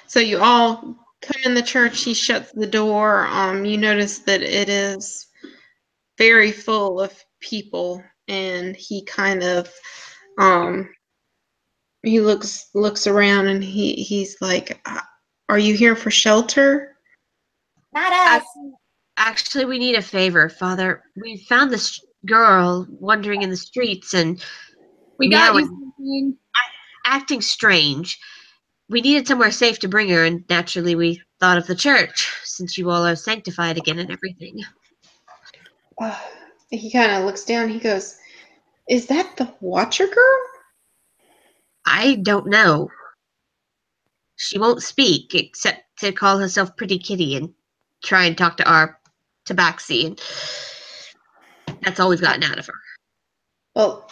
So you all come in the church. He shuts the door. You notice that it is very full of people, and he kind of he looks around, and he's like, "Are you here for shelter?" Not us. Actually, we need a favor, Father. We found this girl wandering in the streets and We got you meowing, something. acting strange. We needed somewhere safe to bring her, and naturally we thought of the church, since you all are sanctified again and everything. He kind of looks down. He goes, "Is that the Watcher girl?" I don't know. She won't speak except to call herself Pretty Kitty and try and talk to our tabaxi, and that's all we've gotten out of her. Well,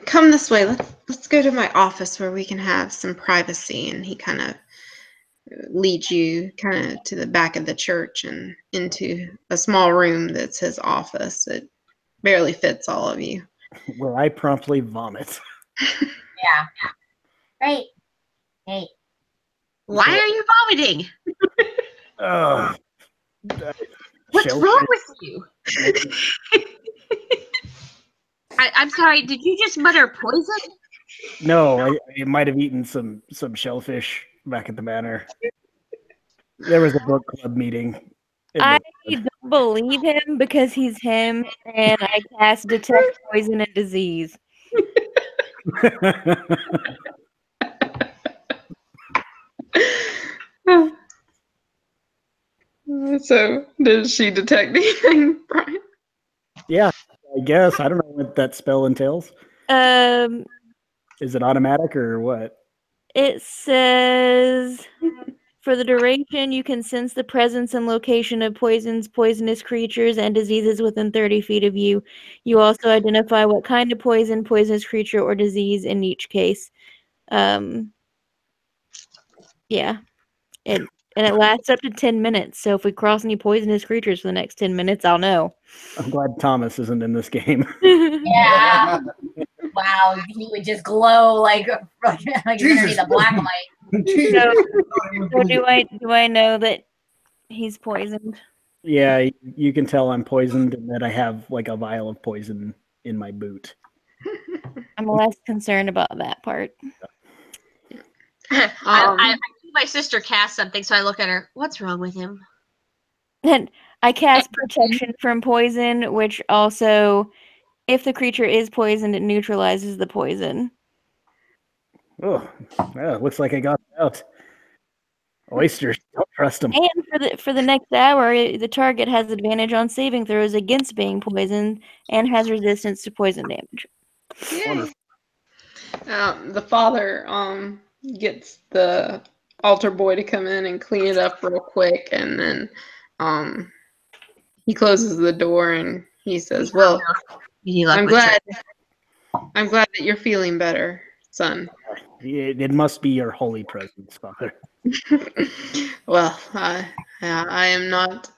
come this way. Let's go to my office where we can have some privacy. And he kind of leads you kind of to the back of the church and into a small room that's his office. It barely fits all of you. Where I promptly vomit. Yeah. Great. Hey. Why are you vomiting? What's wrong with you? I'm sorry, did you just mutter poison? No, I might have eaten some shellfish back at the manor. There was a book club meeting. I don't believe him because he's him, and I cast detect poison and disease. So, did she detect anything, Brian? Yeah, I guess. I don't know what that spell entails. Is it automatic or what? It says For the duration, you can sense the presence and location of poisons, poisonous creatures, and diseases within 30 feet of you. You also identify what kind of poison, poisonous creature, or disease in each case. Yeah. And it lasts up to 10 minutes. So if we cross any poisonous creatures for the next 10 minutes, I'll know. I'm glad Thomas isn't in this game. Yeah. Wow, he would just glow like underneath a black light. So do I know that he's poisoned? Yeah, you can tell I'm poisoned and that I have like a vial of poison in my boot. I'm less concerned about that part. I see my sister cast something, so I look at her. What's wrong with him? And I cast protection from poison, which also, if the creature is poisoned, it neutralizes the poison. Oh, well, looks like I got it out. Oysters, don't trust them. And for the next hour, the target has advantage on saving throws against being poisoned and has resistance to poison damage. Yay. The father gets the altar boy to come in and clean it up real quick, and then he closes the door and he says, "Well, I'm glad that you're feeling better, son." It must be your holy presence, Father. Well, I am not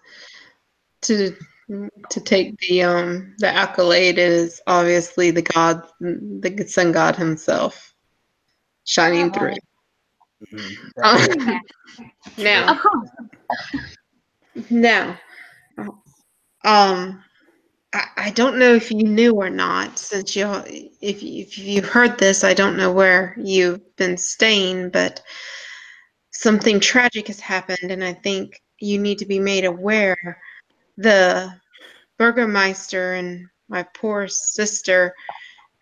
to take the accolade. It is obviously the sun god himself shining through. Now, I don't know if you knew or not, since if you heard this, I don't know where you've been staying, but something tragic has happened, and I think you need to be made aware. The Burgermeister and my poor sister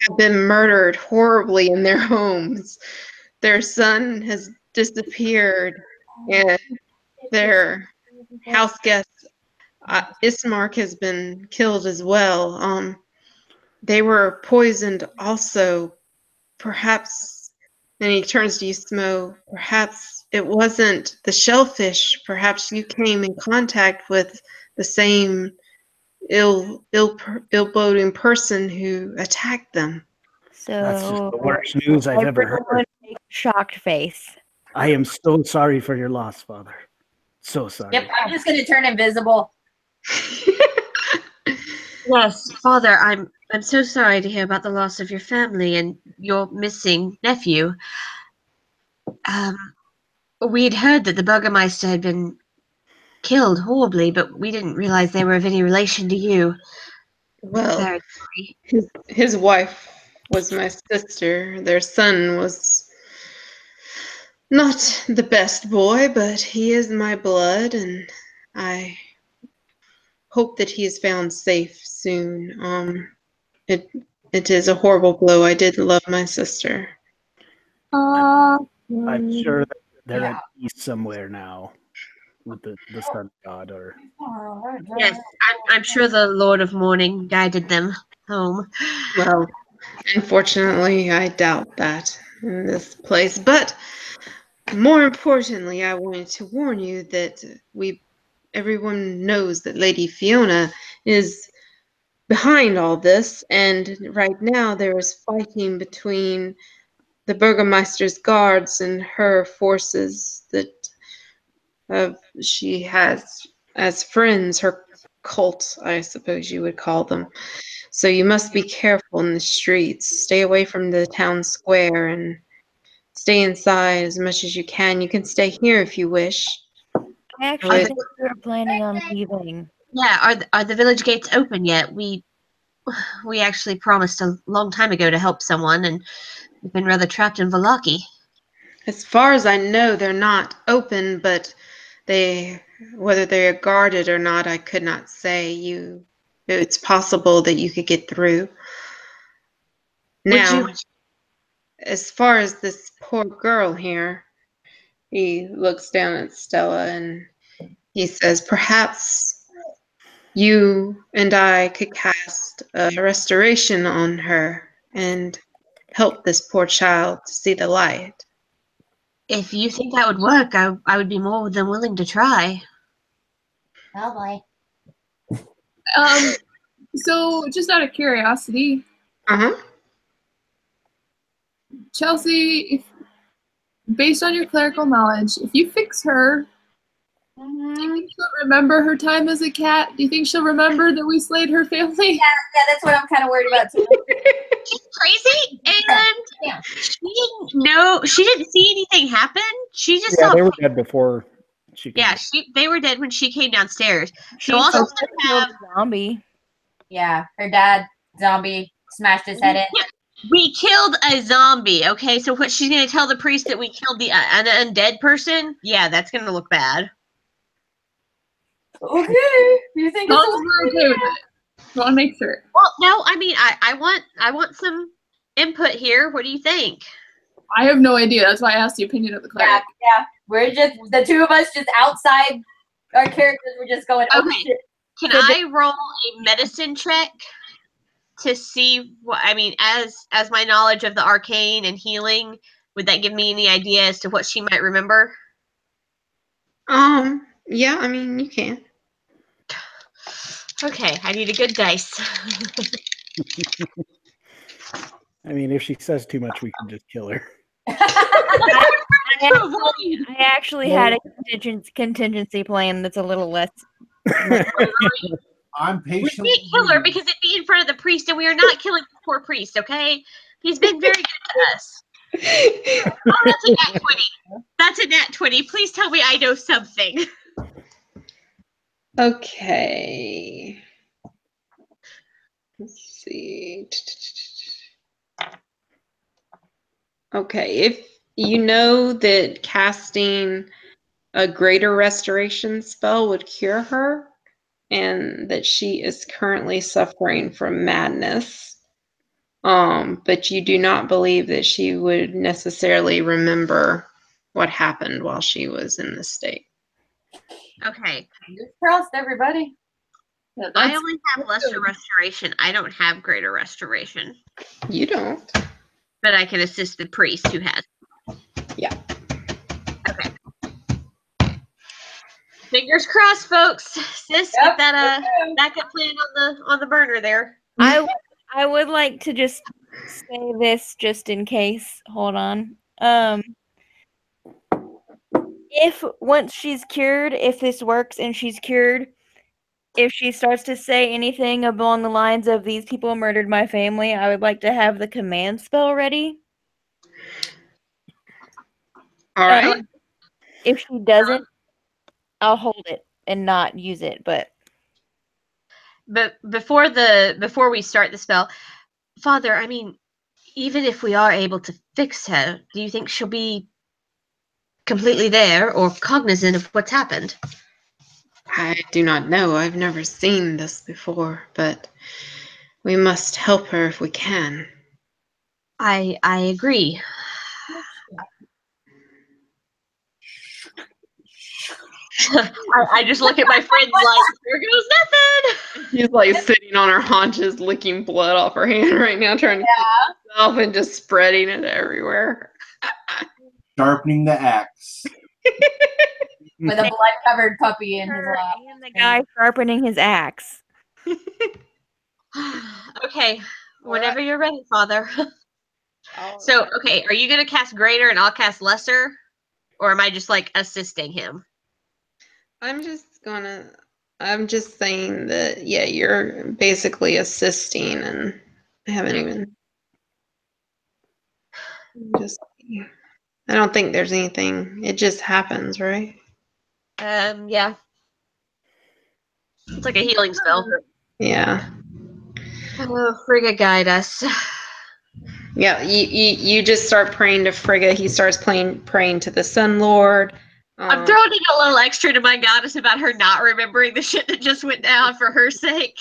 have been murdered horribly in their homes. Their son has disappeared, and their house guest, Ismark, has been killed as well. They were poisoned also. Perhaps, and he turns to you, Smough, perhaps it wasn't the shellfish. Perhaps you came in contact with the same ill-boding person who attacked them. So that's just the worst news I've ever heard. Shocked face. I am so sorry for your loss, Father. So sorry. Yep, I'm just gonna turn invisible. Yes, Father, I'm so sorry to hear about the loss of your family and your missing nephew. We'd heard that the Burgermeister had been killed horribly, but we didn't realize they were of any relation to you. Well, Very sorry. his wife was my sister. Their son was not the best boy, but he is my blood, and I hope that he is found safe soon. It is a horrible blow. I did love my sister. I'm sure that they're at peace somewhere now with the sun god. Or Yes, I'm sure the Lord of Mourning guided them home. Well, unfortunately, I doubt that in this place. But more importantly, I wanted to warn you that everyone knows that Lady Fiona is behind all this, and right now there is fighting between the Burgermeister's guards and her forces that she has as friends, her cult, I suppose you would call them. So you must be careful in the streets. Stay away from the town square and stay inside as much as you can. You can stay here if you wish. I actually think we were planning on leaving. Yeah, are the village gates open yet? We actually promised a long time ago to help someone, and we've been rather trapped in Vallaki. As far as I know, they're not open, but whether they are guarded or not, I could not say. It's possible that you could get through. Now, as far as this poor girl here, he looks down at Stella and he says, perhaps you and I could cast a restoration on her and help this poor child to see the light. If you think that would work, I would be more than willing to try. Oh boy. So just out of curiosity, Uh-huh. Chelsea, if based on your clerical knowledge, if you fix her, do you think she'll remember her time as a cat? Do you think she'll remember that we slayed her family? Yeah, that's what I'm kind of worried about too. She's crazy, and Yeah. she didn't see anything happen. She just Yeah, saw. they were dead before she came. Yeah, they were dead when she came downstairs. She So all supposed she's to gonna kill have. the zombie. Yeah, her dad, zombie, smashed his head in. Yeah, we killed a zombie. Okay, so what she's gonna tell the priest that we killed an undead person? Yeah, that's gonna look bad. Okay. You think As it's long as we're okay with it. Want to make sure. Well, no, I mean, I want some input here. What do you think? I have no idea. That's why I asked the opinion of the cleric. Yeah. We're just the two of us just outside our characters. We're just going. Oh Okay. shit. Can I roll a medicine check to see what I mean? As my knowledge of the arcane and healing, would that give me any idea as to what she might remember? Yeah, I mean, you can. Okay, I need a good dice. I mean, if she says too much, we can just kill her. I actually had a contingency plan that's a little less. I'm We patient. can't kill her because it'd be in front of the priest, and we are not killing the poor priest. Okay, he's been very good to us. Oh, that's a nat 20. That's a nat 20. Please tell me I know something. Okay. Let's see. Okay, if you know that casting a greater restoration spell would cure her, and that she is currently suffering from madness, but you do not believe that she would necessarily remember what happened while she was in this state. Okay, Fingers crossed, everybody. Yeah, I that's only have lesser restoration. I don't have greater restoration, You don't. but I can assist the priest who has. Yeah. Okay. Fingers crossed, folks. Sis, get that backup plan on the burner there. I would like to just say this just in case. Hold on. If once she's cured, if this works and she's cured, if she starts to say anything along the lines of "these people murdered my family," I would like to have the command spell ready. All right. If she doesn't, I'll hold it and not use it. But before we start the spell, Father, I mean, even if we are able to fix her, do you think she'll be completely there or cognizant of what's happened? I do not know. I've never seen this before, but we must help her if we can. I agree. I just look at my friends like, there goes nothing. She's like sitting on her haunches, licking blood off her hand right now, trying to fix herself and just spreading it everywhere. Sharpening the axe. With a blood-covered puppy in his lap. and the guy sharpening his axe. Okay, whenever you're ready, Father. So, okay, are you going to cast greater and I'll cast lesser? Or am I just like assisting him? I'm just saying that, yeah, you're basically assisting, and I haven't even I don't think there's anything. It just happens, right? Yeah. It's like a healing spell. Yeah. Oh, Frigga, guide us. Yeah, you just start praying to Frigga. He starts praying to the Sun Lord. I'm throwing in a little extra to my goddess about her not remembering the shit that just went down for her sake.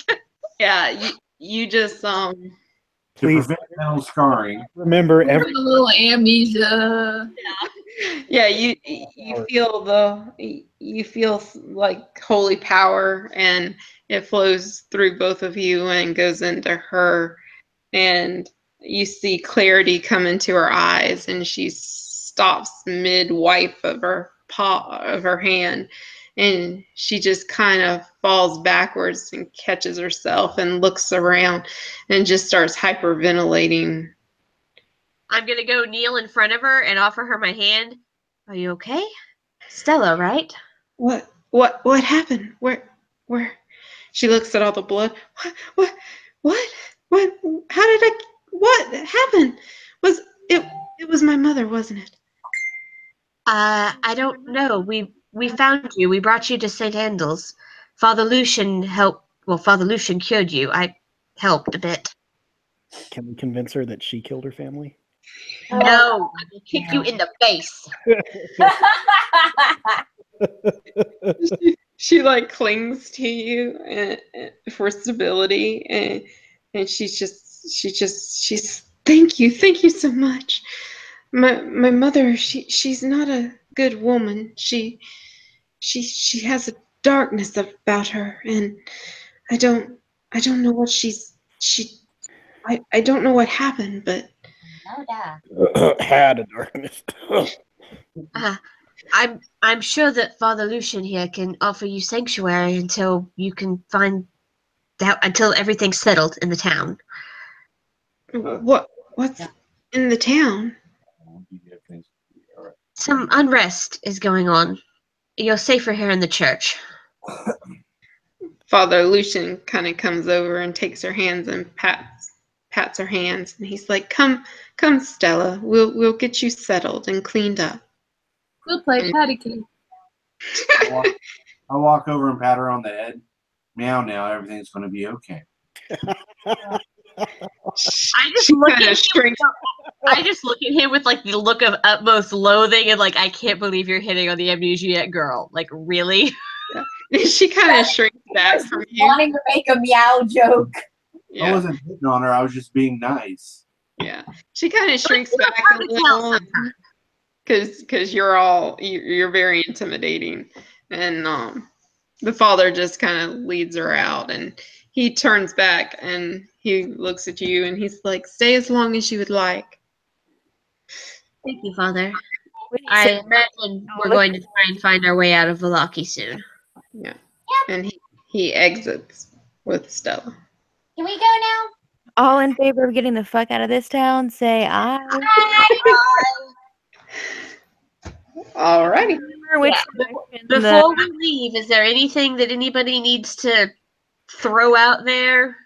Yeah, you just To Please prevent mental scarring. remember a every. little amnesia. yeah, you feel like holy power, and it flows through both of you and goes into her, and you see clarity come into her eyes, and she stops mid-wipe of her paw of her hand, and she just kind of falls backwards and catches herself and looks around and just starts hyperventilating. I'm gonna go kneel in front of her and offer her my hand. Are you okay? Stella, right? What happened? Where? She looks at all the blood. What? How did I? What happened? Was it? It was my mother, wasn't it? I don't know. We found you. We brought you to St. Andal's. Father Lucian helped. Well, Father Lucian cured you. I helped a bit. Can we convince her that she killed her family? No, I will kick you in the face. She like clings to you for stability, and she's thank you so much. My mother, she's not a good woman. She has a darkness about her, and I don't know what I don't know what happened, but Had a darkness. I'm sure that Father Lucian here can offer you sanctuary until you can find out, until everything's settled in the town. What's in the town? Some unrest is going on. You're safer here in the church. Father Lucian kind of comes over and takes her hands and pats her hands, and he's like, "Come, Stella. We'll get you settled and cleaned up." We'll play patty cake. I walk over and pat her on the head. Meow, now everything's going to be okay. I just look at him with like the look of utmost loathing and like, I can't believe you're hitting on the amnesiac girl. Like, really? Yeah. She kind of shrinks back from you. Wanting to make a meow joke. Yeah. I wasn't hitting on her. I was just being nice. Yeah. She kind of shrinks back a little because you're very intimidating, and the father just kind of leads her out, and he turns back and he looks at you and he's like, "Stay as long as you would like." Thank you, Father. I imagine we're going to try and find our way out of Valaki soon. Yeah. And he exits with Stella. Can we go now? All in favor of getting the fuck out of this town, say aye. Alrighty. Before we leave, is there anything that anybody needs to throw out there?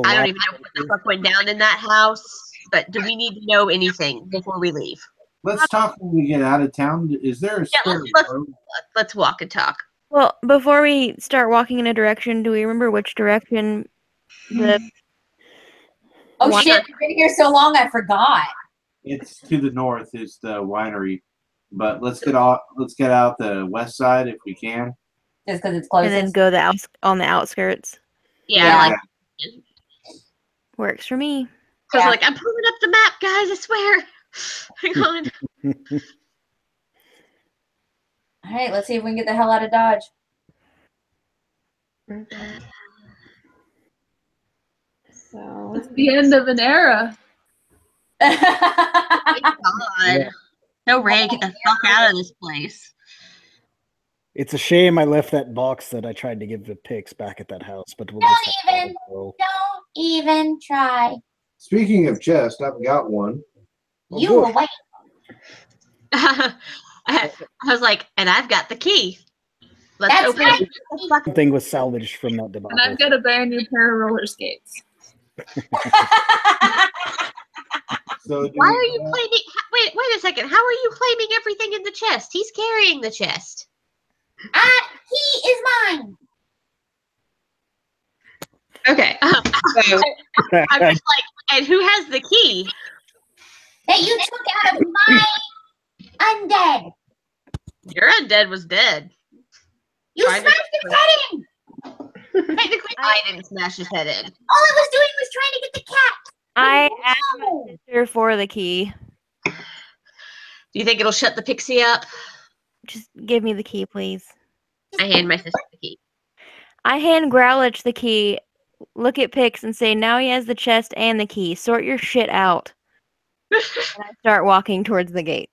I don't even know what the fuck went down in that house, but do we need to know anything before we leave? Let's talk when we get out of town. Is there a spare road? Let's walk and talk. Well, before we start walking in a direction, do we remember which direction the... Oh shit, we've been here so long I forgot. It's to the north is the winery. But let's get out the west side if we can. Just because it's closest. And then go on the outskirts. Yeah. Works for me. Because like, I'm pulling up the map, guys, I swear. Hang on. All right, let's see if we can get the hell out of Dodge. So It's the end of an era. Thank God. No, Ray, get the fuck out of this place. It's a shame I left that box that I tried to give the pics back at that house, but we'll Don't even try. Speaking of chest, I've got one. You will wait. I was like, and I've got the key. Let's open it. Something was salvaged from that debacle. And I've got a brand new pair of roller skates. So why are you claiming? Wait a second. How are you claiming everything in the chest? He's carrying the chest. He is mine. okay. So, I'm just like, and who has the key? That you took out of my undead. Your undead was dead. You smashed his head in. Technically, I didn't smash his head in. All I was doing was trying to get the cat. I asked my sister for the key. Do you think it'll shut the pixie up? Just give me the key, please. I hand my sister the key. I hand Growlithe the key, look at Pix, and say, now he has the chest and the key. Sort your shit out. And I start walking towards the gate.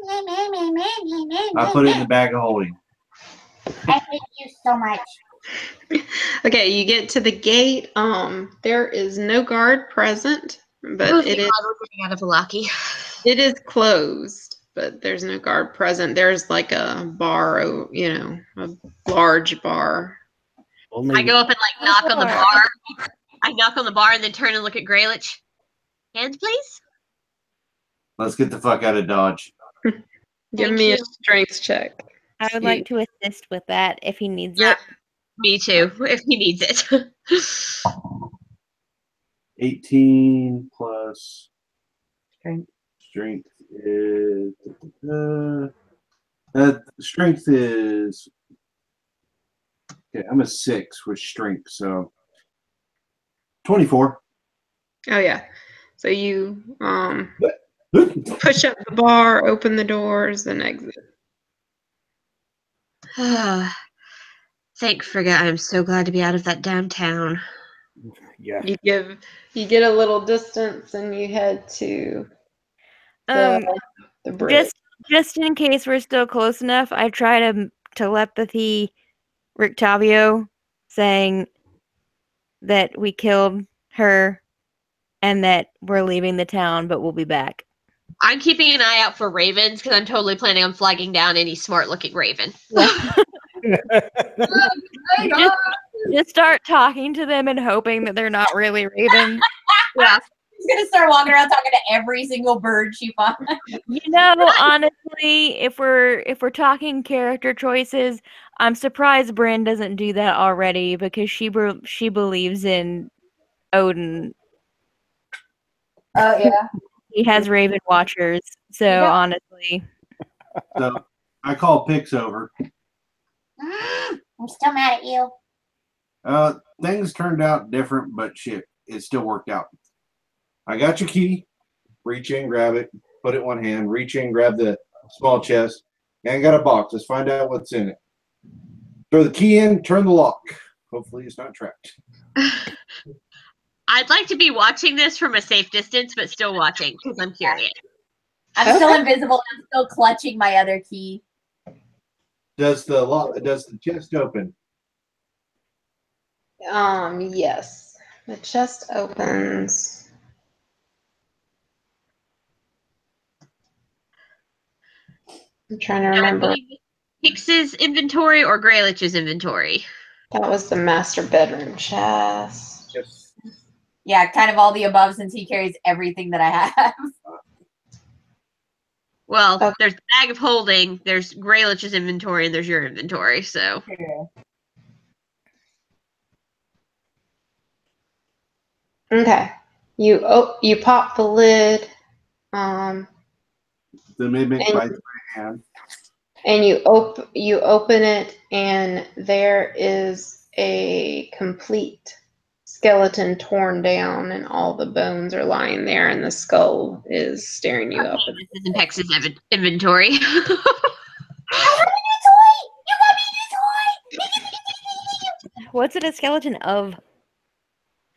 I put it in the bag of holding. I hate you so much. Okay, you get to the gate. There is no guard present, but Oh, it thank is God we're getting out of Velaki. it is closed. But there's no guard present. There's like a bar, a large bar. Only I go up and like knock on the bar. I knock on the bar and then turn and look at Graylich. Hand, please. Let's get the fuck out of Dodge. Give Thank me a you. strength check. I would like to assist with that if he needs Yeah. it. Me too, if he needs it. 18 plus Strength. strength is strength is okay. I'm a 6 with strength, so 24. Oh yeah. So you push up the bar, open the doors, and exit. Thank frigate, I am so glad to be out of that downtown. Yeah. You get a little distance and you head to the bridge. Just in case we're still close enough, I try to telepathy Rictavio saying that we killed her and that we're leaving the town, but we'll be back. I'm keeping an eye out for ravens because I'm totally planning on flagging down any smart-looking raven. Just start talking to them and hoping that they're not really ravens. Yeah. She's gonna start walking around talking to every single bird she finds. You know, honestly, if we're talking character choices, I'm surprised Bryn doesn't do that already because she believes in Odin. Oh yeah. He has Raven Watchers, so Yeah. honestly, So I call Pix over. I'm still mad at you. Things turned out different, but shit, it still worked out. I got your key. Reach in, grab it, put it in one hand. Reach in, grab the small chest. And I got a box. Let's find out what's in it. Throw the key in, turn the lock. Hopefully it's not trapped. I'd like to be watching this from a safe distance, but still watching because I'm curious. I'm still invisible. I'm still clutching my other key. Does the chest open? Yes. The chest opens. I'm trying to remember. Pix's inventory or Graylich's inventory? That was the master bedroom chest. Yes. Yeah, kind of all the above since he carries everything that I have. Well, Okay. there's the bag of holding, there's Graylich's inventory, and there's your inventory, so. Okay. You pop the lid. The mimic And- bites my hand. And you open it, and there is a complete skeleton torn down, and all the bones are lying there, and the skull is staring you up. Okay, this isn't Pix's inventory. I have a new toy! You got me a new toy! what's it a skeleton of?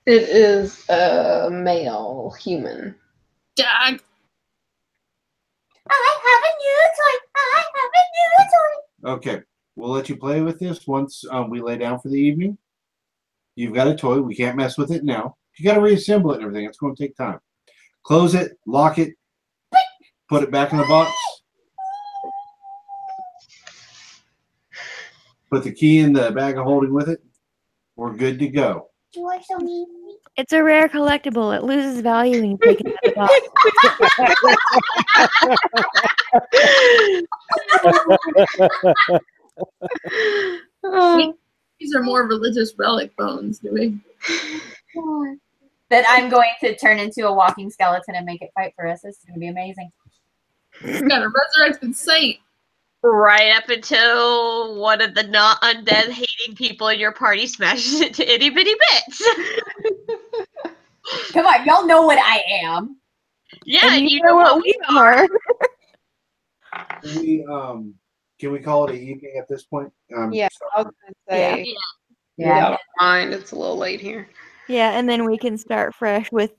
It is a male human. Dog. I have a new toy! I have a new toy! Okay, we'll let you play with this once we lay down for the evening. You've got a toy. We can't mess with it now. You got to reassemble it and everything. It's going to take time. Close it, lock it, put it back in the box. Put the key in the bag of holding with it. We're good to go. You are so mean. It's a rare collectible. It loses value when you take it out of the box. These are more religious relic bones, do we? That I'm going to turn into a walking skeleton and make it fight for us. This is going to be amazing. We got a resurrected saint. Right up until one of the not undead hating people in your party smashes it to itty bitty bits. Come on, y'all know what I am. Yeah, And you know what we are. Can we call it an evening at this point? Yeah, I was gonna say. Yeah. Yeah, don't mind. It's a little late here. Yeah, and then we can start fresh with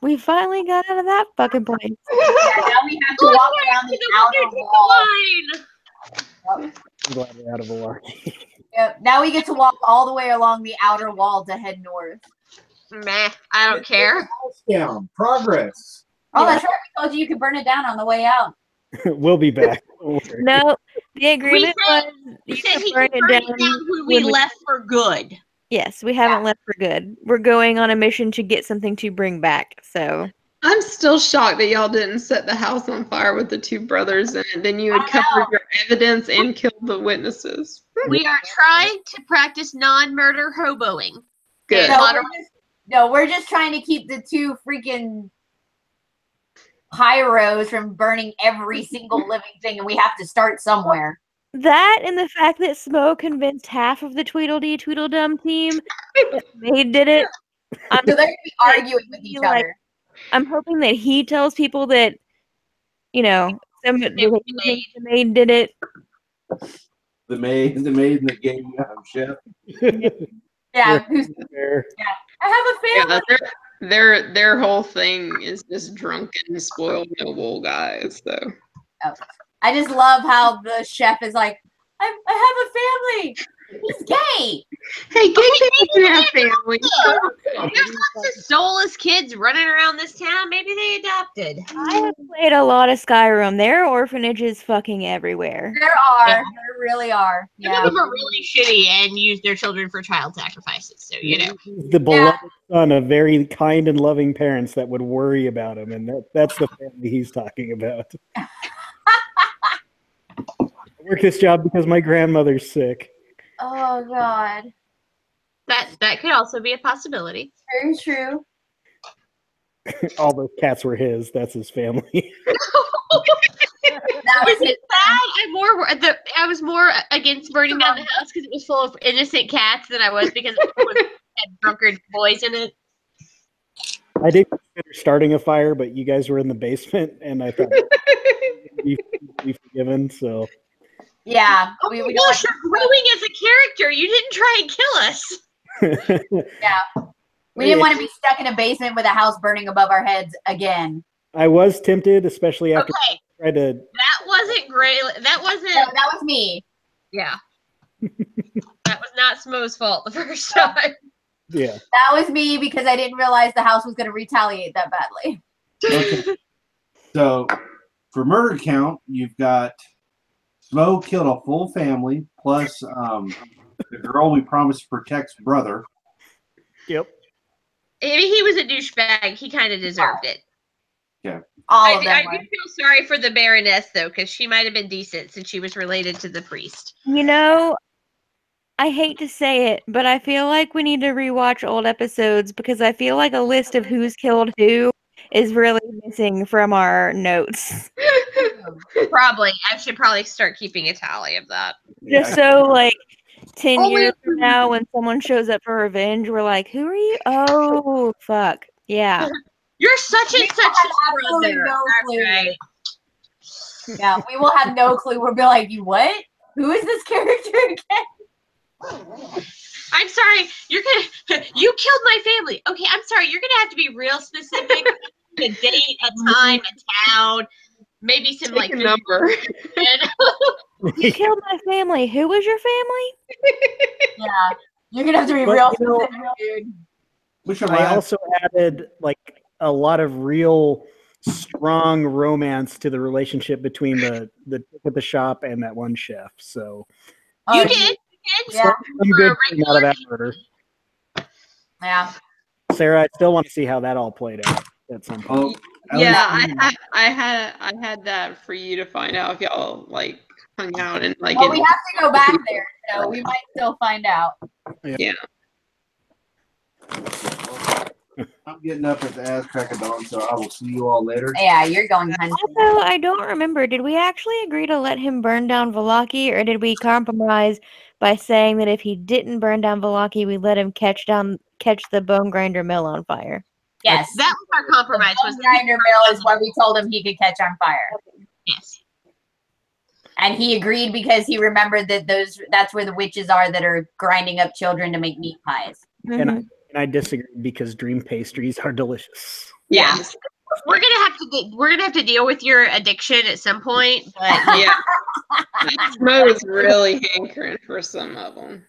We finally got out of that fucking place. Yeah, now we have to walk around the outer wall. Line. I'm glad we're out of Malarkey. Yep. Now we get to walk all the way along the outer wall to head north. Meh, I don't care. House down. Progress. Oh, that's right. We told you could burn it down on the way out. We'll be back. Don't worry. No, the agreement was He you said could he burn could it burn down it down when we when we- left for good. Yes, we haven't left for good. We're going on a mission to get something to bring back. So I'm still shocked that y'all didn't set the house on fire with the two brothers in it. Then you had covered your evidence and killed the witnesses. We are trying to practice non-murder hoboing. Good. We're just trying to keep the two freaking pyros from burning every single living thing, and we have to start somewhere. that and the fact that Smough convinced half of the Tweedledee Tweedledum team that they did it. So they're gonna be arguing with each other. I'm hoping that he tells people that, some the maid did it. The maid and the game chef. Yeah. Fair. I have a family. Yeah, their whole thing is just drunken, spoiled noble guys. So I just love how the chef is like, I have a family. He's gay. hey, gay people can have families. There's lots of soulless kids running around this town. Maybe they adopted. I have played a lot of Skyrim. There are orphanages fucking everywhere. There are. Yeah. There really are. Some of them are really shitty and use their children for child sacrifices. So, The beloved son of very kind and loving parents that would worry about him, and that's the family he's talking about. I work this job because my grandmother's sick. Oh God. that could also be a possibility. Very true. All those cats were his. That's his family. That was it. I was more against burning down the house because it was full of innocent cats than I was because it had drunkard boys in it. I did consider starting a fire, but you guys were in the basement, and I thought be forgiven. So Yeah. We Well, don't you're growing as a character. You didn't try and kill us. we didn't want to be stuck in a basement with a house burning above our heads again. I was tempted, especially after I tried to. That wasn't great. That wasn't. No, that was me. Yeah. That was not Smough's fault the first time. Yeah. That was me because I didn't realize the house was going to retaliate that badly. Okay. So for murder count, you've got Smough killed a full family plus the girl we promised to protect's brother. Yep. I mean, he was a douchebag. He kind of deserved it. Yeah. All of them I were. do feel sorry for the Baroness, though, because she might have been decent since she was related to the priest. I hate to say it, but I feel like we need to rewatch old episodes because I feel like a list of who's killed who is really missing from our notes. Probably. I should probably start keeping a tally of that. Just so, 10 years from now, when someone shows up for revenge, we're like, who are you? Oh, fuck. Yeah. You're such and such a absolutely brother. no clue. Right. Yeah, we will have no clue. We'll be like, you what? Who is this character again? I'm sorry. You killed my family. Okay, I'm sorry. You're gonna have to be real specific. A date, a time, a town, maybe some Take a number. You killed my family. Who was your family? Yeah, you're gonna have to be But, real you know, specific, dude. I also added a lot of real strong romance to the relationship between the at the shop and that one chef. So You did. Yeah. some good thing out of that murder. Yeah. Sarah, I still want to see how that all played out at some point. Oh, Yeah, I had that for you to find out if y'all hung out and Well, we have to go back there, so we might still find out. Yeah. I'm getting up at the ass crack of dawn, so I will see you all later. Yeah, you're going hunting. Also, I don't remember. Did we actually agree to let him burn down Valaki, or did we compromise by saying that if he didn't burn down Valaki, we let him catch the bone grinder mill on fire? Yes. That was our compromise. The grinder mill is what we told him he could catch on fire. Yes. And he agreed because he remembered that that's where the witches are that are grinding up children to make meat pies. And And I disagree because dream pastries are delicious. Yes. We're gonna have to deal with your addiction at some point, but Yeah. Smough is really hankering for some of them.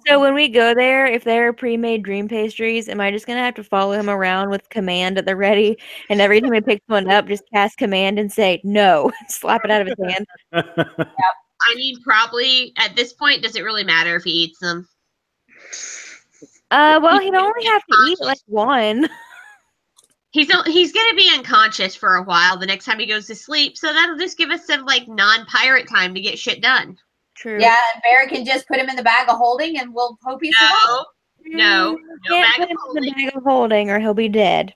So when we go there, if there are pre-made dream pastries, am I just gonna have to follow him around with command at the ready? And every time he picks one up, just cast command and say no, slap it out of his hand. I mean, probably at this point, does it really matter if he eats them? Well, he'd only have to eat like one. He's gonna be unconscious for a while the next time he goes to sleep, so that'll just give us some like non-pirate time to get shit done. True. Yeah, and Bear can just put him in the bag of holding, and we'll hope he survives. No Can't bag put of him in the holding. bag of holding, or he'll be dead.